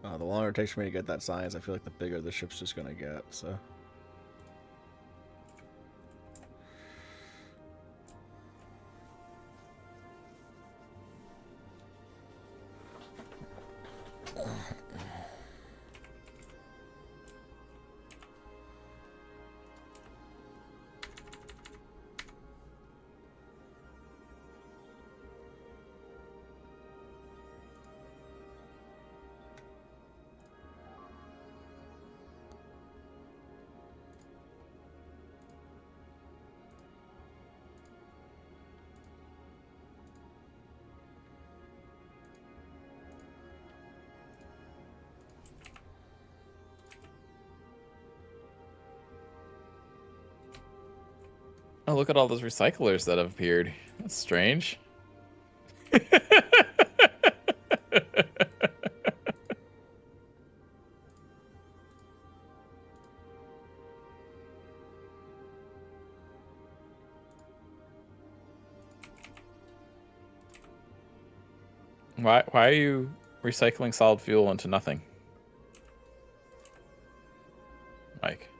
The longer it takes for me to get that science, I feel like the bigger the ship's just gonna get, so. Oh, look at all those recyclers that have appeared. That's strange. Why are you recycling solid fuel into nothing? Mike.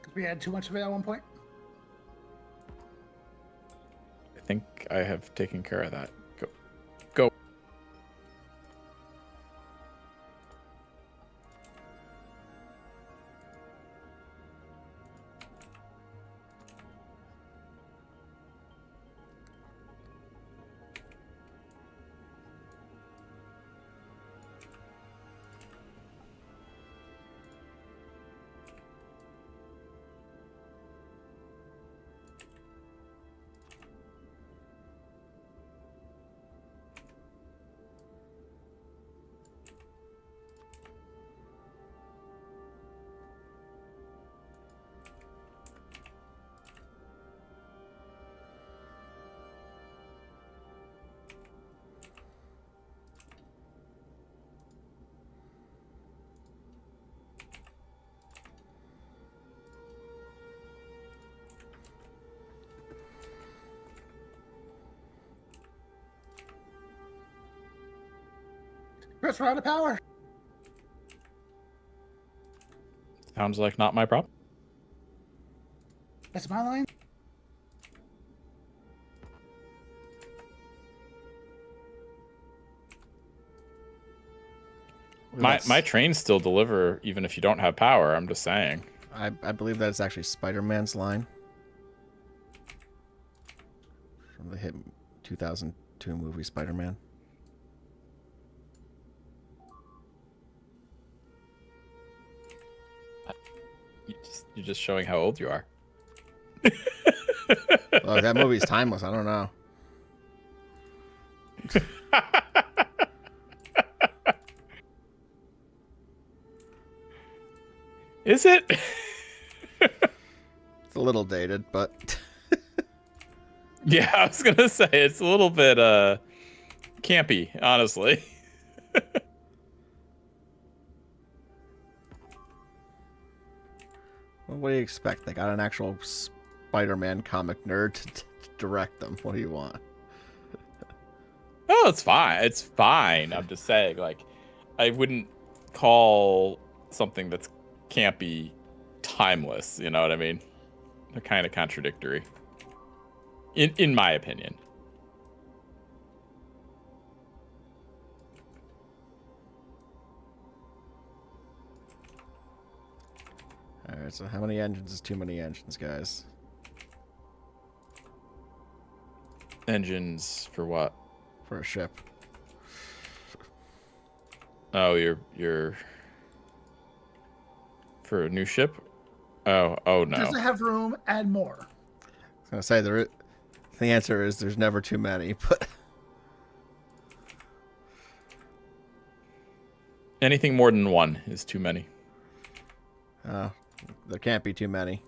Because we had too much of it at one point. I think I have taken care of that. Go. Chris, we're out of power. Sounds like not my problem. That's my line. My trains still deliver even if you don't have power. I'm just saying. I believe that is actually Spider-Man's line from the hit 2002 movie Spider-Man. You're just showing how old you are. Oh, that movie's timeless. I don't know. Is it? It's a little dated, but Yeah, I was gonna say it's a little bit campy, honestly. well, what do you expect? They got an actual Spider-Man comic nerd to direct them. What do you want? Oh, it's fine. It's fine. I'm just saying, like, I wouldn't call something that's campy timeless. You know what I mean? They're kind of contradictory, in my opinion. All right. So how many engines is too many engines, guys? Engines for what? For a ship. Oh, you're for a new ship? Oh no. Doesn't have room, add more. I was gonna say the answer is there's never too many, but Anything more than one is too many. there can't be too many.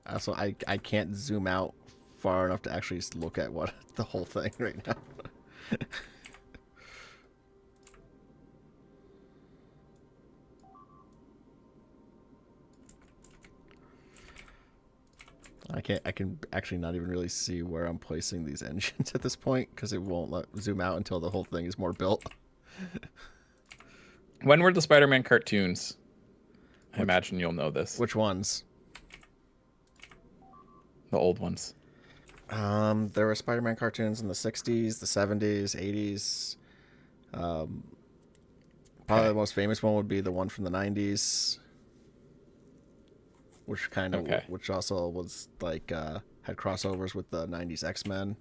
Also, I can't zoom out far enough to actually look at what the whole thing right now. I can actually not even really see where I'm placing these engines at this point because it won't let zoom out until the whole thing is more built. When were the Spider-Man cartoons? I imagine you'll know this. Which ones? The old ones. There were Spider-Man cartoons in the 60s, the 70s, 80s. Probably the most famous one would be the one from the 90s. Which which also was like had crossovers with the 90s X-Men.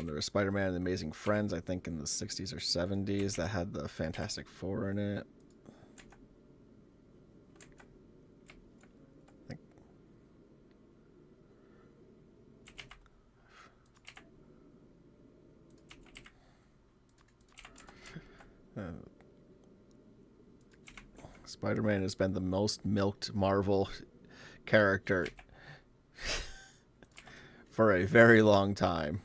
There was Spider-Man and the Amazing Friends, I think in the 60s or 70s, that had the Fantastic Four in it. Spider-Man has been the most milked Marvel character for a very long time.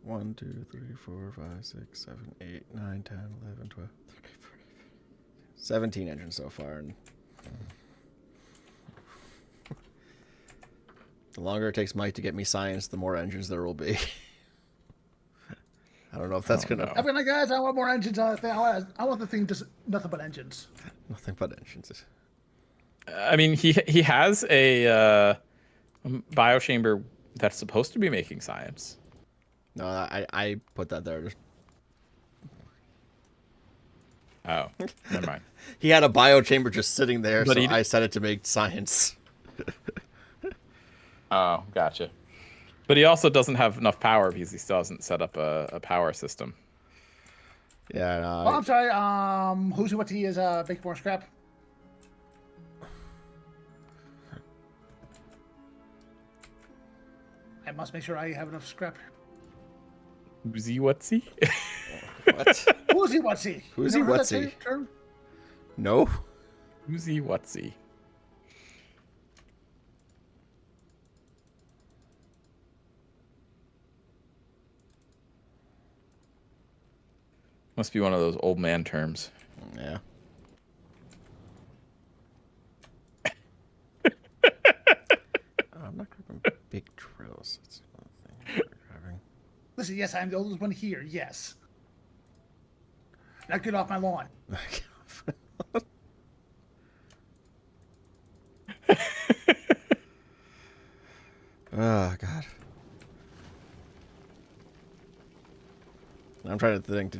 One, 2, 3, 4, 5, 6, 7, 8, 9, 10, 11, 12, 13, 14, 17 engines so far, and the longer it takes Mike to get me science, the more engines there will be. I don't know if that's gonna. I mean, like, guys, I want more engines on the thing. I want the thing just nothing but engines. Nothing but engines. I mean, he has a biochamber that's supposed to be making science. No, I put that there. Oh, never mind. He had a biochamber just sitting there, But so I set it to make science. Oh, gotcha. But he also doesn't have enough power because he still hasn't set up a power system. Yeah. No, Oh, I'm sorry. Who's what he is? Make more scrap. I must make sure I have enough scrap. Who's-y what's-y? What? Who's he? What's he? Who's he? What's he? No. Who's-y what's-y? Must be one of those old man terms. Yeah. I'm not grabbing big drills. That's another thing we're grabbing. Listen, yes, I'm the oldest one here. Yes. Now get off my lawn. Oh, God. I'm trying to think.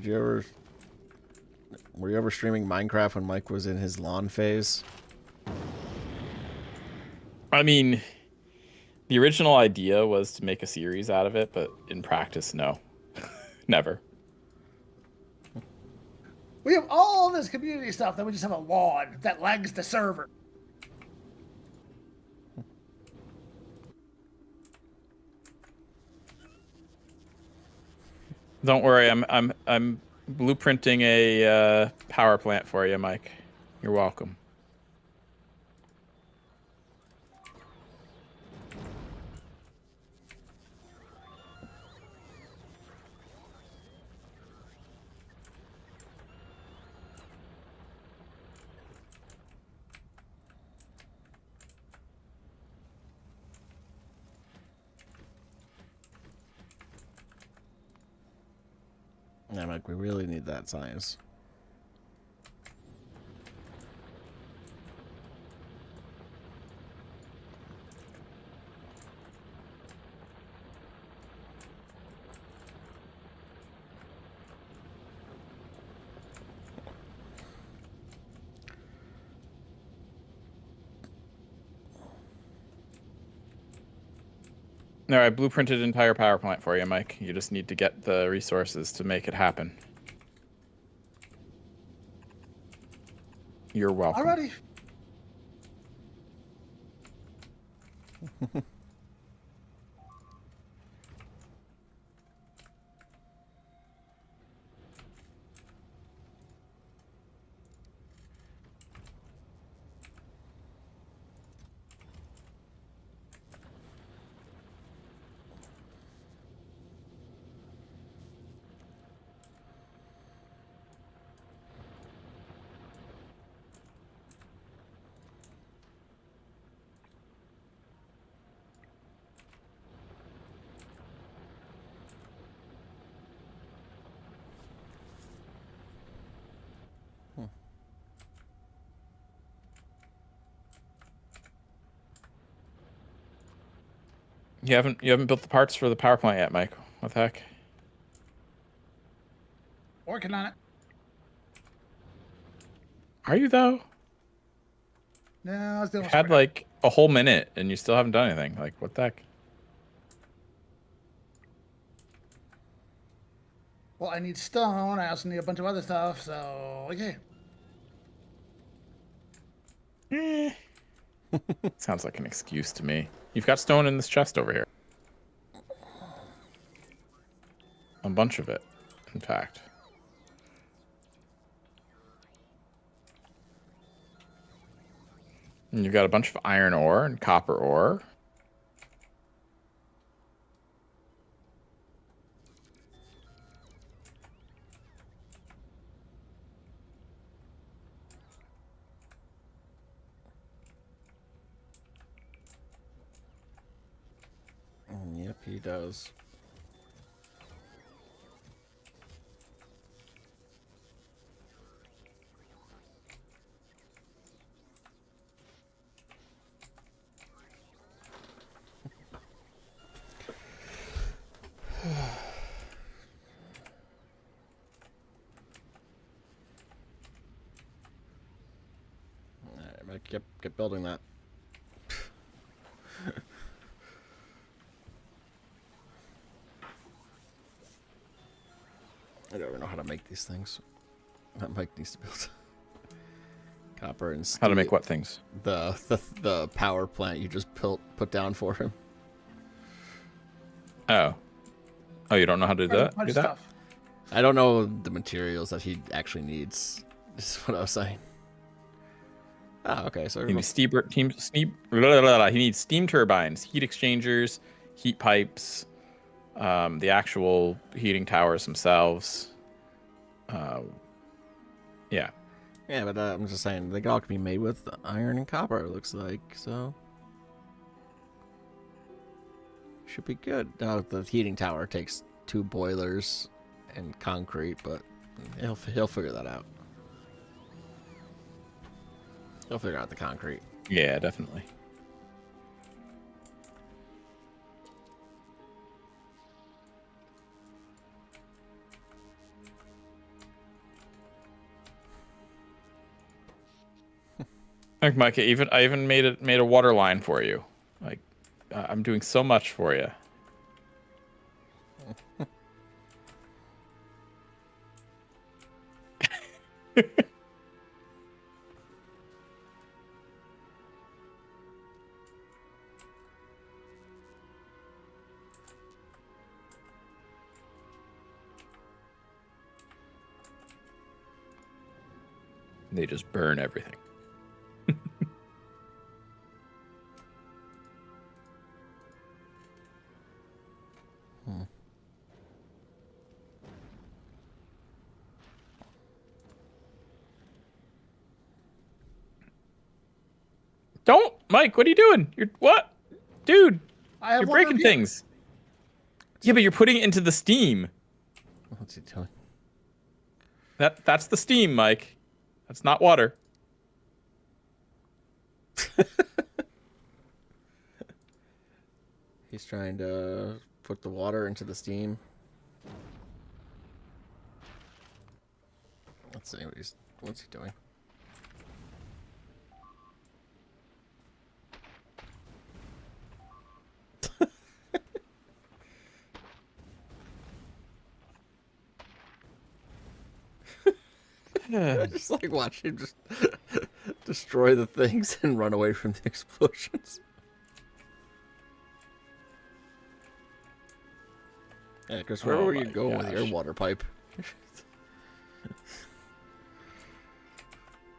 Were you ever streaming Minecraft when Mike was in his lawn phase? I mean, the original idea was to make a series out of it, but in practice, no. Never. We have all this community stuff, then we just have a lawn that lags the server. Don't worry, I'm blueprinting a power plant for you, Mike. You're welcome. Yeah, Mike, we really need that science. No, I blueprinted an entire power plant for you, Mike. You just need to get the resources to make it happen. You're welcome. Alrighty. You haven't built the parts for the power plant yet, Mike. What the heck? Working on it. Are you though? No, I was doing You had like a whole minute and you still haven't done anything. Like what the heck? Well, I need stone. I also need a bunch of other stuff. So okay. Sounds like an excuse to me. You've got stone in this chest over here. A bunch of it, in fact. And you've got a bunch of iron ore and copper ore. Yep, he does. Alright, get building that. I don't even know how to make these things. That Mike needs to build. Copper and steel. How to make what things? The power plant you just put down for him. Oh. Oh, you don't know how to do that? Do that? Stuff. I don't know the materials that he actually needs. This is what I was saying. Oh, okay. So He needs steam turbines, heat exchangers, heat pipes, the actual heating towers themselves. Yeah. Yeah, but I'm just saying they all can be made with iron and copper. It looks like so. Should be good. Now the heating tower takes 2 boilers and concrete, but he'll figure that out. He'll figure out the concrete. Yeah, definitely. Like Mike, I even made a water line for you. Like I'm doing so much for you. They just burn everything. Don't, Mike. What are you doing? You're what, dude? You're breaking things. Yeah, but you're putting it into the steam. What's he doing? That's the steam, Mike. That's not water. He's trying to put the water into the steam. Let's see what's he doing. Just like watch him just destroy the things and run away from the explosions. Yeah, Chris, where were you going with your water pipe?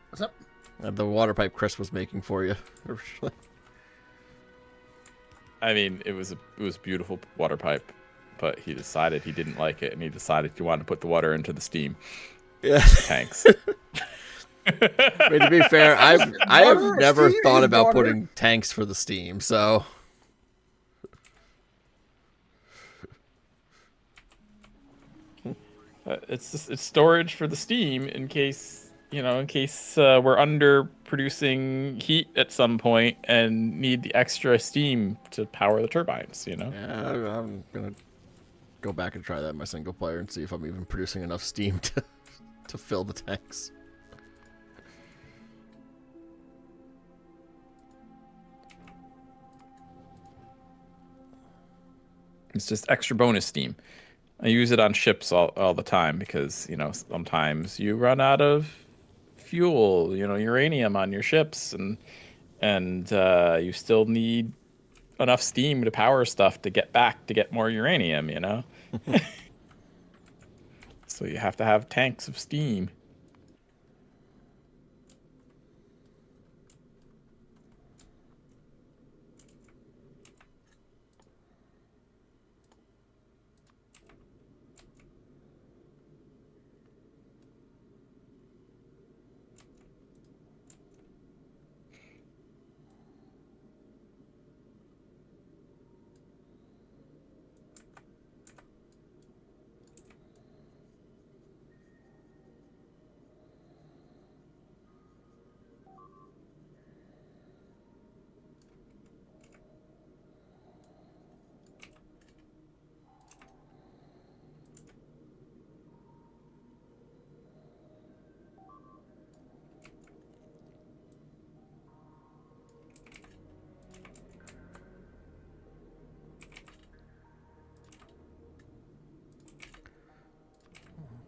What's up? The water pipe Chris was making for you. I mean, it was a beautiful water pipe, but he decided he didn't like it, and he decided he wanted to put the water into the steam tanks. I mean, to be fair, I have never thought about putting tanks for the steam, so. It's storage for the steam in case we're under producing heat at some point and need the extra steam to power the turbines. Yeah, I'm gonna go back and try that in my single player and see if I'm even producing enough steam to fill the tanks. It's just extra bonus steam. I use it on ships all the time because, sometimes you run out of fuel, uranium on your ships, and you still need enough steam to power stuff to get more uranium, So you have to have tanks of steam.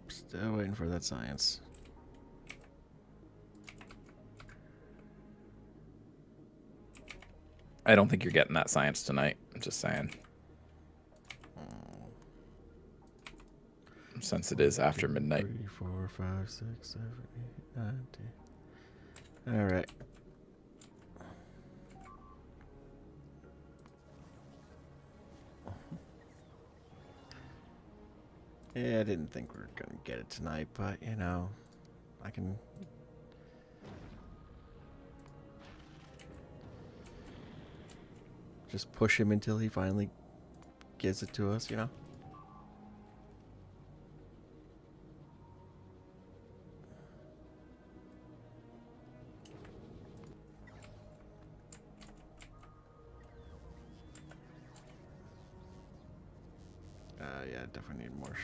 Still waiting for that science. I don't think you're getting that science tonight. I'm just saying. Since it is after midnight. 3, 4, 5, 6, 7, 8, 9, 10. All right. Yeah, I didn't think we were gonna get it tonight, but I can. Just push him until he finally gives it to us, Yeah, definitely need more.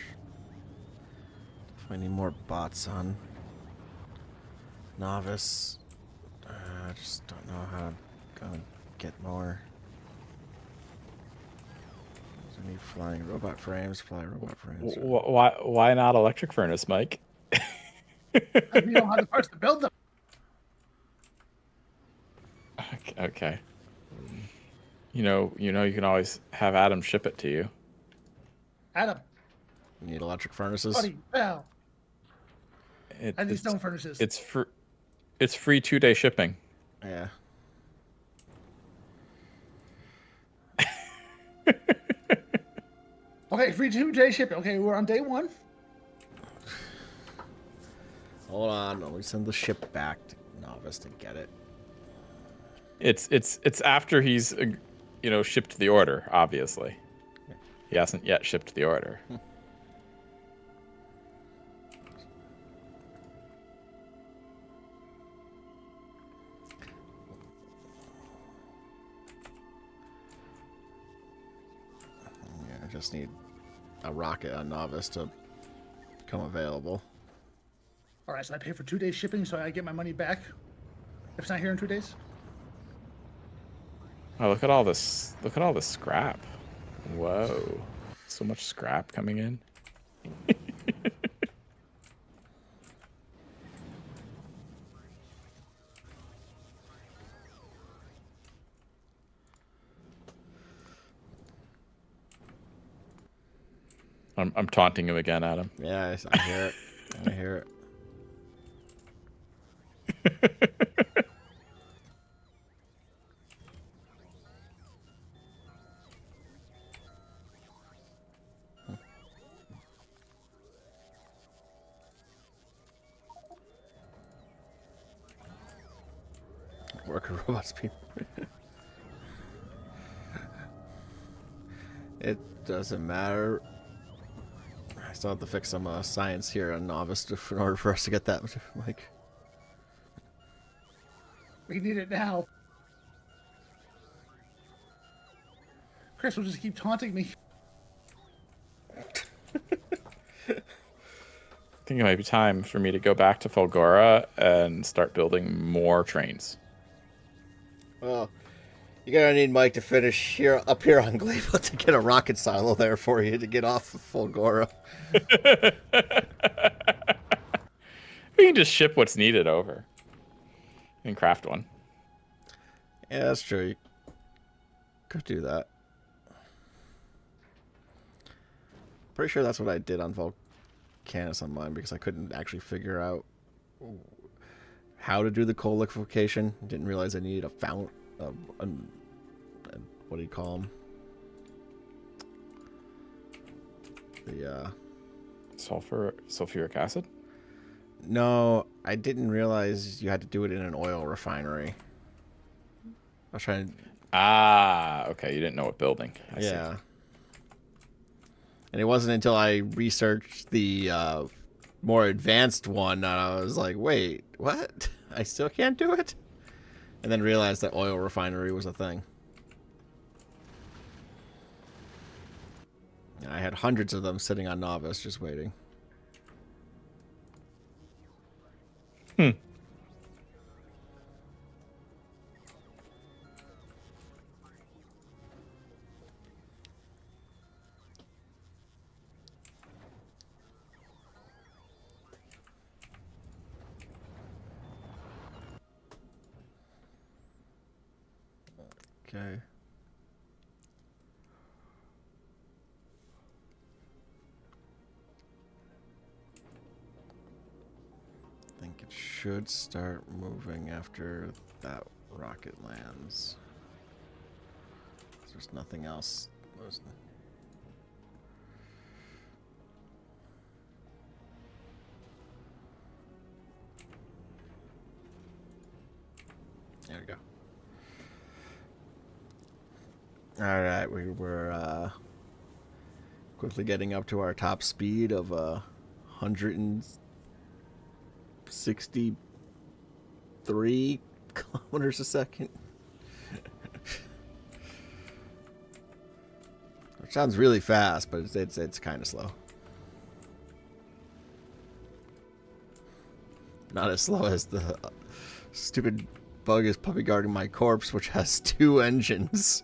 Definitely need more bots on novice. I just don't know how to get more. I need flying robot frames. Fly robot frames. Why not electric furnace, Mike? We don't have the parts to build them. Okay. You can always have Adam ship it to you. Adam. You need electric furnaces. Buddy, pal. I need stone furnaces. It's free 2-day shipping. Yeah. Okay, free 2-day shipping. Okay, we're on day 1. Hold on, let me send the ship back to novice to get it. It's after he's shipped the order. Obviously, he hasn't yet shipped the order. I just need a rocket on novice to become available. All right, so I pay for 2 days shipping, so I get my money back if it's not here in 2 days. Oh, look at all this! Look at all this scrap! Whoa, so much scrap coming in. I'm taunting him again, Adam. Yeah, I hear it. I hear it. Worker robots, people. It doesn't matter. I still have to fix some science here on Novice in order for us to get that, like. We need it now. Chris will just keep taunting me. I think it might be time for me to go back to Fulgora and start building more trains. Well, you're gonna need Mike to finish here up here on Gleba to get a rocket silo there for you to get off of Fulgora. We can just ship what's needed over. And craft one. Yeah, that's true. You could do that. Pretty sure that's what I did on Volcanus on mine because I couldn't actually figure out how to do the coal liquefaction. Didn't realize I needed a fount. What do you call them? The sulfuric acid? No, I didn't realize you had to do it in an oil refinery. I was trying to... Ah, okay. You didn't know what building. I see. And it wasn't until I researched the more advanced one that I was like, wait, what? I still can't do it? And then realized that oil refinery was a thing. And I had hundreds of them sitting on Novice just waiting. Okay. I think it should start moving after that rocket lands. There's nothing else. There we go. Alright, we were quickly getting up to our top speed of 163 kilometers a second. Which sounds really fast, but it's kind of slow. Not as slow as the stupid bug is puppy guarding my corpse, which has 2 engines.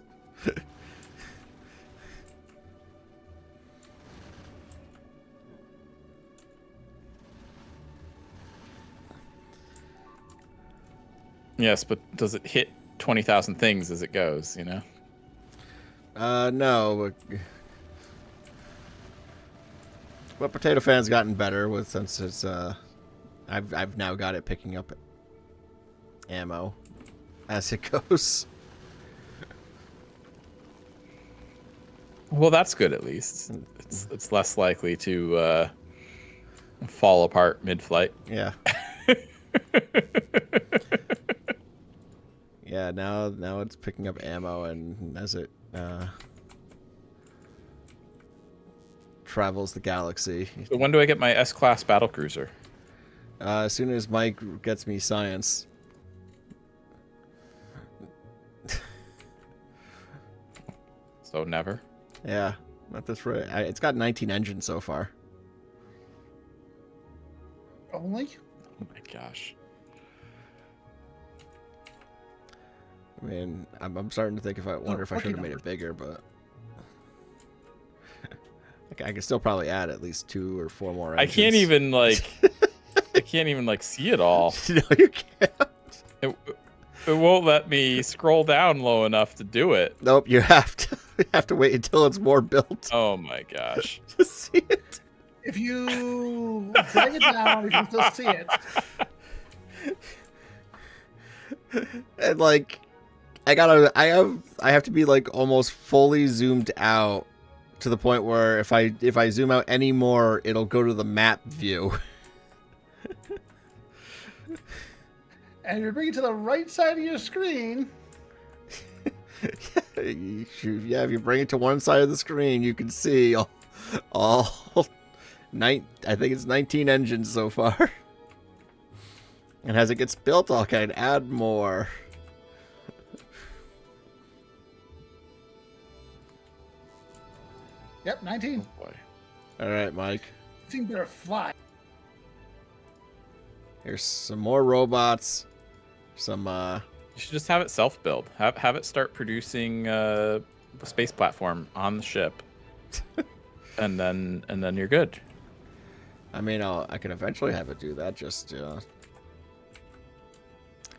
Yes, but does it hit 20,000 things as it goes, you know? No. But Potato Fan's gotten better with since it's I've now got it picking up ammo as it goes. Well, that's good at least. It's less likely to fall apart mid-flight. Yeah. Yeah, now it's picking up ammo, and as it travels the galaxy. So when do I get my S-class battlecruiser? As soon as Mike gets me science. So never? Yeah, not this right. It's got 19 engines so far. Only? Oh my gosh. I mean, I'm starting to think if I wonder if I should have made it bigger, but I could still probably add at least 2 or 4 more engines. I can't even like see it all. No, you can't. It won't let me scroll down low enough to do it. Nope, you have to. We have to wait until it's more built Oh my gosh. to see it. If you drag it down, you can still see it. And like, I have to be like almost fully zoomed out to the point where if I zoom out any more, it'll go to the map view. And if you bring it to the right side of your screen, Yeah, if you bring it to one side of the screen, you can see all I think it's 19 engines so far. And as it gets built, I can add more. yep, 19. Boy. All right, Mike. This thing better fly. Here's some more robots. Some You should just have it self-build. Have it start producing a space platform on the ship, and then you're good. I mean, I can eventually have it do that. Just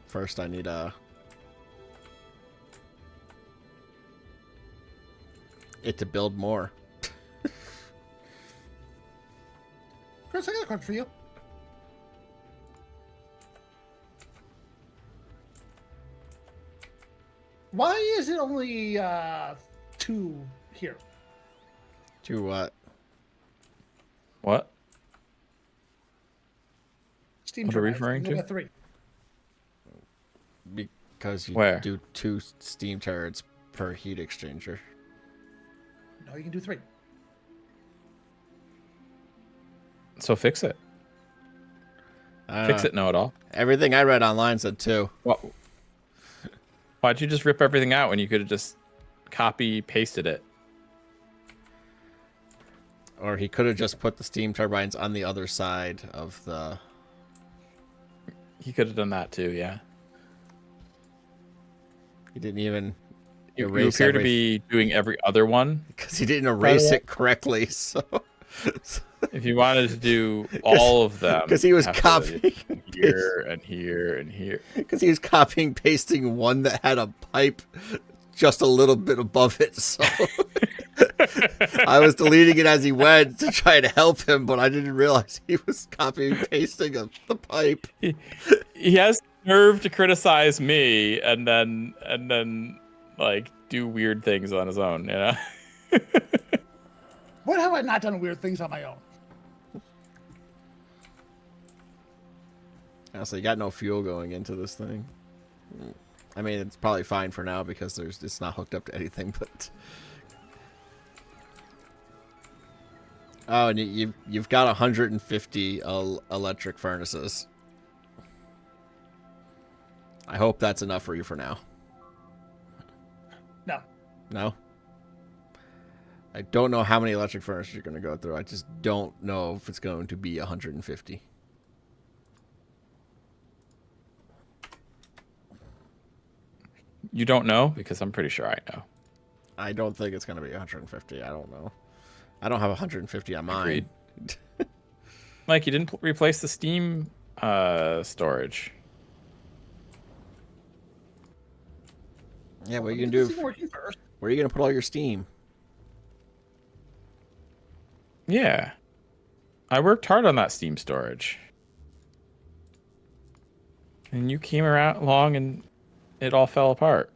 first, I need it to build more. Chris, I got a question for you. Why is it only 2 here? To what? What? Steam What are we turbines. referring You to? got 3. Because you Where? do 2 steam turrets per heat exchanger. No, you can do 3. So fix it. Fix it, know-it-all. Everything I read online said 2. What? Why'd you just rip everything out when you could have just copy pasted it? Or he could have just put the steam turbines on the other side of the... He could have done that too, yeah. He didn't even You erase appear to be doing every other one. because he didn't erase it correctly, so... If you wanted to do all of them, 'cause he was have to copying here and here and here. Because he was copying pasting one that had a pipe just a little bit above it, so... I was deleting it as he went to try to help him, but I didn't realize he was copying and pasting the pipe. He has nerve to criticize me and then like do weird things on his own, you know? When have I not done weird things on my own? Honestly, you got no fuel going into this thing. I mean, it's probably fine for now because it's not hooked up to anything, but... Oh, and you've got 150 electric furnaces. I hope that's enough for you for now. No. No? I don't know how many electric furnaces you're going to go through. I just don't know if it's going to be 150. You don't know? Because I'm pretty sure I know. I don't think it's going to be 150. I don't know. I don't have 150 on mine. Agreed. Mike, you didn't replace the Steam storage. Yeah, what are you Get going this to thing do? working first. Where are you going to put all your steam? Yeah. I worked hard on that Steam storage. And you came around along and it all fell apart.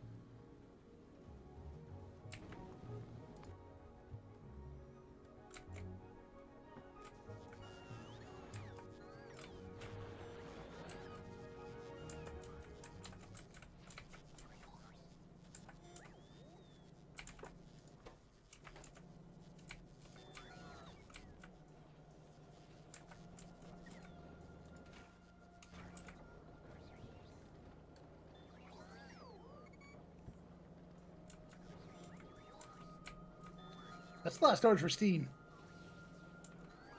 That's a lot of storage for Steam.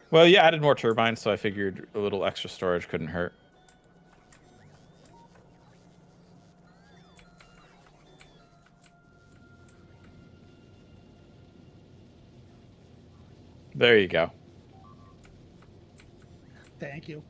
Well, you added more turbines, so I figured a little extra storage couldn't hurt. There you go. Thank you.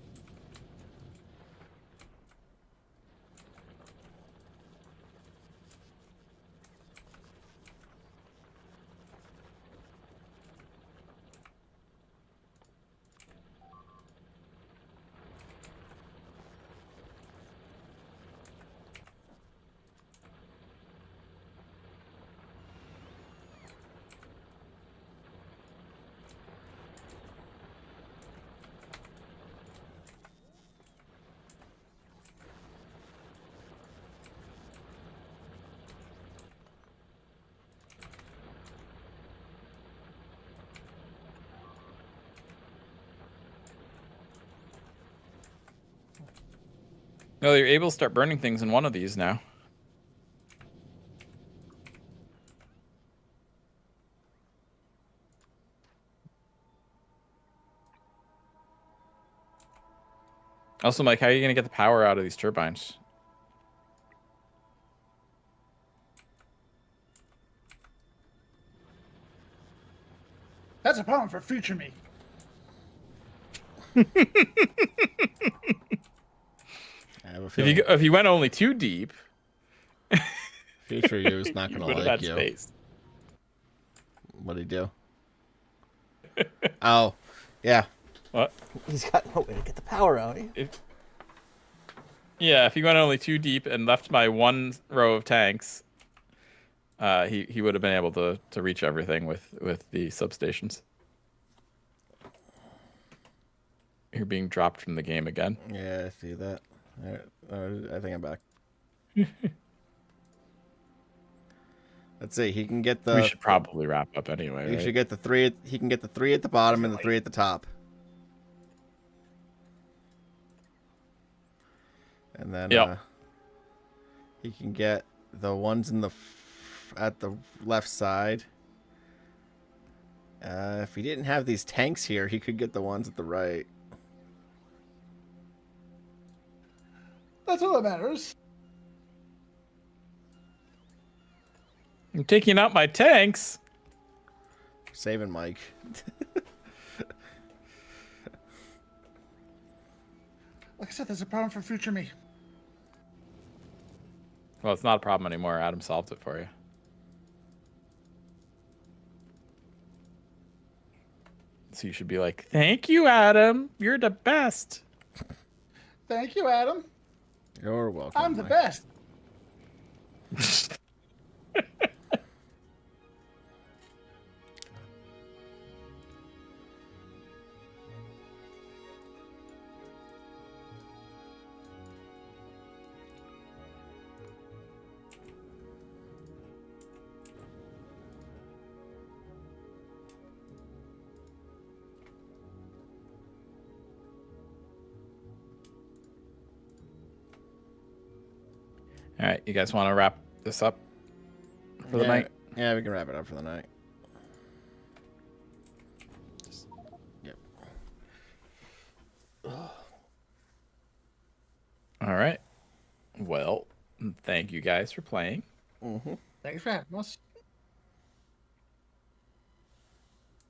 No, you're able to start burning things in one of these now. Also, Mike, how are you going to get the power out of these turbines? That's a problem for future me. I have a feeling If you went only too deep, future you is not going to would have like had you. space. What'd he do? Oh, yeah. What? He's got no way to get the power out. Yeah, if he went only too deep and left my one row of tanks, he would have been able to reach everything with the substations. You're being dropped from the game again. Yeah, I see that. I think I'm back. Let's see. He can get the. We should probably wrap up anyway. He Right? should get the three. He can get the 3 at the bottom and the 3 at the top. And then Yep. he can get the ones in at the left side. If he didn't have these tanks here, he could get the ones at the right. That's all that matters. I'm taking out my tanks. Saving Mike. Like I said, that's a problem for future me. Well, it's not a problem anymore. Adam solved it for you. So you should be like, "Thank you, Adam. You're the best." Thank you, Adam. You're welcome. I'm the Mike. best. All right, you guys want to wrap this up for the night? Yeah, we can wrap it up for the night. Yep. All right. Well, thank you guys for playing. Mm-hmm. Thanks for having us.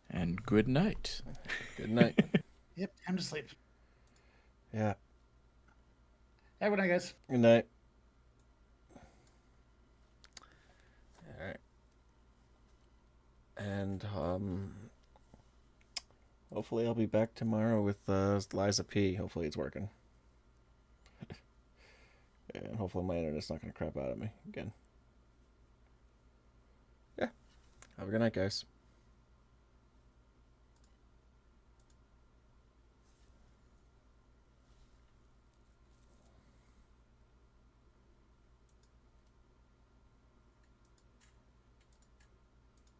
And good night. Good night. Yep, time to sleep. Yeah. Have a good night, guys. Good night. All right. And hopefully I'll be back tomorrow with Liza P. Hopefully it's working. And hopefully my internet's not going to crap out of me again. Yeah. Have a good night, guys.